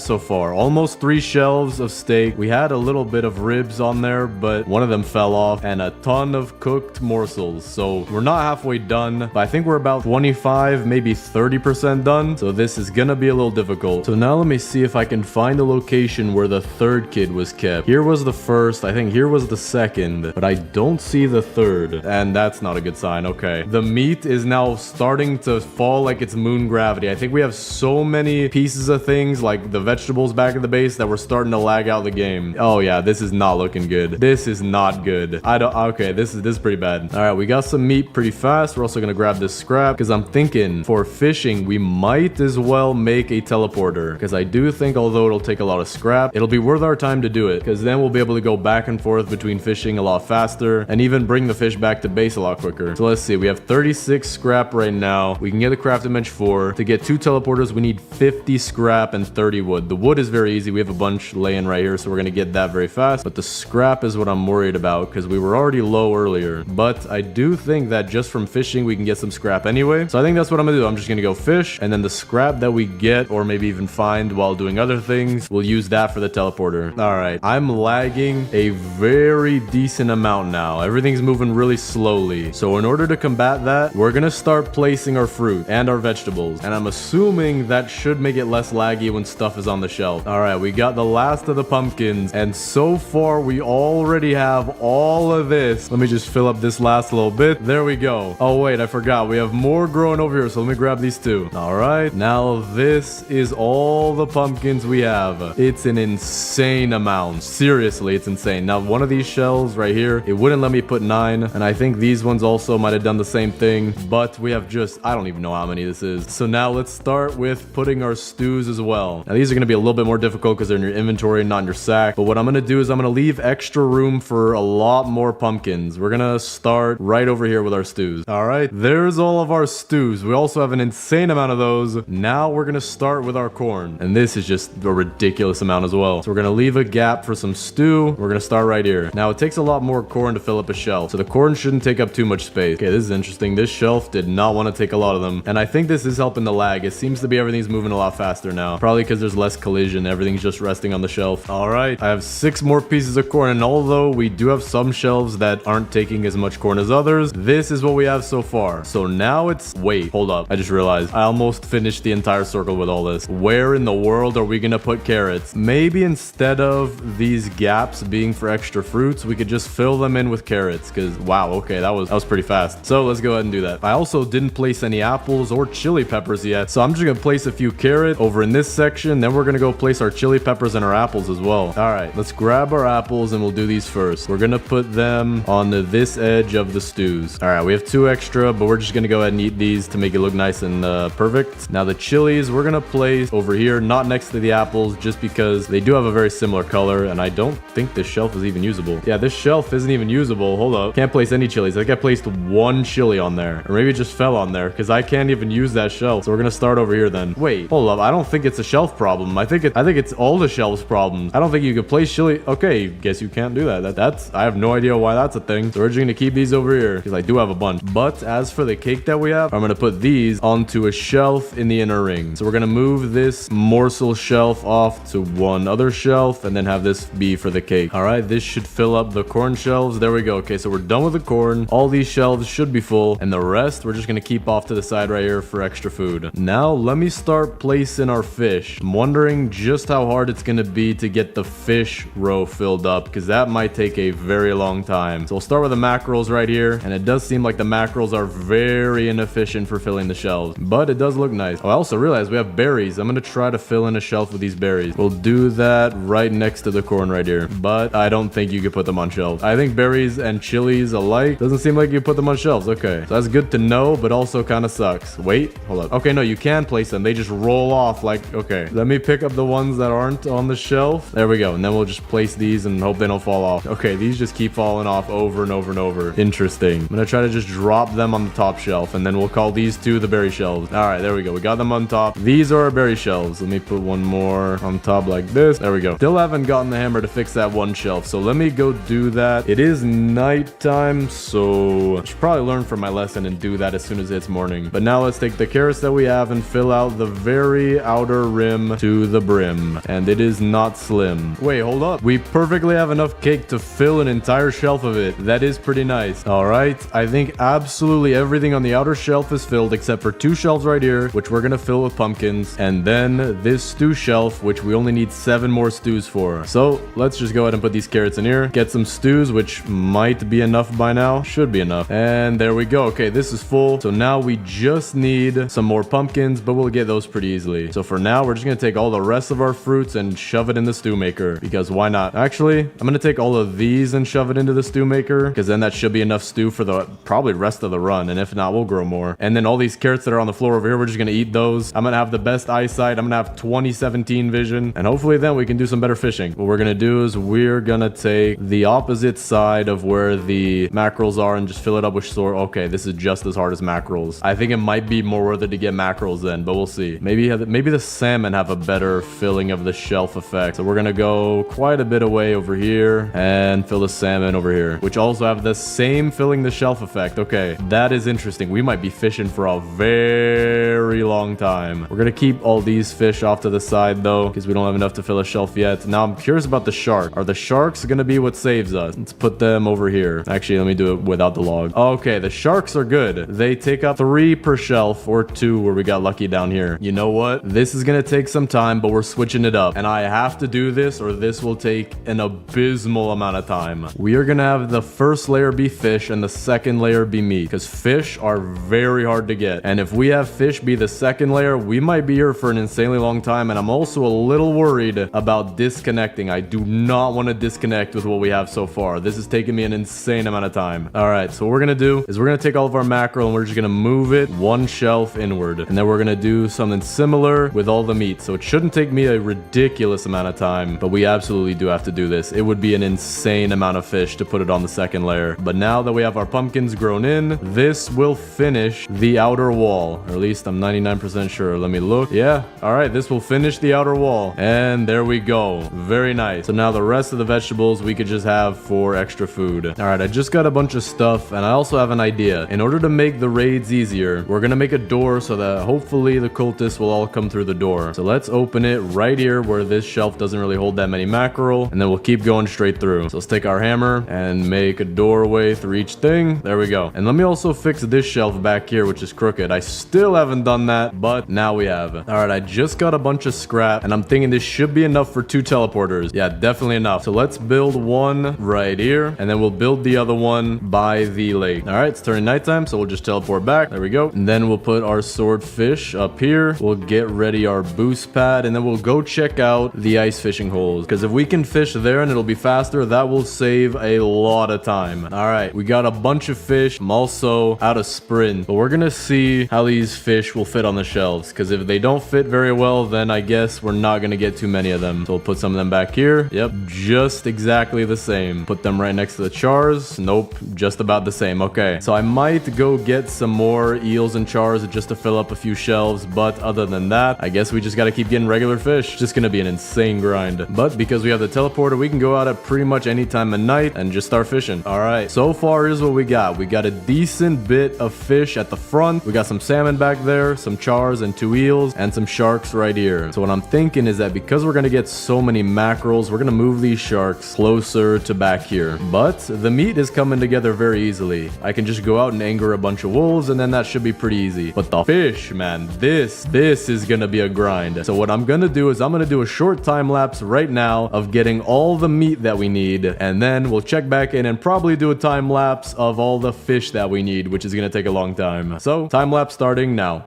so far. Almost 3 shelves of steak. We had a little bit of ribs on there, but one of them fell off, and a ton of cooked morsels. So we're not halfway done, but I think we're about 25, maybe 30% done. So this is gonna be a little difficult. So now let me see if I can find the location where the 3rd kid was kept. Here was the 1st. I think here was the 2nd, but I don't see the 3rd, and that's not a good sign. Okay, the meat is now starting to fall like it's moon gravity. I think we have so many pieces of things like the vegetables back at the base that we're starting to lag out the game. Oh yeah, this is not looking good. This is not good. Okay, this is pretty bad. All right, we got some meat pretty fast. We're also gonna grab this scrap because I'm thinking for fishing we might as well make a teleporter, because I do think although it'll take a lot of scrap, it'll be worth our time to do it, because then we'll be able to go back and forth between fishing a lot faster and even bring the fish back to base a lot quicker. So let's see, we have 36 scrap right now. We can get the crafting bench 4. To get 2 teleporters we need 50 scrap and 30 wood. The wood is very easy. We have a bunch laying right here, so we're gonna get that very fast, but the scrap is what I'm worried about because we were already low earlier. But I do think that just from fishing we can get some scrap anyway, so I think that's what I'm gonna do. I'm just gonna go fish, and then the scrap that we get or maybe even find while doing other things, we'll use that for the teleporter. All right, I'm lagging a very decent amount now. Everything's moving really slowly, so in order to combat that, we're gonna start placing our fruit and our vegetables, and I'm assuming that should make it less laggy when stuff is on the shelf. All right, we got the last of the pumpkins, and so far we already have all of this. Let me just fill up this last little bit. There we go. Oh wait, I forgot, we have more growing over here, so let me grab these 2. All right, now this is all the pumpkins we have. It's an insane amount. Seriously, it's insane. Now one of these shells right here, it wouldn't let me put 9, and I think these ones also might have done the same thing, but we have just, I don't even know how many this is. So now let's start with putting our stews as well. Now these are going to be a little bit more difficult because they're in your inventory, not in your sack. But what I'm going to do is I'm going to leave extra room for a lot more pumpkins. We're going to start right over here with our stews. All right, there's all of our stews. We also have an insane amount of those. Now we're going to start with our corn. And this is just a ridiculous amount as well. So we're going to leave a gap for some stew. We're going to start right here. Now it takes a lot more corn to fill up a shelf. So the corn shouldn't take up too much space. Okay, this is interesting. This shelf did not want to take a lot of them. And I think this is helping the lag. It seems to be everything's moving a lot faster now. Probably because there's less collision. Everything's just resting on the shelf. All right, I have 6 more pieces of corn. And although we do have some shelves that aren't taking as much corn as others, this is what we have so far. So now it's... Wait, hold up. I just realized I almost finished the entire circle with all this. Where in the world are we gonna put carrots? Maybe instead of these gaps being for extra fruits, we could just fill them in with carrots. Because wow, okay, that was pretty fast. So let's go ahead and do that. I also didn't place any apples or chili peppers yet, so I'm just gonna place a few carrots over in this section. Then we're gonna go place our chili peppers and our apples as well. All right, let's grab our apples and we'll do these first. We're gonna put them on this edge of the stews. All right, we have 2 extra, but we're just gonna go ahead and eat these to make it look nice and perfect. Now the chilies we're gonna place over here, not next to the apples, just because they do have a very similar color, and I don't think this shelf is even usable. Yeah, this shelf isn't even usable. Hold up. Can't place any chilies. I think I placed 1 chili on there, or maybe it just fell on there because I can't even use that shelf. So we're gonna start over here then. Wait, hold up. I don't think it's a shelf problem. I think it's all the shelves problems. I don't think you could place chili. Okay, guess you can't do that. That's I have no idea why that's a thing. So we're just gonna keep these over here because I do have a bunch. But as for the cake that we have, I'm gonna put these onto a shelf in the inner ring. So we're gonna move this morsel shelf off to one other shelf and then have this be for the cake. All right, this should fill up the corn shelves. There we go. Okay, so we're done with the corn. All these shelves should be full, and the rest we're just gonna keep off to the side right here for extra food. Now let me start placing our fish. I'm wondering just how hard it's gonna be to get the fish row filled up, because that might take a very long time. So we'll start with the mackerels right here, and it does seem like the mackerels are very inefficient for filling the shelves, but it does look nice. Oh, I also realized we have berries. I'm gonna try to fill in a shelf with these berries. We'll do that right next to the corn right here, but I don't think you could put them on shelves. I think berries and chilies alike doesn't seem like you put them on shelves. Okay, so that's good to know, but also kind of sucks. Wait, hold up. Okay, no, you can place them. They just roll off like, okay. Let me pick up the ones that aren't on the shelf. There we go, and then we'll just place these and hope they don't fall off. Okay, these just keep falling off over and over and over. Interesting. I'm gonna try to just drop them on the top shelf, and then we'll call these 2 the berry shelves. All right, there we go. We got them on top. These are our berry shelves. Let me put one more on top like this. There we go. Still haven't gotten the hammer to fix that one shelf, so let me go do that. It is nighttime, so I should probably learn from my lesson and do that as soon as it's morning. But now let's take the carrots that we have and fill out the very outer rim to the brim, and it is not slim. Wait, hold up. We perfectly have enough cake to fill an entire shelf of it. That is pretty nice. All right, I think absolutely everything on the outer shelf is filled except for 2 shelves right here, which we're gonna fill with pumpkins, and then this stew shelf, which we only need 7 more stews for. So let's just go ahead and put these carrots in here, get some stews, which might be enough by now. Should be enough. And there we go. Okay, this is full. So now we just need some more pumpkins, but we'll get those pretty easily. So for now, we're just gonna take all the rest of our fruits and shove it in the stew maker, because why not? Actually, I'm gonna take all of these and shove it into the stew maker, because then that should be enough stew for the probably rest of the run, and if not, we'll grow more. And then all these carrots that are on the floor over here, we're just gonna eat those. I'm gonna have the best eyesight. I'm gonna have 2017 vision, and hopefully then we can do some better fishing. What we're gonna do is we're gonna take the opposite side of where the mackerels are and just fill it up with okay, this is just as hard as mackerels. I think it might be more worth it to get mackerels then, but we'll see. Maybe the salmon have a better filling of the shelf effect. So we're gonna go quite a bit away over here and fill the salmon over here, which also have the same filling the shelf effect. Okay, that is interesting. We might be fishing for a very long time. We're gonna keep all these fish off to the side though, because we don't have enough to fill a shelf yet. Now I'm curious about the shark. Are the sharks gonna be what saves us? Let's put them over here. Actually, let me do it without the log. Okay, the sharks are good. They take up 3 per shelf, or 2 where we got lucky down here. You know what? This is gonna take some time, but we're switching it up. And I have to do this or this will take an abysmal amount of time. We are gonna have the first layer be fish and the second layer be meat, because fish are very hard to get. And if we have fish be the second layer, we might be here for an insanely long time. And I'm also a little worried about disconnecting. I do not want to disconnect with what we have so far. This is taking me an insane amount of time. All right, so what we're gonna do is we're gonna take all of our mackerel and we're just gonna move it 1 shelf inward, and then we're gonna do something similar with all the meat. So it shouldn't take me a ridiculous amount of time, but we absolutely do have to do this. It would be an insane amount of fish to put it on the second layer. But now that we have our pumpkins grown in, this will finish the outer wall, or at least I'm 99% sure. Let me look. Yeah, all right, this will finish the outer wall, and there we go. Very nice. So now the rest of the vegetables we could just have for extra food. All right, I just got a bunch of stuff, and I also have an idea. In order to make the raids easier, we're gonna make a door so that hopefully the cultists will all come through the door. So let's open it right here where this shelf doesn't really hold that many mackerel, and then we'll keep going straight through. So let's take our hammer and make a doorway through each thing. There we go. And let me also fix this shelf back here, which is crooked. I still haven't done that, but now we have. All right, I just got a bunch of scrap, and I'm thinking this should be enough for 2 teleporters. Yeah, definitely enough. So let's build one right here, and then we'll build the other one by the lake. All right, it's turning nighttime, so we'll just teleport back. There we go. And then we'll put our swordfish up here. We'll get ready our boost pad, and then we'll go check out the ice fishing holes, because if we can fish there and it'll be faster, that will save a lot of time. All right, we got a bunch of fish. I'm also out of sprint, but we're gonna see how these fish will fit on the shelves, because if they don't fit very well, then I guess we're not gonna get too many of them. So we'll put some of them back here. Yep, just exactly the same. Put them right next to the chars. Nope, just about the same. Okay, so I might go get some more eels and chars just to fill up a few shelves, but other than that, I guess we just gotta keep getting regular fish. Just gonna be an insane grind. But because we have the teleporter, we can go out at pretty much any time of night and just start fishing. All right, so far here's what we got. We got a decent bit of fish at the front. We got some salmon back there, some chars and 2 eels, and some sharks right here. So what I'm thinking is that because we're gonna get so many mackerels, we're gonna move these sharks closer to back here. But the meat is coming together very easily. I can just go out and anger a bunch of wolves, and then that should be pretty easy. But the fish, man, this is gonna be a grind. So what I'm gonna do is I'm gonna do a short time lapse right now of getting all the meat that we need, and then we'll check back in and probably do a time lapse of all the fish that we need, which is gonna take a long time. So time lapse starting now.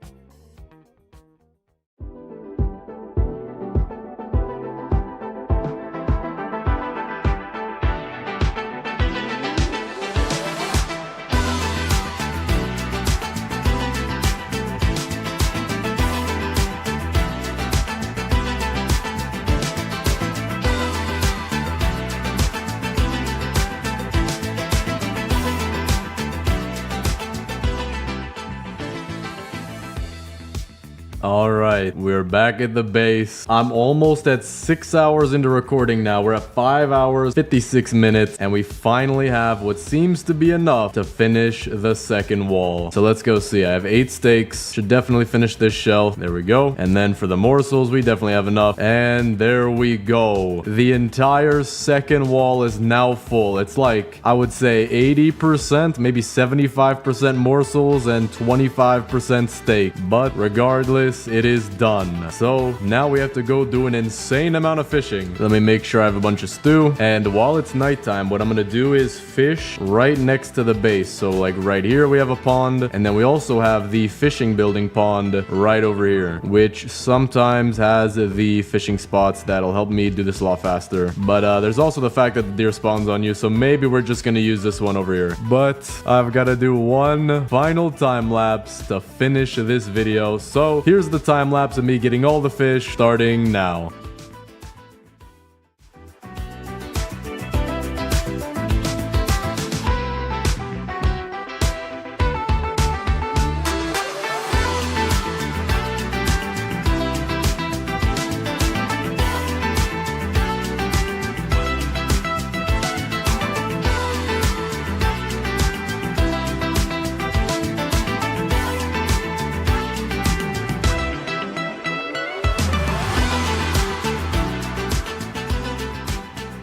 Alright, we're back at the base. I'm almost at 6 hours into recording now. We're at 5 hours, 56 minutes, and we finally have what seems to be enough to finish the second wall. So let's go see. I have 8 steaks. Should definitely finish this shelf. There we go. And then for the morsels, we definitely have enough. And there we go. The entire second wall is now full. It's like, I would say 80%, maybe 75% morsels and 25% steak. But regardless, it is done. So now we have to go do an insane amount of fishing. Let me make sure I have a bunch of stew. And while it's nighttime, what I'm gonna do is fish right next to the base. So like right here we have a pond, and then we also have the fishing building pond right over here, which sometimes has the fishing spots that'll help me do this a lot faster. But there's also the fact that the deer spawns on you, so maybe we're just gonna use this one over here. But I've got to do one final time lapse to finish this video. So here's the time lapse of me getting all the fish starting now.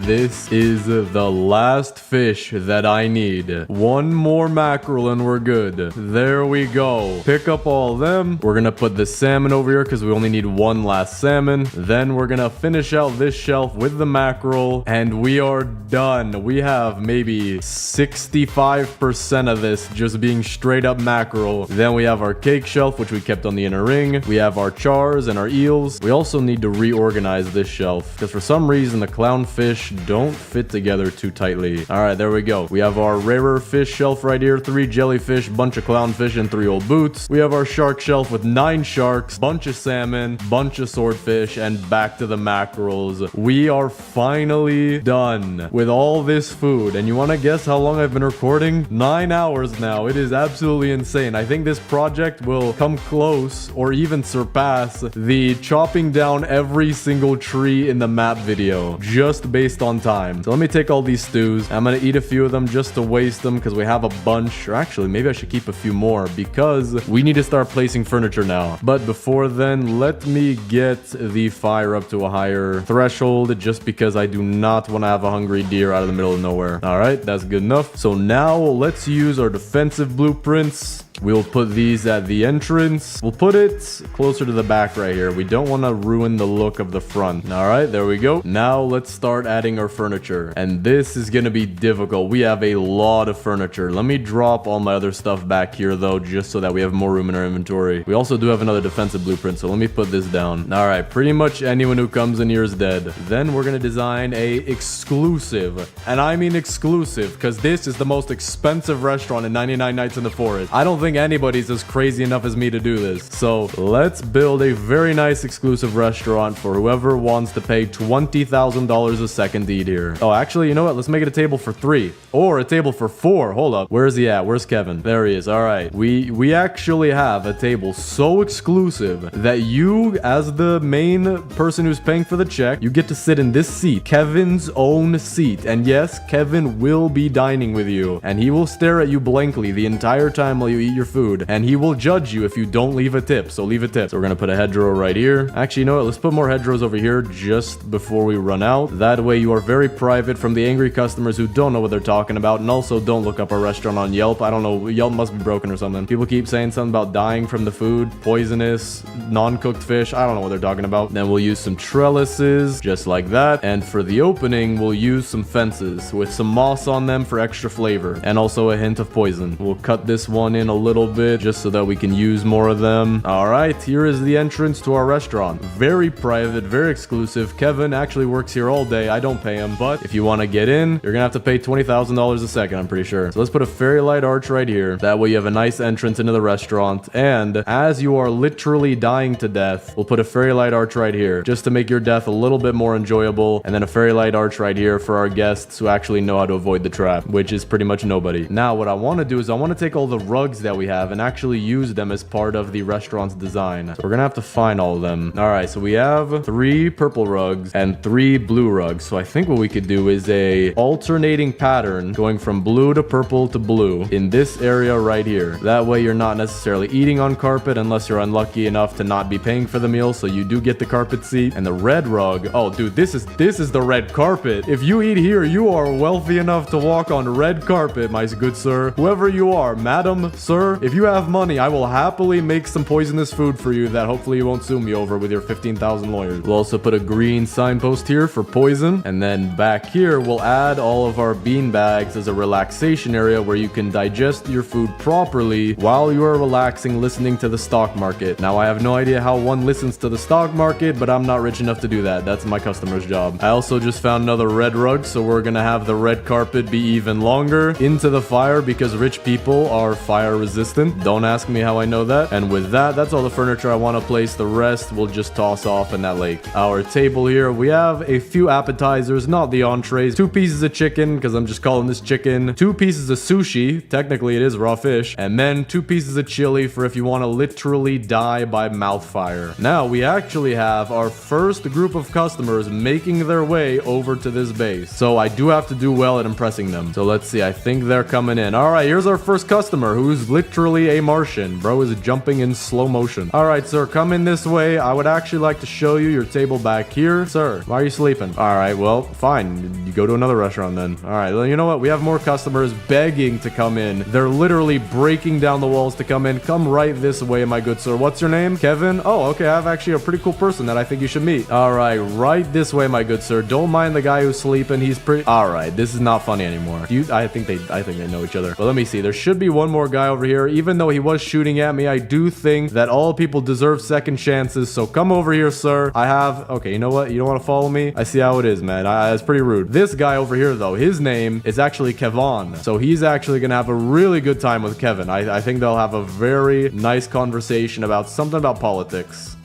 This is the last fish that I need. One more mackerel and we're good. There we go. Pick up all of them. We're gonna put the salmon over here because we only need one last salmon. Then we're gonna finish out this shelf with the mackerel, and we are done. We have maybe 65% of this just being straight up mackerel. Then we have our cake shelf, which we kept on the inner ring. We have our chars and our eels. We also need to reorganize this shelf because for some reason the clownfish don't fit together too tightly. All right, there we go. We have our rarer fish shelf right here, 3 jellyfish, bunch of clownfish, and 3 old boots. We have our shark shelf with 9 sharks, bunch of salmon, bunch of swordfish, and back to the mackerels. We are finally done with all this food. And you want to guess how long I've been recording? 9 hours now. It is absolutely insane. I think this project will come close or even surpass the chopping down every single tree in the map video, just based on time. So let me take all these stews. I'm gonna eat a few of them just to waste them because we have a bunch. Or actually, maybe I should keep a few more because we need to start placing furniture now. But before then, let me get the fire up to a higher threshold just because I do not want to have a hungry deer out of the middle of nowhere. All right, that's good enough. So now let's use our defensive blueprints. We'll put these at the entrance. We'll put it closer to the back right here. We don't want to ruin the look of the front. All right, there we go. Now let's start adding our furniture. And this is going to be difficult. We have a lot of furniture. Let me drop all my other stuff back here though, just so that we have more room in our inventory. We also do have another defensive blueprint, so let me put this down. All right, pretty much anyone who comes in here is dead. Then we're going to design a exclusive, and I mean exclusive, because this is the most expensive restaurant in 99 Nights in the Forest. I don't think anybody's as crazy enough as me to do this. So let's build a very nice exclusive restaurant for whoever wants to pay $20,000 a second to eat here. Oh, actually, you know what? Let's make it a table for 3 or a table for 4. Hold up. Where's he at? Where's Kevin? There he is. All right. We actually have a table so exclusive that you, as the main person who's paying for the check, you get to sit in this seat, Kevin's own seat. And yes, Kevin will be dining with you, and he will stare at you blankly the entire time while you eat your food, and he will judge you if you don't leave a tip. So leave a tip. So we're gonna put a hedgerow right here. Actually, you know what? Let's put more hedgerows over here just before we run out. That way you are very private from the angry customers who don't know what they're talking about, and also don't look up our restaurant on Yelp. I don't know, Yelp must be broken or something. People keep saying something about dying from the food, poisonous, non-cooked fish. I don't know what they're talking about. Then we'll use some trellises just like that, and for the opening we'll use some fences with some moss on them for extra flavor and also a hint of poison. We'll cut this one in a little bit just so that we can use more of them. All right, here is the entrance to our restaurant. Very private, very exclusive. Kevin actually works here all day. I don't pay him, but if you want to get in, you're gonna have to pay $20,000 a second, I'm pretty sure. So let's put a fairy light arch right here. That way you have a nice entrance into the restaurant, and as you are literally dying to death, we'll put a fairy light arch right here just to make your death a little bit more enjoyable, and then a fairy light arch right here for our guests who actually know how to avoid the trap, which is pretty much nobody. Now what I want to do is I want to take all the rugs that we have and actually use them as part of the restaurant's design. So we're gonna have to find all of them. All right, so we have 3 purple rugs and 3 blue rugs. So I think what we could do is a alternating pattern going from blue to purple to blue in this area right here. That way you're not necessarily eating on carpet unless you're unlucky enough to not be paying for the meal, so you do get the carpet seat. And the red rug, oh dude, this is the red carpet. If you eat here, you are wealthy enough to walk on red carpet, my good sir. Whoever you are, madam, sir, if you have money, I will happily make some poisonous food for you that hopefully you won't sue me over with your 15,000 lawyers. We'll also put a green signpost here for poison, and then back here we'll add all of our bean bags as a relaxation area where you can digest your food properly while you are relaxing listening to the stock market. Now I have no idea how one listens to the stock market, but I'm not rich enough to do that. That's my customer's job. I also just found another red rug, so we're gonna have the red carpet be even longer into the fire because rich people are fire resistant. Don't ask me how I know that. And with that, that's all the furniture I want to place. The rest we'll just toss off in that lake. Our table here, we have a few appetizers, not the entrees. 2 pieces of chicken, because I'm just calling this chicken. 2 pieces of sushi, technically it is raw fish. And then 2 pieces of chili for if you want to literally die by mouth fire. Now we actually have our first group of customers making their way over to this base. So I do have to do well at impressing them. So let's see, I think they're coming in. All right, here's our first customer who's literally a Martian. Bro is jumping in slow motion. All right, sir, come in this way. I would actually like to show you your table back here. Sir, why are you sleeping? All right, well, fine. You go to another restaurant then. All right, well, you know what? We have more customers begging to come in. They're literally breaking down the walls to come in. Come right this way, my good sir. What's your name? Kevin? Oh, okay. I have actually a pretty cool person that I think you should meet. All right, right this way, my good sir. Don't mind the guy who's sleeping. He's pretty... All right, this is not funny anymore. I think they know each other. But let me see. There should be one more guy over here. Even though he was shooting at me, I do think that all people deserve second chances. So come over here, sir. Okay, you know what? You don't want to follow me? I see how it is, man. It's pretty rude. This guy over here, though, his name is actually Kevon. So he's actually going to have a really good time with Kevin. I think they'll have a very nice conversation about something about politics.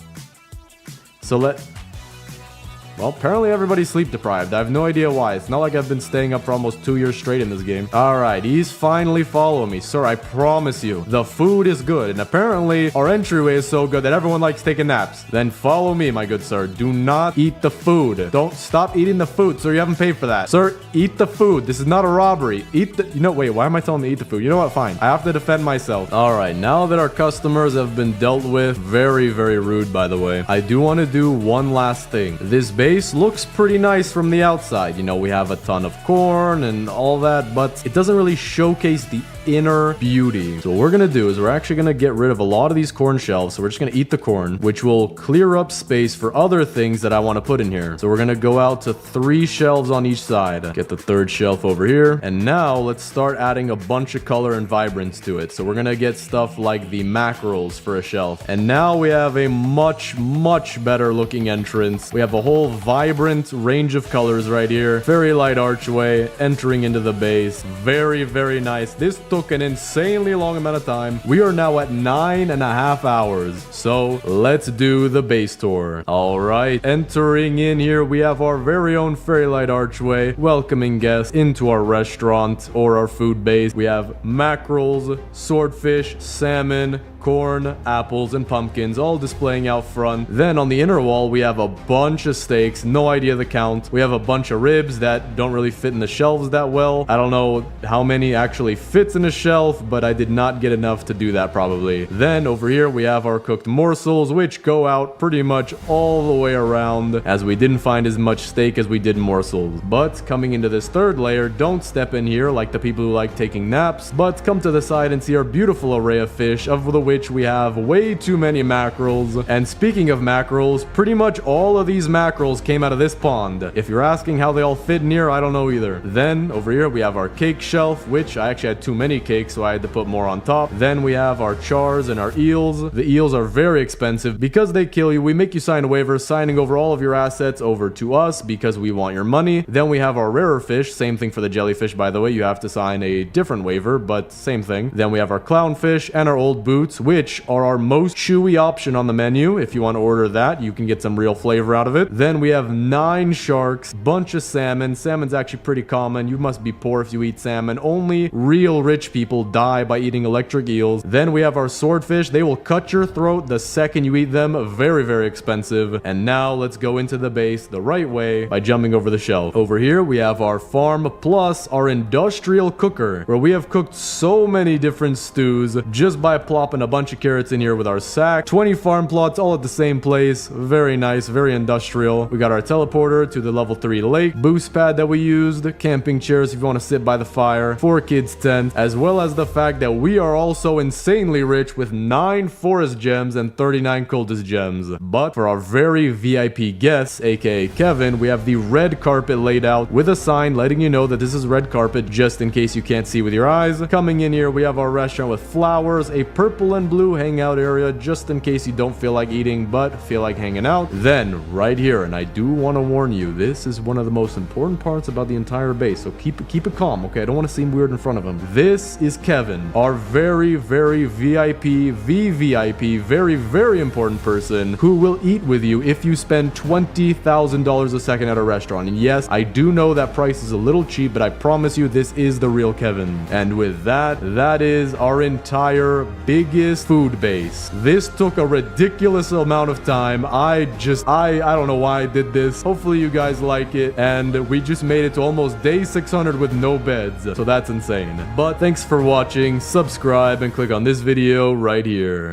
Well, apparently everybody's sleep deprived. I have no idea why. It's not like I've been staying up for almost 2 years straight in this game. Alright, he's finally following me. Sir, I promise you, the food is good. And apparently, our entryway is so good that everyone likes taking naps. Then follow me, my good sir. Do not eat the food. Don't stop eating the food, sir. You haven't paid for that. Sir, eat the food. This is not a robbery. Wait, why am I telling him to eat the food? You know what? Fine. I have to defend myself. Alright, now that our customers have been dealt with, very, very rude, by the way, I do want to do one last thing. This base looks pretty nice from the outside. You know, we have a ton of corn and all that, but it doesn't really showcase the inner beauty. So what we're gonna do is we're actually gonna get rid of a lot of these corn shelves. So we're just gonna eat the corn, which will clear up space for other things that I want to put in here. So we're gonna go out to 3 shelves on each side. Get the 3rd shelf over here. And now let's start adding a bunch of color and vibrance to it. So we're gonna get stuff like the mackerels for a shelf. And now we have a much, much better looking entrance. We have a whole vibrant range of colors right here. Very light archway entering into the base. Very, very nice. This took an insanely long amount of time. We are now at 9.5 hours. So let's do the base tour. All right, entering in here, we have our very own fairy light archway, welcoming guests into our restaurant or our food base. We have mackerels, swordfish, salmon, corn, apples, and pumpkins all displaying out front. Then on the inner wall, we have a bunch of steaks, no idea the count. We have a bunch of ribs that don't really fit in the shelves that well. I don't know how many actually fits in a shelf, but I did not get enough to do that probably. Then over here, we have our cooked morsels, which go out pretty much all the way around, as we didn't find as much steak as we did morsels. But coming into this 3rd layer, don't step in here like the people who like taking naps, but come to the side and see our beautiful array of fish, of which we have way too many mackerels. And speaking of mackerels, pretty much all of these mackerels came out of this pond. If you're asking how they all fit in here, I don't know either. Then over here we have our cake shelf, which I actually had too many cakes, so I had to put more on top. Then we have our chars and our eels. The eels are very expensive because they kill you. We make you sign a waiver signing over all of your assets over to us because we want your money. Then we have our rarer fish, same thing for the jellyfish, by the way. You have to sign a different waiver, but same thing. Then we have our clownfish and our old boots, which are our most chewy option on the menu. If you want to order that, you can get some real flavor out of it. Then we have 9 sharks, bunch of salmon. Salmon's actually pretty common. You must be poor if you eat salmon. Only real rich people die by eating electric eels. Then we have our swordfish. They will cut your throat the second you eat them. Very, very expensive. And now let's go into the base the right way by jumping over the shelf. Over here, we have our farm plus our industrial cooker, where we have cooked so many different stews just by plopping a bunch of carrots in here with our sack. 20 farm plots all at the same place. Very nice, very industrial. We got our teleporter to the level 3 lake, boost pad that we used, camping chairs if you want to sit by the fire, 4 kids tent, as well as the fact that we are also insanely rich with 9 forest gems and 39 cultist gems. But for our very VIP guests, aka Kevin, we have the red carpet laid out with a sign letting you know that this is red carpet just in case you can't see with your eyes. Coming in here, we have our restaurant with flowers, a purple and blue hangout area just in case you don't feel like eating but feel like hanging out. Then right here, and I do want to warn you, this is one of the most important parts about the entire base, so keep it calm, okay? I don't want to seem weird in front of him. This is Kevin, our very, very VIP, VVIP, very, very important person who will eat with you if you spend $20,000 a second at a restaurant. And yes, I do know that price is a little cheap, but I promise you this is the real Kevin. And with that, that is our entire biggest food base. This took a ridiculous amount of time. I don't know why I did this. Hopefully you guys like it. And we just made it to almost day 600 with no beds. So that's insane. But thanks for watching. Subscribe and click on this video right here.